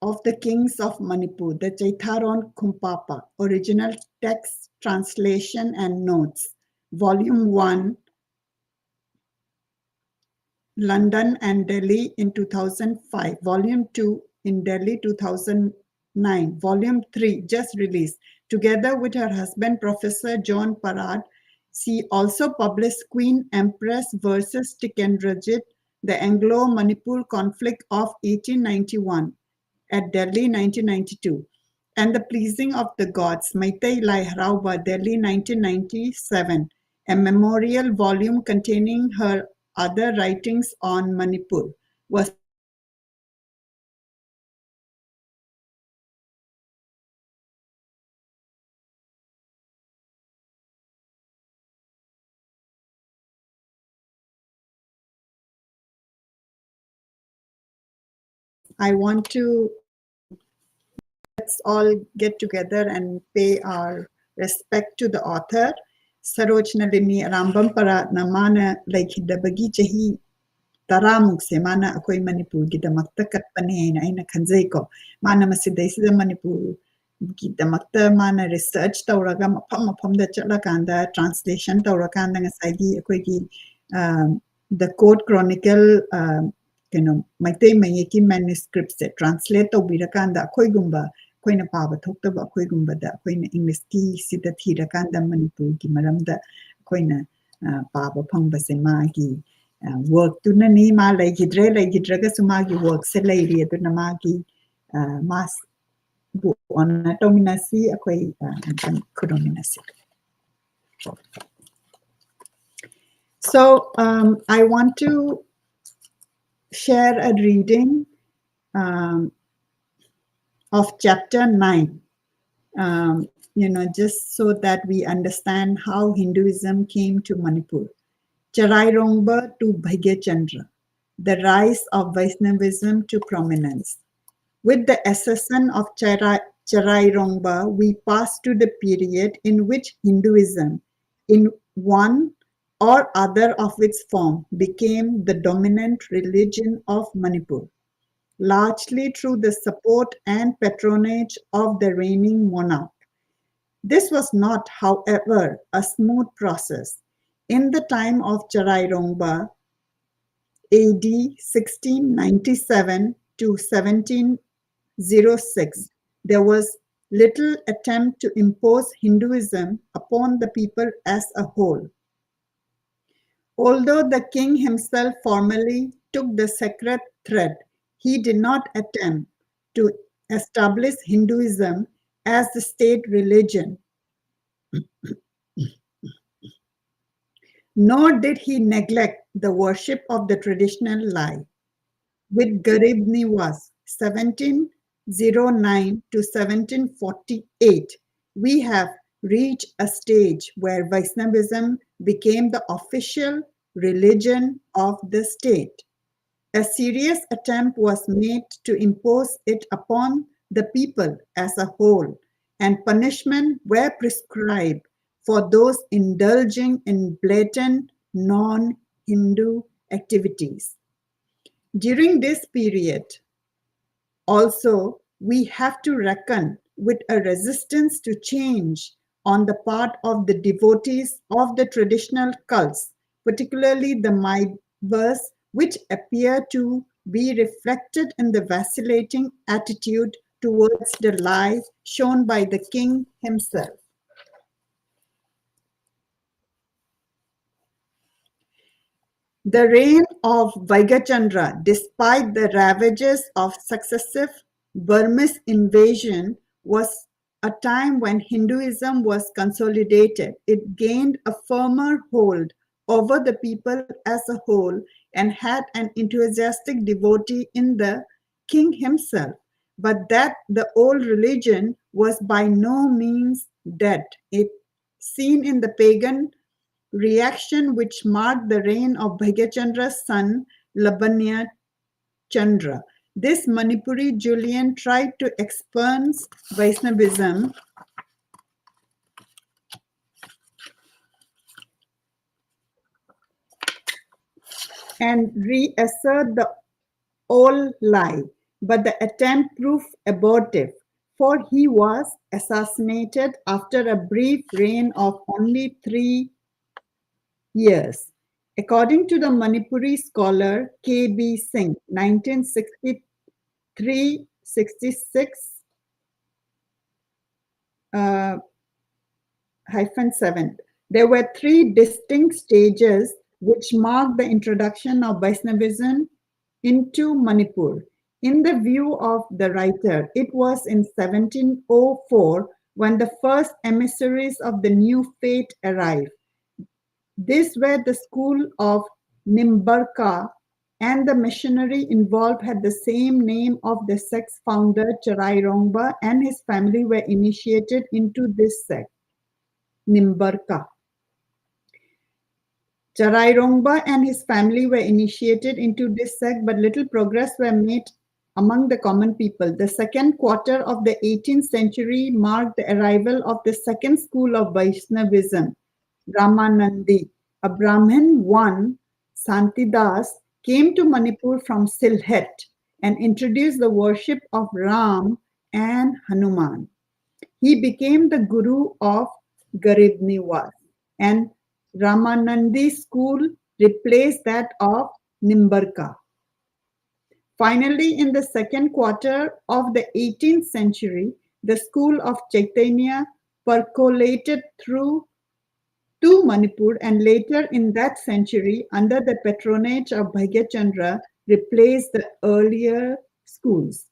of the Kings of Manipur, the Chaitharon Kumpapa, original text, translation and notes, Volume 1, London and Delhi in 2005, Volume 2 in Delhi 2009, Volume 3 just released. Together with her husband, Professor John Parat, she also published Queen Empress versus Tikendrajit, the Anglo-Manipur conflict of 1891 at Delhi 1992, and The Pleasing of the Gods, Meitei Lai Harauba, Delhi 1997, a memorial volume containing her other writings on Manipur, was I want to let's all get together and pay our respect to the author. Sarojna Lini Rambampara Namana like the Bagi Jahi Taramuk Semana Akoi Manipur Gidamakta Katpane Aina Kanzeiko. Mana Masidesi the Manipur Gidamakta Mana research Tauragam Pam the Chalakanda translation Taurakanda Sagi Akoigi the Court Chronicle Maite Mayeki manuscripts that translate to Birakanda Koigumba. Koina Paba Toktaba Koigumba da Koina English Ki Sita Tirakanda Manipur Gimaramda Koina Paba Pamba Semagi work to Nanima like Hidraga Sumagi work Selay to Namagi Mas on Dominasi Akoi Kudominasi. So I want to share a reading of chapter 9, just so that we understand how Hinduism came to Manipur. Charairongba to Bhagya Chandra, the rise of Vaishnavism to prominence. With the accession of Charairongba, we pass to the period in which Hinduism, in one or other of its form, became the dominant religion of Manipur, largely through the support and patronage of the reigning monarch. This was not, however, a smooth process. In the time of Charairongba, AD 1697 to 1706, there was little attempt to impose Hinduism upon the people as a whole. Although the king himself formally took the sacred thread, he did not attempt to establish Hinduism as the state religion. Nor did he neglect the worship of the traditional life. With Garib Niwas, 1709 to 1748, we have reached a stage where Vaishnavism became the official religion of the state. A serious attempt was made to impose it upon the people as a whole, and punishment were prescribed for those indulging in blatant non-Hindu activities. During this period, also, we have to reckon with a resistance to change on the part of the devotees of the traditional cults, particularly the Maivas, which appear to be reflected in the vacillating attitude towards the life shown by the king himself. The reign of Vaigachandra, despite the ravages of successive Burmese invasion, was a time when Hinduism was consolidated. It gained a firmer hold over the people as a whole and had an enthusiastic devotee in the king himself. But that the old religion was by no means dead. It seen in the pagan reaction which marked the reign of Bhagyachandra's son Labanya Chandra. This Manipuri Julian tried to expunge Vaishnavism and reassert the old lie, but the attempt proved abortive, for he was assassinated after a brief reign of only 3 years. According to the Manipuri scholar K.B. Singh, 1963-66 -7, there were 3 distinct stages which marked the introduction of Vaishnavism into Manipur. In the view of the writer, it was in 1704 when the first emissaries of the new faith arrived. These were the school of Nimbarka, and the missionary involved had the same name of the sect's founder, Charairongba, and his family were initiated into this sect, Nimbarka. Charairongba and his family were initiated into this sect, but little progress were made among the common people. The second quarter of the 18th century marked the arrival of the second school of Vaishnavism, Ramanandi. A Brahmin, one Santidas, came to Manipur from Sylhet and introduced the worship of Ram and Hanuman. He became the guru of Garib Niwas, and Ramanandi school replaced that of Nimbarka. Finally, in the second quarter of the 18th century, the school of Chaitanya percolated through to Manipur, and later in that century, under the patronage of Bhagyachandra, replaced the earlier schools.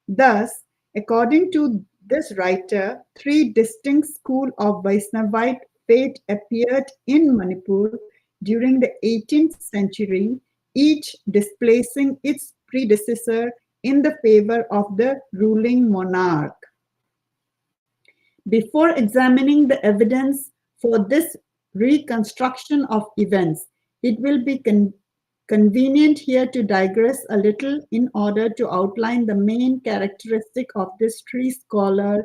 Thus, according to this writer, three distinct schools of Vaisnavite faith appeared in Manipur during the 18th century, each displacing its predecessor in the favor of the ruling monarch. Before examining the evidence for this reconstruction of events, it will be convenient here to digress a little in order to outline the main characteristic of this tree scholar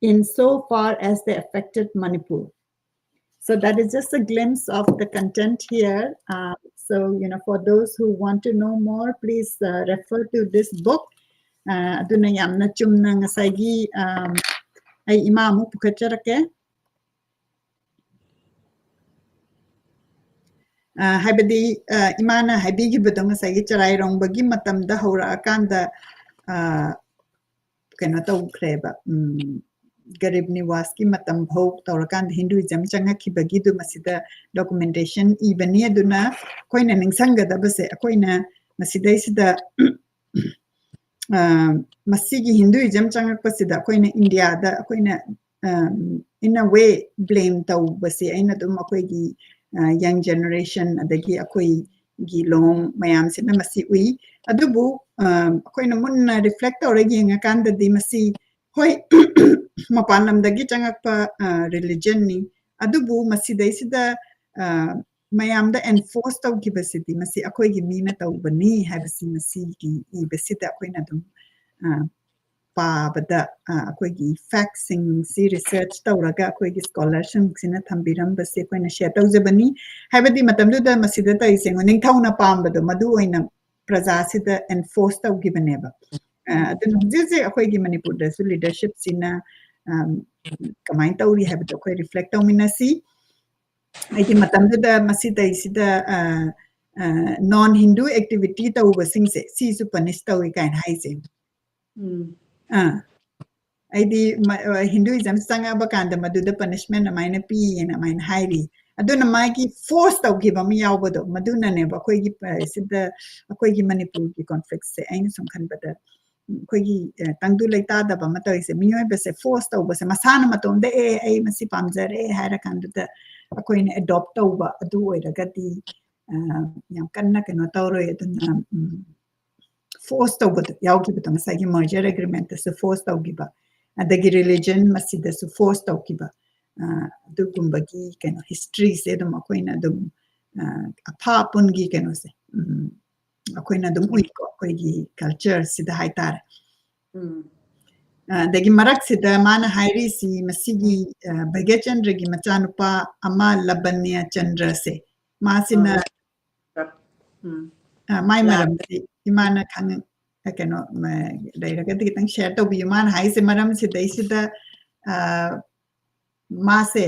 in so far as they affected Manipur. So that is just a glimpse of the content here. So, for those who want to know more, please refer to this book. Aduna yamna chumna ngasagi ay imamu pukacharake. Haibadi imana haibigi budong ngasagi charai rongbagi matamda haurakanda kano tawkreba Garib Niwas ki matam bhau tawrakanda Hinduism changakibagi du masida documentation ibani aduna koina ningsangadabase akoina masidai sida masigi Hinduism changakpasida akoina India da akoina in a way blame tawbase aina dum akoigi young generation adagi akoi gi long mayam sina masi ui adubu akoina munna reflect tawragi ngakanda di masi hoi mapanam dagi changakpa religion ni adubu masi daisida mayam da enforce tawgibasidi masi akoi gi mina tawbani habasi masi gi ibasida akoina dum bada akoigi factsing si research tawraga akoigi scholarship sina thambiram base koina share tawjabani habadi matamdu da masida ta isengo ningthauna pambado madu oina praja sida enforce tawgibaneba adun hujje akoigi manipur da su leadership sina kamain tawri habado koi reflect tawminasi aidi matamdu da masida isida non hindu activity tawbasing se si su punish tawi kain haise aidi Hinduism sanga bakanda maduda punishment amaina pi and amaina hairi aduna magi force tawgiba mi yawbado maduna ne ba koigi sida koigi Manipur ki conflict se aina sum khanbada koigi tangdu laita da ba matoi se miyo be se force tawba se masana matonde ai masi pamjare haira kanduda koina adopt tawba adu oiragadi yam kanna keno tawroi aduna force tawbada yawgibada masagi merger agreement se force tawgiba adagi religion masida su force tawgiba dugumbagi keno history se dum akoina dum apha pungi keno se akoina dum uiko akoigi culture sida haitare dagi marak sida mana hairi si masigi Bhagyachandra gi machanupa ama Labanya Chandra se masina mai maram imana khang keno dairaga kitang share to bi man hai se maram se daisida ma se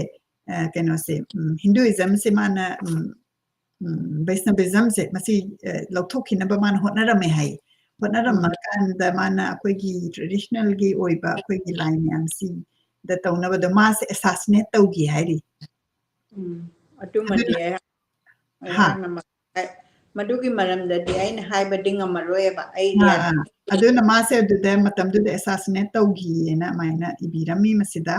keno se Hinduism se mana Vaishnavism se masi lokthokina ba man hotnara me hai hotnara makan da mana akoigi traditional gi oiba akoigi line yam si da tawna ba da ma se assassinate tawgi hairi atumadi madugi maramdadi aina haibadinga maroeba idea aduna mase aduda matamduda assassinate tawgi na maina ibirami masida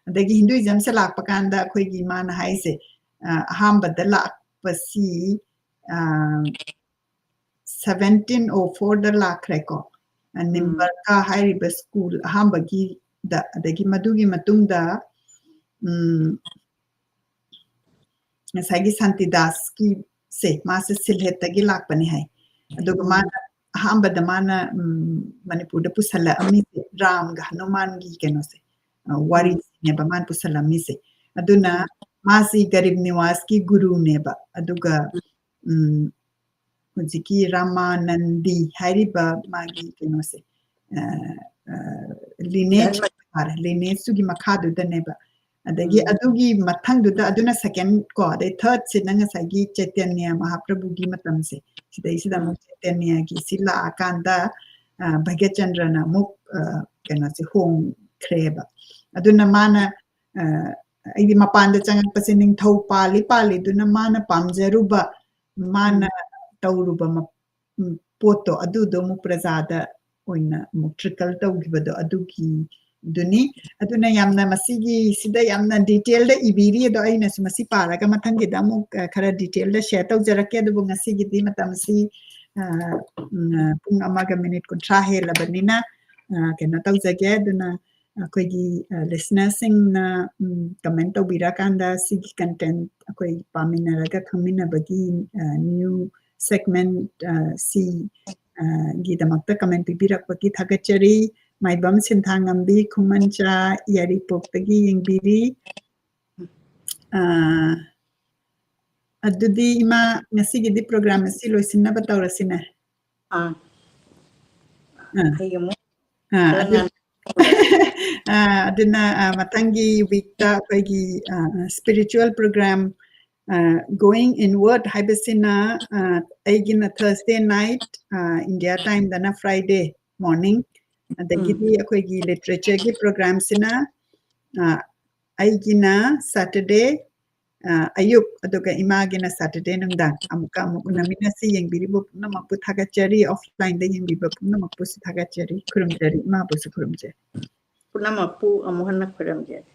adagi Hinduism se lakpa kanda akoigi mana haise ahambada lakpasi 1704 da lakreko Nimbarka hairiba school ahambagi da adagi madugi matungda sagi Santidas ki se masa Sylhet tagi lakpani hai aduga mana ꯑꯍꯥꯟꯕꯗ ꯃꯥꯅ ꯃꯅꯤꯄꯨꯔꯗ ꯄꯨꯁꯜꯂꯛꯑꯝꯃꯤꯁꯦ ꯔꯥꯝꯒ ꯍꯅꯨꯃꯥꯟꯒꯤ ꯀꯩꯅꯣꯁꯦ ꯋꯥꯔꯤꯅꯦꯕ ꯃꯥꯅ ꯄꯨꯁꯜꯂꯝꯃꯤꯁꯦ ꯑꯗꯨꯅ ꯃꯥꯁꯤ ꯒꯔꯤꯕ ꯅꯤꯋꯥꯁꯀꯤ ꯒꯨꯔꯨꯅꯦꯕ ꯑꯗꯨꯒ ꯍꯧꯖꯤꯛꯀꯤ ꯔꯥꯃꯥꯅꯟꯗꯤ ꯍꯥꯏꯔꯤꯕ ꯃꯥꯒꯤ ꯀꯩꯅꯣꯁꯦ ꯂꯤꯅꯦꯖꯇꯨꯒꯤ ꯃꯈꯥꯗꯨꯗꯅꯦꯕ ꯑꯗꯒꯤ ꯑꯗꯨꯒꯤ ꯃꯊꯪꯗꯨꯗ ꯑꯗꯨꯅ ꯁꯦꯀꯦꯟ ꯀꯣ ꯑꯗꯩ ꯊꯔꯗꯁꯤꯅ ꯉꯁꯥꯏꯒꯤ ꯆꯩꯇꯟꯌ ꯃꯍꯥꯄ꯭ꯔꯚꯨꯒꯤ ꯃꯇꯝꯁꯦ ꯁꯤꯗꯩꯁꯤꯗ ꯑꯃꯨꯛ ꯆꯩꯇꯟꯌꯒꯤ ꯁꯤ ꯂꯥꯛꯑꯀꯥꯟꯗ ꯚꯒ꯭ꯌꯆꯟꯗ꯭ꯔꯅ ꯑꯃꯨꯛ ꯀꯩꯅꯣꯁꯦ ꯍꯣꯡꯈ꯭ꯔꯦꯕ ꯑꯗꯨꯅ ꯃꯥꯅ ꯑꯩꯗꯤ ꯃꯄꯥꯟꯗ ꯆꯪꯉꯛꯄꯁꯦ ꯅꯤꯡꯊꯧ ꯄꯥꯜꯂꯤꯗꯨꯅ ꯃꯥꯅ ꯄꯥꯝꯖꯔꯨꯕ ꯃꯥꯅ ꯇꯧꯔꯨꯕ ꯄꯣꯠꯇꯣ ꯑꯗꯨꯗꯣ ꯑꯃꯨꯛ ꯄ꯭ꯔꯖꯥꯗ ꯑꯣꯏꯅ ꯑꯃꯨꯛ ꯇ꯭ꯔꯤꯀꯜ ꯇꯧꯈꯤꯕꯗꯣ ꯑꯗꯨꯅꯤ ꯑꯗꯨꯅ ꯌꯥꯝꯅ ꯃꯁꯤꯒꯤ ꯁꯤꯗ ꯌꯥꯝꯅ ꯗꯤꯇꯦꯜꯗ ꯏꯕꯤꯔꯤ ꯑꯗꯣ ꯑꯩꯅꯁꯨ ꯃꯁꯤ ꯄꯥꯔꯒ ꯃꯊꯪꯒꯤꯗ ꯑꯃꯨꯛ ꯈꯔ ꯗꯤꯇꯦꯜꯗ ꯁꯦꯌꯔ ꯇꯧꯖꯔꯛꯀꯦ ꯑꯗꯨꯕꯨ ꯉꯁꯤꯒꯤꯗꯤ ꯃꯇꯝꯁꯤ ꯄꯨꯡ 1 ꯃꯤꯅꯤꯠ 30 ꯍꯦꯜꯂꯕꯅꯤꯅ ꯀꯩꯅꯣ ꯇꯧꯖꯒꯦ ꯑꯗꯨꯅ ꯑꯩꯈꯣꯏꯒꯤ ꯂꯤꯁꯅꯔꯁꯤꯡꯅ ꯀꯃꯦꯟ ꯇꯧꯕꯤꯔꯀꯥꯟꯗ ꯁꯤꯒꯤ ꯀꯟꯇꯦꯟꯠ ꯑꯩꯈꯣꯏ ꯄꯥꯃꯤꯟꯅꯔꯒ ꯈꯪꯃꯤꯟꯅꯕꯒꯤ ꯅ꯭ꯌꯨ ꯁꯦꯒꯃꯦꯟ ꯁꯤ ꯒꯤꯗꯃꯛꯇ ꯀꯃꯦꯟ ꯄꯤꯕꯤꯔꯛꯄꯒꯤ ꯊꯥꯒꯠꯆꯔꯤ ꯃꯥꯏꯕꯝ ꯁꯤꯟꯊꯥꯉꯝꯕꯤ ꯈꯨꯃꯟꯆꯥ ꯌꯥꯏꯔꯤꯄꯣꯛꯇꯒꯤ ꯌꯦꯡꯕꯤꯔꯤ ꯑꯗꯨꯗꯤ ꯏꯃꯥ ꯉꯁꯤꯒꯤꯗꯤ ꯄ꯭ꯔꯣꯒ꯭ꯔꯥꯝ ꯑꯁꯤ ꯂꯣꯏꯁꯤꯟꯅꯕ ꯇꯧꯔꯁꯤꯅꯦ ꯑꯗꯨꯅ ꯃꯊꯪꯒꯤ ꯋꯤꯛꯇ ꯑꯩꯈꯣꯏꯒꯤ spiritual program going inward haibasina aigina Thursday night India time dana Friday morning adagidi akoigi literature gi program sina aigina Saturday ayuk aduga imagina Saturday nungdang amuka unamina si yengbiribo namakpu thagachari offline da yengbiba namakpu si thagachari kurumjari ma bu su kurumje Punamapu amuhana kuramjari